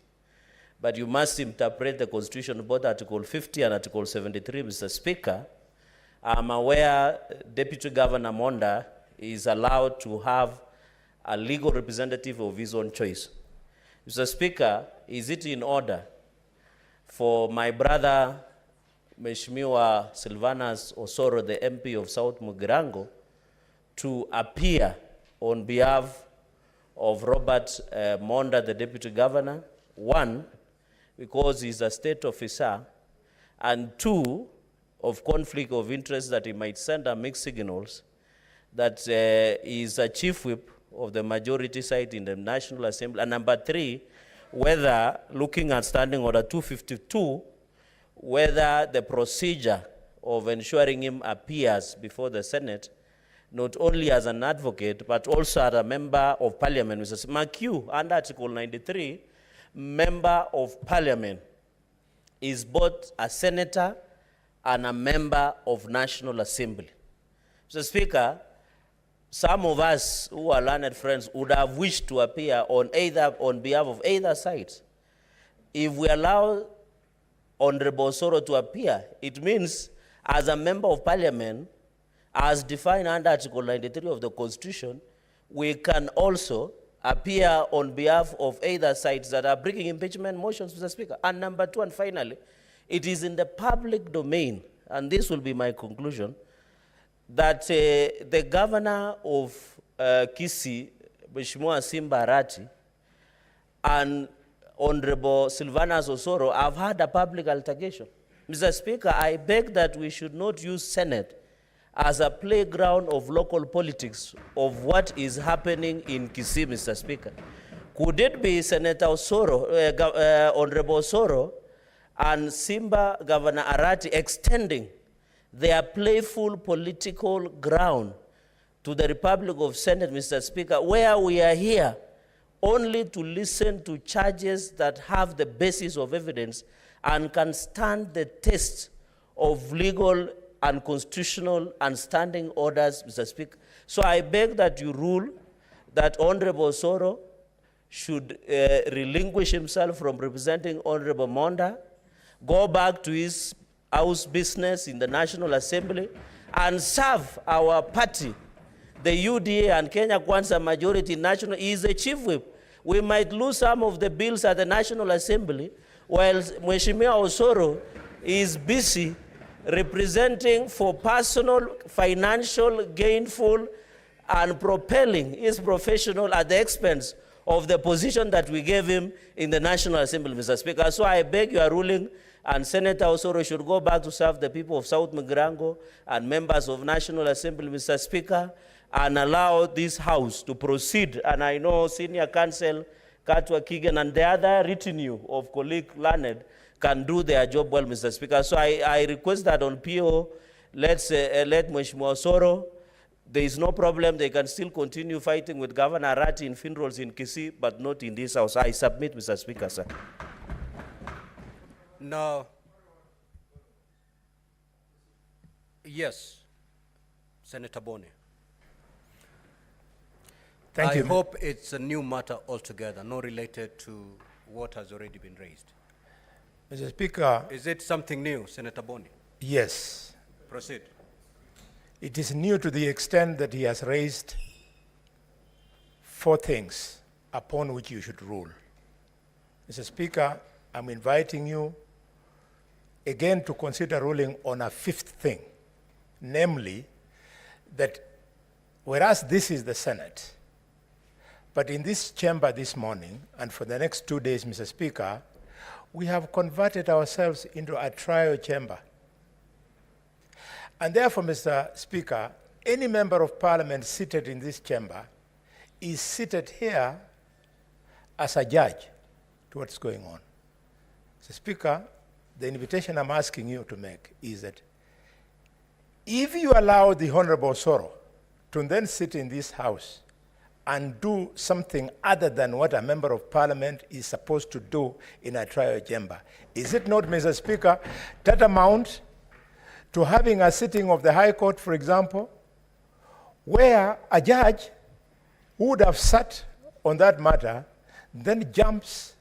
Speaker 8: but you must interpret the Constitution, both Article 50 and Article 73, Mr. Speaker. I'm aware Deputy Governor Monda is allowed to have a legal representative of his own choice. Mr. Speaker, is it in order for my brother, Mheshimiwa Silvanus Osoro, the MP of South Mugirango, to appear on behalf of Robert Monda, the Deputy Governor? 1, because he's a state officer, and 2, of conflict of interest, that he might send a mixed signals that he is a chief whip of the majority side in the National Assembly. And number 3, whether, looking at Standing Order 252, whether the procedure of ensuring him appears before the Senate, not only as an advocate, but also as a member of Parliament. Mr. McHugh, under Article 93, Member of Parliament is both a senator and a member of National Assembly. Mr. Speaker, some of us who are learned friends would have wished to appear on behalf of either side. If we allow Honorable Osoro to appear, it means as a member of Parliament, as defined under Article 93 of the Constitution, we can also appear on behalf of either sides that are bringing impeachment motions, Mr. Speaker. And number two, and finally, it is in the public domain, and this will be my conclusion, that the governor of Kisii, Mheshimiwa Simba Arati, and Honorable Silvanus Osoro have had a public altercation. Mr. Speaker, I beg that we should not use Senate as a playground of local politics of what is happening in Kisii, Mr. Speaker. Could it be Senator Osoro, Honorable Osoro and Simba Governor Arati extending their playful political ground to the Republic of Senate, Mr. Speaker, where we are here only to listen to charges that have the basis of evidence and can stand the test of legal and constitutional and standing orders, Mr. Speaker. So I beg that you rule that Honorable Osoro should relinquish himself from representing Honorable Monda, go back to his house business in the National Assembly, and serve our party, the UDA and Kenya Kwanza majority national. He is the chief whip. We might lose some of the bills at the National Assembly, while Mheshimiwa Osoro is busy representing for personal, financial, gainful, and propelling his professional at the expense of the position that we gave him in the National Assembly, Mr. Speaker. So I beg your ruling, and Senator Osoro should go back to serve the people of South Migrango and members of National Assembly, Mr. Speaker, and allow this House to proceed. And I know Senior Counsel Katwa Kigen and the other retinue of colleague Leonard can do their job well, Mr. Speaker. So I request that on PO, let Mheshimiwa Osoro, there is no problem. They can still continue fighting with Governor Arati in funerals in Kisii, but not in this House. I submit, Mr. Speaker, sir.
Speaker 1: Now, yes, Senator Boni.
Speaker 15: Thank you.
Speaker 1: I hope it's a new matter altogether, not related to what has already been raised.
Speaker 15: Mr. Speaker.
Speaker 1: Is it something new, Senator Boni?
Speaker 15: Yes.
Speaker 1: Proceed.
Speaker 15: It is new to the extent that he has raised 4 things upon which you should rule. Mr. Speaker, I'm inviting you again to consider ruling on a 5th thing, namely that whereas this is the Senate, but in this chamber this morning and for the next 2 days, Mr. Speaker, we have converted ourselves into a trial chamber. And therefore, Mr. Speaker, any member of parliament seated in this chamber is seated here as a judge to what's going on. Mr. Speaker, the invitation I'm asking you to make is that if you allow the Honorable Osoro to then sit in this house and do something other than what a member of parliament is supposed to do in a trial chamber, is it not, Mr. Speaker, tantamount to having a sitting of the High Court, for example, where a judge who would have sat on that matter then jumps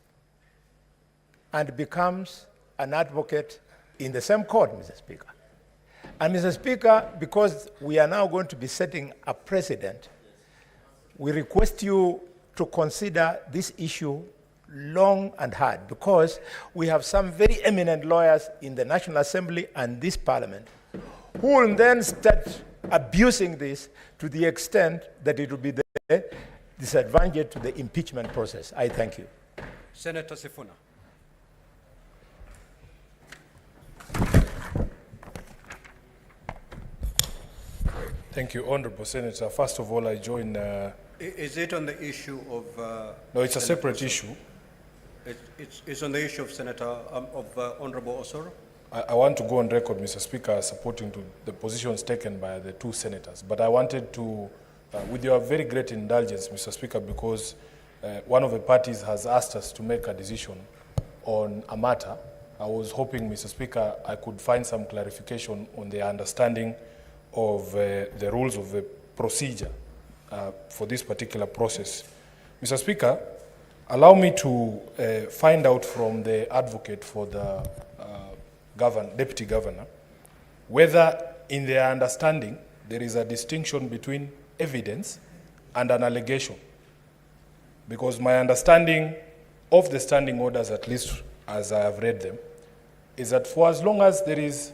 Speaker 15: and becomes an advocate in the same court, Mr. Speaker? And Mr. Speaker, because we are now going to be setting a precedent, we request you to consider this issue long and hard, because we have some very eminent lawyers in the National Assembly and this Parliament who will then start abusing this to the extent that it will be the disadvantage to the impeachment process. I thank you.
Speaker 1: Senator Sifuna.
Speaker 11: Thank you, Honorable Senator. First of all, I join...
Speaker 1: Is it on the issue of...
Speaker 11: no, it's a
Speaker 1: Senator
Speaker 11: separate
Speaker 1: Osoro?
Speaker 11: issue.
Speaker 1: It's on the issue of Honorable Osoro?
Speaker 11: I want to go on record, Mr. Speaker, supporting to the positions taken by the 2 senators. But I wanted to, with your very great indulgence, Mr. Speaker, because one of the parties has asked us to make a decision on a matter, I was hoping, Mr. Speaker, I could find some clarification on the understanding of the rules of the procedure for this particular process. Mr. Speaker, allow me to find out from the advocate for the deputy governor whether in their understanding there is a distinction between evidence and an allegation. Because my understanding of the standing orders, at least as I have read them, is that for as long as there is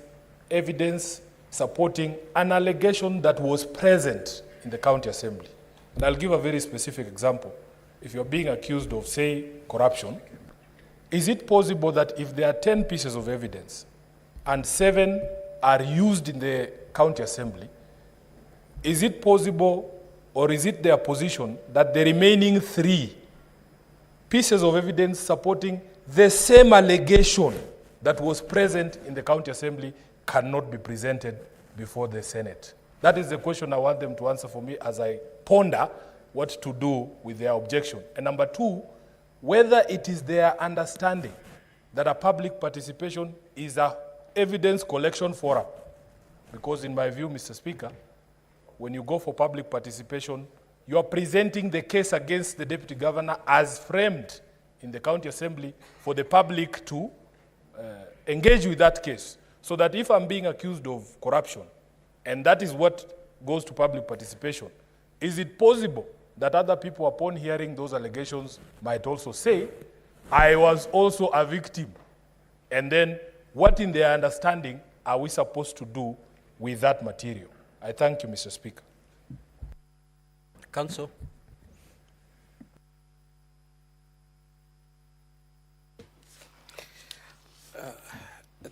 Speaker 11: evidence supporting an allegation that was present in the county assembly, and I'll give a very specific example. If you're being accused of, say, corruption, is it possible that if there are 10 pieces of evidence and 7 are used in the county assembly, is it possible or is it their position that the remaining 3 pieces of evidence supporting the same allegation that was present in the county assembly cannot be presented before the Senate? That is the question I want them to answer for me as I ponder what to do with their objection. And number 2, whether it is their understanding that a public participation is a evidence collection forum. Because in my view, Mr. Speaker, when you go for public participation, you are presenting the case against the deputy governor as framed in the county assembly for the public to engage with that case. So that if I'm being accused of corruption, and that is what goes to public participation, is it possible that other people, upon hearing those allegations, might also say, I was also a victim? And then what in their understanding are we supposed to do with that material? I thank you, Mr. Speaker.
Speaker 1: Council.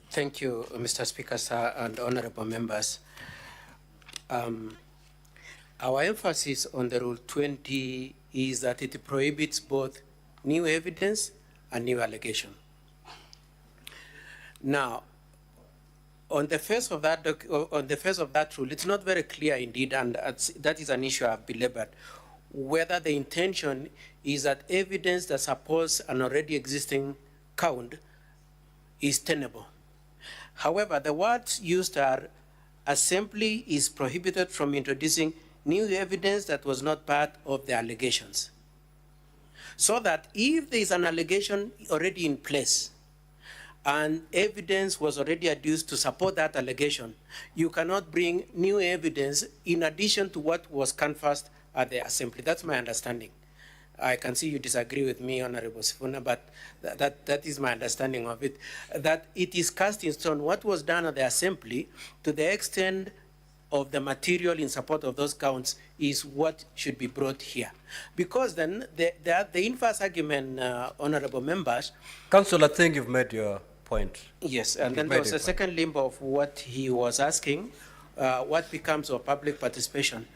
Speaker 5: Thank you, Mr. Speaker, sir, and honorable members. Our emphasis on the Rule 20 is that it prohibits both new evidence and new allegation. Now, on the face of that rule, it's not very clear indeed, and that is an issue I've belabored, whether the intention is that evidence that supports an already existing count is tenable. However, the words used are, assembly is prohibited from introducing new evidence that was not part of the allegations. So that if there is an allegation already in place and evidence was already adduced to support that allegation, you cannot bring new evidence in addition to what was canvassed at the assembly. That's my understanding. I can see you disagree with me, Honorable Sifuna, but that is my understanding of it, that it is cast in stone what was done at the assembly to the extent of the material in support of those counts is what should be brought here. Because then the inverse argument, honorable members.
Speaker 1: Council, I think you've made your point.
Speaker 5: Yes, and then there was a second limb of what he was asking, what becomes of public participation.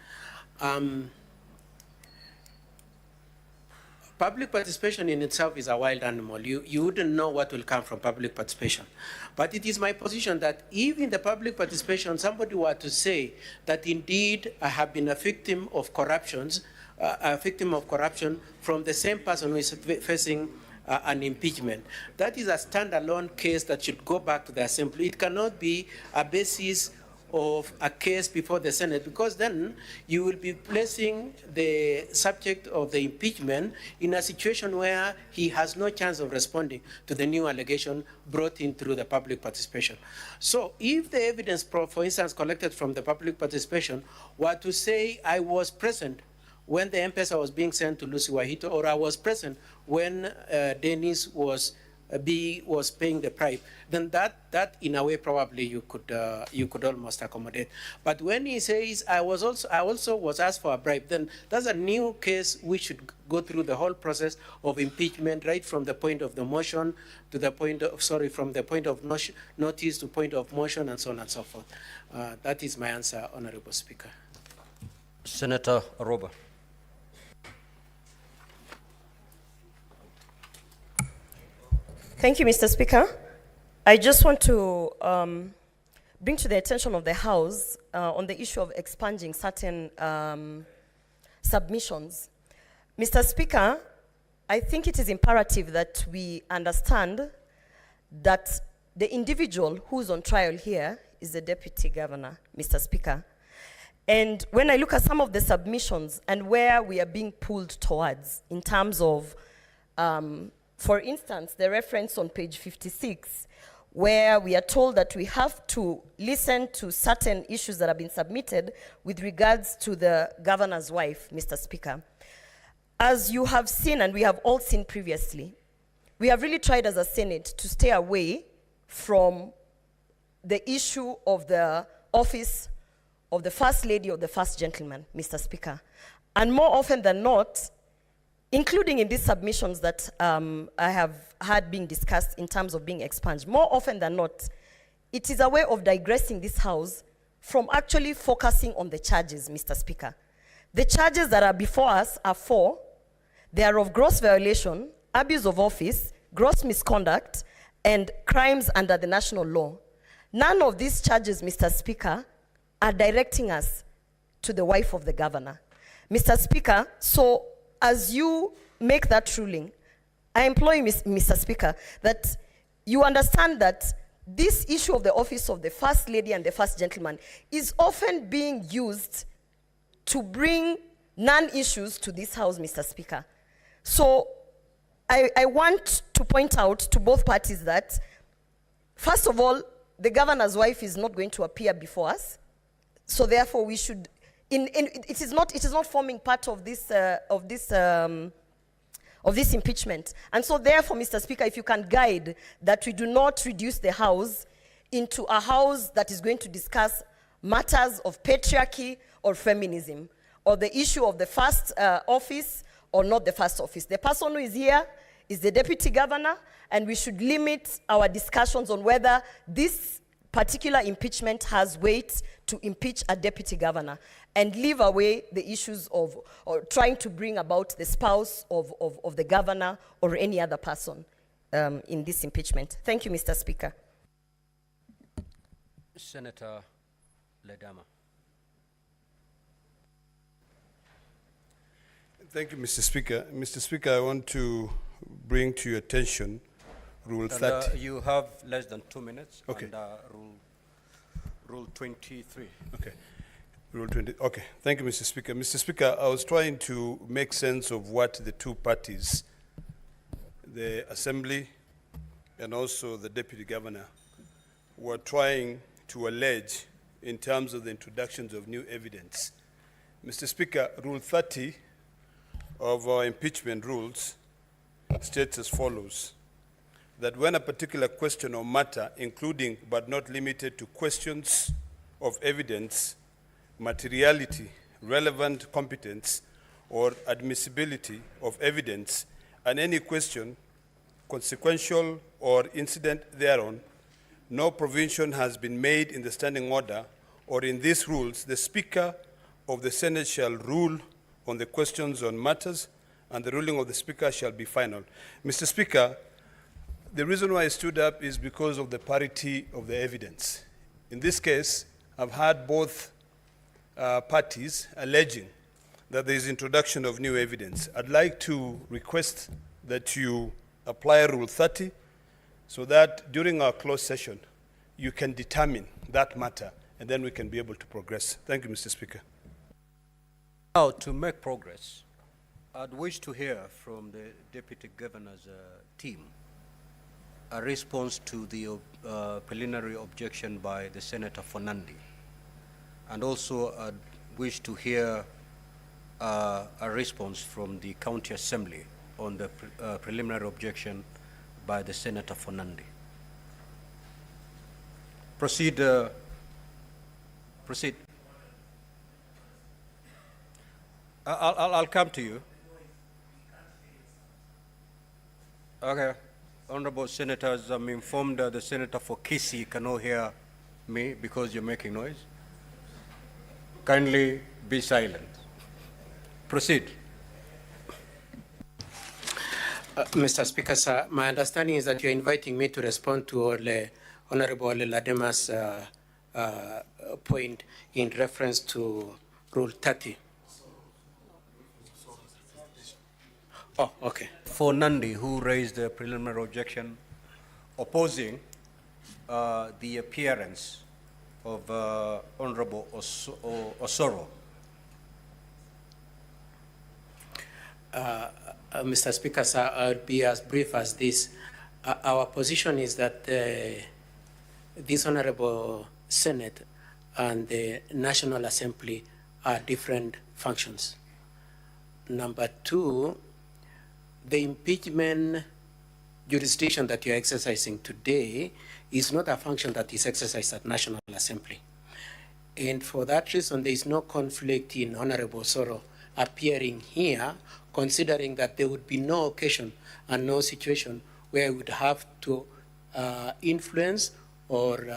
Speaker 5: Public participation in itself is a wild animal. You wouldn't know what will come from public participation. But it is my position that if in the public participation somebody were to say that indeed I have been a victim of corruption from the same person who is facing an impeachment, that is a standalone case that should go back to the assembly. It cannot be a basis of a case before the Senate, because then you will be placing the subject of the impeachment in a situation where he has no chance of responding to the new allegation brought in through the public participation. So if the evidence, for instance, collected from the public participation were to say, I was present when the M-Pesa was being sent to Lucy Wahito, or I was present when Dennis was paying the bribe, then that in a way probably you could almost accommodate. But when he says I also was asked for a bribe, then that's a new case. We should go through the whole process of impeachment, right from the point of the motion to the point of from the point of notice to point of motion, and so on and so forth. That is my answer, Honorable Speaker.
Speaker 1: Senator Aroba.
Speaker 16: Thank you, Mr. Speaker. I just want to bring to the attention of the House on the issue of expunging certain submissions. Mr. Speaker, I think it is imperative that we understand that the individual who's on trial here is the Deputy Governor, Mr. Speaker. And when I look at some of the submissions and where we are being pulled towards in terms of for instance, the reference on page 56, where we are told that we have to listen to certain issues that have been submitted with regards to the governor's wife, Mr. Speaker. As you have seen, and we have all seen previously, we have really tried as a Senate to stay away from the issue of the office of the First Lady or the First Gentleman, Mr. Speaker. And more often than not, including in these submissions that I have had being discussed in terms of being expunged, more often than not, it is a way of digressing this House from actually focusing on the charges, Mr. Speaker. The charges that are before us are 4. They are of gross violation, abuse of office, gross misconduct, and crimes under the national law. None of these charges, Mr. Speaker, are directing us to the wife of the governor. Mr. Speaker, so as you make that ruling, I implore you, Mr. Speaker, that you understand that this issue of the office of the First Lady and the First Gentleman is often being used to bring non-issues to this House, Mr. Speaker. So I want to point out to both parties that, first of all, the governor's wife is not going to appear before us. So therefore, we should, it is not forming part of this impeachment. And so therefore, Mr. Speaker, if you can guide that we do not reduce the House into a House that is going to discuss matters of patriarchy or feminism, or the issue of the first office or not the first office. The person who is here is the Deputy Governor, and we should limit our discussions on whether this particular impeachment has weight to impeach a Deputy Governor, and leave away the issues of or trying to bring about the spouse of the governor or any other person in this impeachment. Thank you, Mr. Speaker.
Speaker 1: Senator Ledama.
Speaker 17: Thank you, Mr. Speaker. Mr. Speaker, I want to bring to your attention Rule 30.
Speaker 1: You have less than 2 minutes.
Speaker 17: Okay.
Speaker 1: And, Rule 23.
Speaker 17: Okay. Rule 20. Okay. Thank you, Mr. Speaker. Mr. Speaker, I was trying to make sense of what the two parties, the Assembly and also the Deputy Governor, were trying to allege in terms of the introductions of new evidence. Mr. Speaker, Rule 30 of our impeachment rules states as follows: that when a particular question or matter, including but not limited to questions of evidence, materiality, relevant competence, or admissibility of evidence, and any question, consequential or incident thereon, no provision has been made in the standing order or in these rules, the Speaker of the Senate shall rule on the questions on matters, and the ruling of the Speaker shall be final. Mr. Speaker, the reason why I stood up is because of the parity of the evidence. In this case, I've had both parties alleging that there is introduction of new evidence. I'd like to request that you apply Rule 30 so that during our closed session, you can determine that matter, and then we can be able to progress. Thank you, Mr. Speaker.
Speaker 1: Now, to make progress, I'd wish to hear from the Deputy Governor's team a response to the preliminary objection by the Senator Fonandi. And also, I'd wish to hear a response from the County Assembly on the preliminary objection by the Senator Fonandi. Proceed. Proceed. I'll come to you. Okay. Honorable Senators, I'm informed that the Senator for Kisii cannot hear me because you're making noise. Kindly be silent. Proceed.
Speaker 5: Mr. Speaker, sir, my understanding is that you're inviting me to respond to Honorable Ladema's point in reference to Rule 30. Oh, okay.
Speaker 1: For Nandi, who raised the preliminary objection opposing the appearance of Honorable Osoro.
Speaker 5: Mr. Speaker, sir, I'll be as brief as this. Our position is that this Honorable Senate and the National Assembly are different functions. Number two, the impeachment jurisdiction that you're exercising today is not a function that is exercised at National Assembly. And for that reason, there is no conflict in Honorable Soro appearing here, considering that there would be no occasion and no situation where we would have to influence or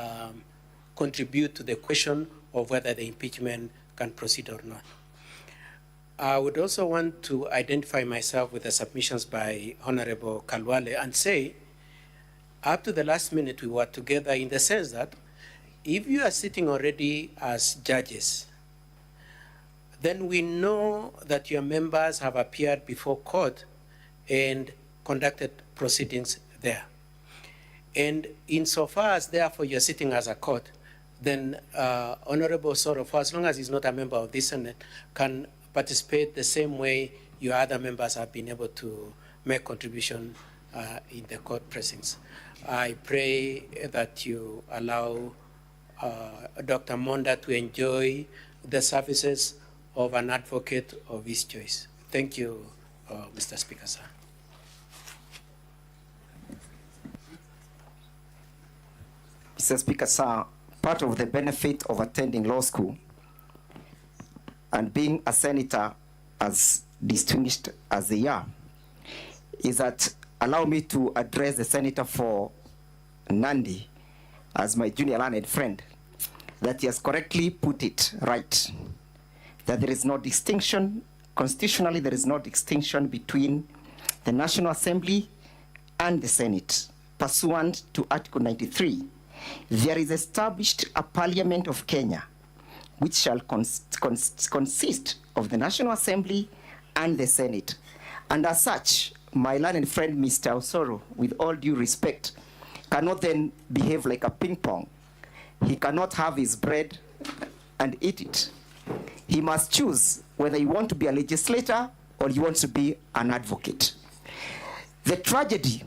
Speaker 5: contribute to the question of whether the impeachment can proceed or not. I would also want to identify myself with the submissions by Honorable Kalwale and say, up to the last minute, we were together in the sense that if you are sitting already as judges, then we know that your members have appeared before court and conducted proceedings there. And insofar as therefore you're sitting as a court, then Honorable Soro, for as long as he's not a member of this Senate, can participate the same way your other members have been able to make contribution in the court precincts. I pray that you allow Dr. Monda to enjoy the services of an advocate of his choice. Thank you, Mr. Speaker, sir.
Speaker 2: Mr. Speaker, sir, part of the benefit of attending law school and being a senator as distinguished as they are is that allow me to address the senator for Nandi as my junior learned friend, that he has correctly put it right, that there is no distinction, constitutionally there is no distinction between the National Assembly and the Senate. Pursuant to Article 93, there is established a Parliament of Kenya which shall consist of the National Assembly and the Senate. And as such, my learned friend, Mr. Osoro, with all due respect, cannot then behave like a ping pong. He cannot have his bread and eat it. He must choose whether he wants to be a legislator or he wants to be an advocate. The tragedy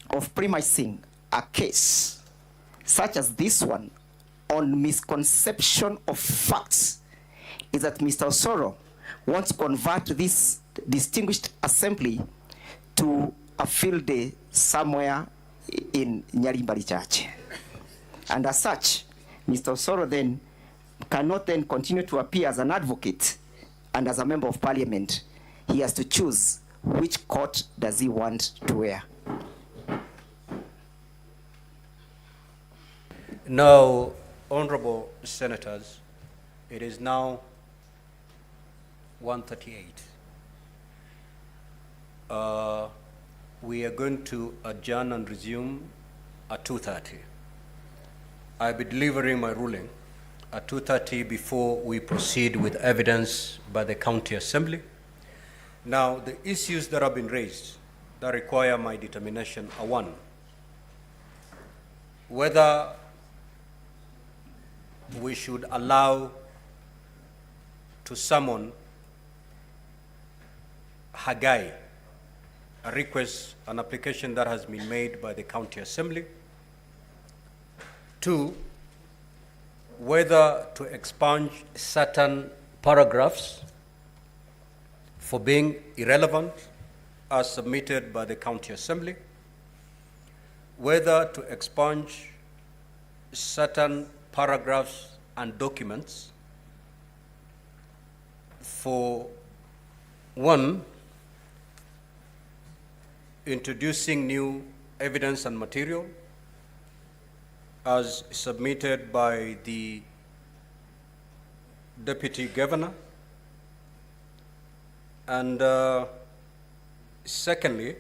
Speaker 2: of premising a case such as this one on misconception of facts is that Mr. Osoro wants to convert this distinguished assembly to a field day somewhere in Nyarimbari Church. And as such, Mr. Osoro then cannot then continue to appear as an advocate and as a member of parliament. He has to choose which court does he want to wear.
Speaker 1: Now, honorable senators, it is now 1:38. We are going to adjourn and resume at 2:30. I'll be delivering my ruling at 2:30 before we proceed with evidence by the County Assembly. Now, the issues that have been raised that require my determination are: one, whether we should allow to summon Hagai, a request, an application that has been made by the County Assembly. Two, whether to expunge certain paragraphs for being irrelevant as submitted by the County Assembly. Whether to expunge certain paragraphs and documents for, one, introducing new evidence and material as submitted by the Deputy Governor, and secondly,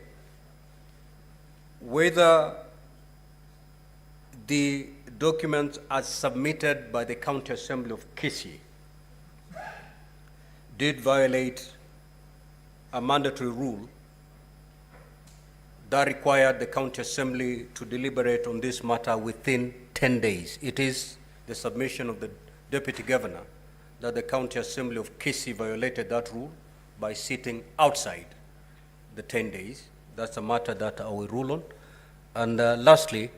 Speaker 1: whether the documents as submitted by the County Assembly of Kisii did violate a mandatory rule that required the County Assembly to deliberate on this matter within 10 days. It is the submission of the Deputy Governor that the County Assembly of Kisii violated that rule by sitting outside the 10 days. That's a matter that I will rule on. And lastly,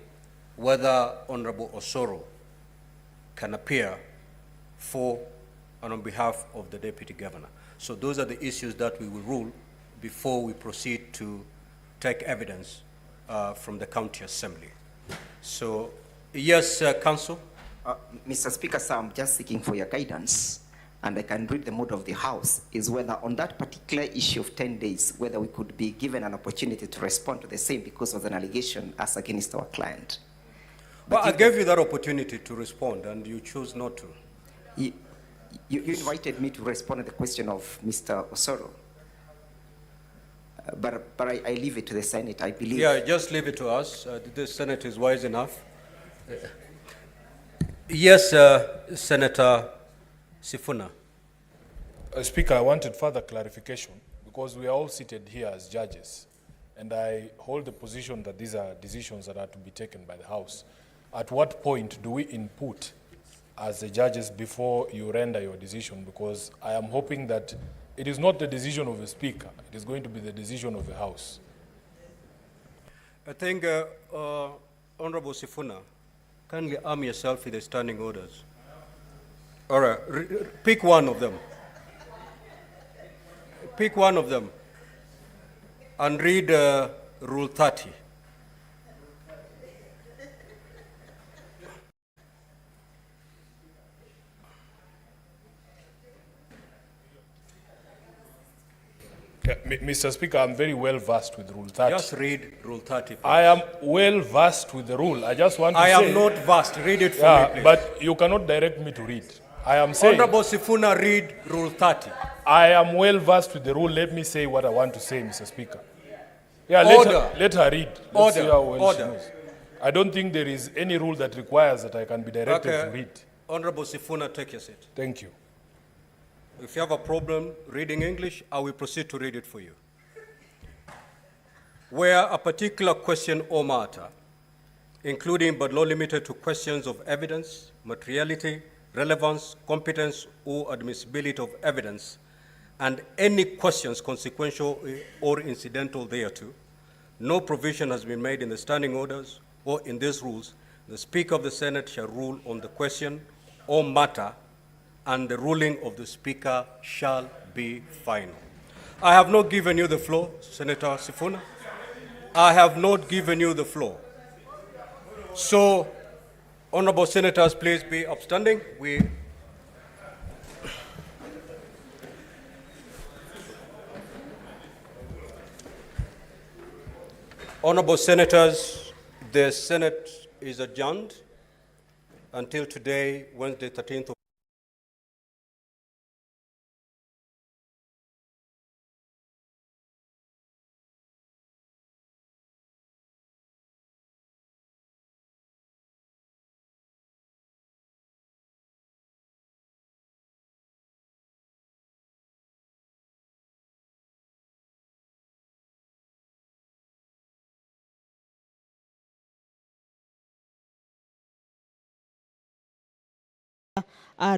Speaker 1: whether Honorable Osoro can appear for and on behalf of the Deputy Governor. So those are the issues that we will rule before we proceed to take evidence from the county assembly. So, yes, Council?
Speaker 2: Mr. Speaker, sir, I'm just seeking for your guidance, and I can read the mood of the House, is whether on that particular issue of 10 days, whether we could be given an opportunity to respond to the same because of an allegation as against our client.
Speaker 1: Well, I gave you that opportunity to respond, and you chose not to.
Speaker 2: You invited me to respond to the question of Mr. Osoro. But I leave it to the Senate, I believe.
Speaker 1: Yeah, just leave it to us. The Senate is wise enough. Yes, Senator Sifuna.
Speaker 11: Speaker, I wanted further clarification because we are all seated here as judges, and I hold the position that these are decisions that are to be taken by the House. At what point do we input as the judges before you render your decision? Because I am hoping that it is not the decision of the Speaker, it is going to be the decision of the House.
Speaker 1: I think, Honorable Sifuna, kindly arm yourself with the standing orders. All right, pick one of them. Pick one of them and read Rule 30.
Speaker 11: Mr. Speaker, I'm very well versed with Rule 30.
Speaker 1: Just read Rule 30. Please.
Speaker 11: I am well versed with the rule. I just want to say...
Speaker 1: I am not versed. Read it for me, please.
Speaker 11: But you cannot direct me to read. I am saying...
Speaker 1: Honorable Sifuna, read Rule 30.
Speaker 11: I am well versed with the rule. Let me say what I want to say, Mr. Speaker. Yeah, let her read. Let's see how well she knows. I don't think there is any rule that requires that I can be directed to read.
Speaker 1: Honorable Sifuna, take your seat.
Speaker 11: Thank you.
Speaker 1: If you have a problem reading English, I will proceed to read it for you. Where a particular question or matter, including but not limited to questions of evidence, materiality, relevance, competence, or admissibility of evidence, and any questions consequential or incidental thereto, no provision has been made in the standing orders or in these rules. The Speaker of the Senate shall rule on the question or matter, and the ruling of the Speaker shall be final. I have not given you the floor, Senator Sifuna. I have not given you the floor. So, honorable senators, please be upstanding. Honorable senators, the Senate is adjourned until today, Wednesday, 13th of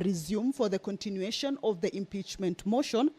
Speaker 18: resume for the continuation of the impeachment motion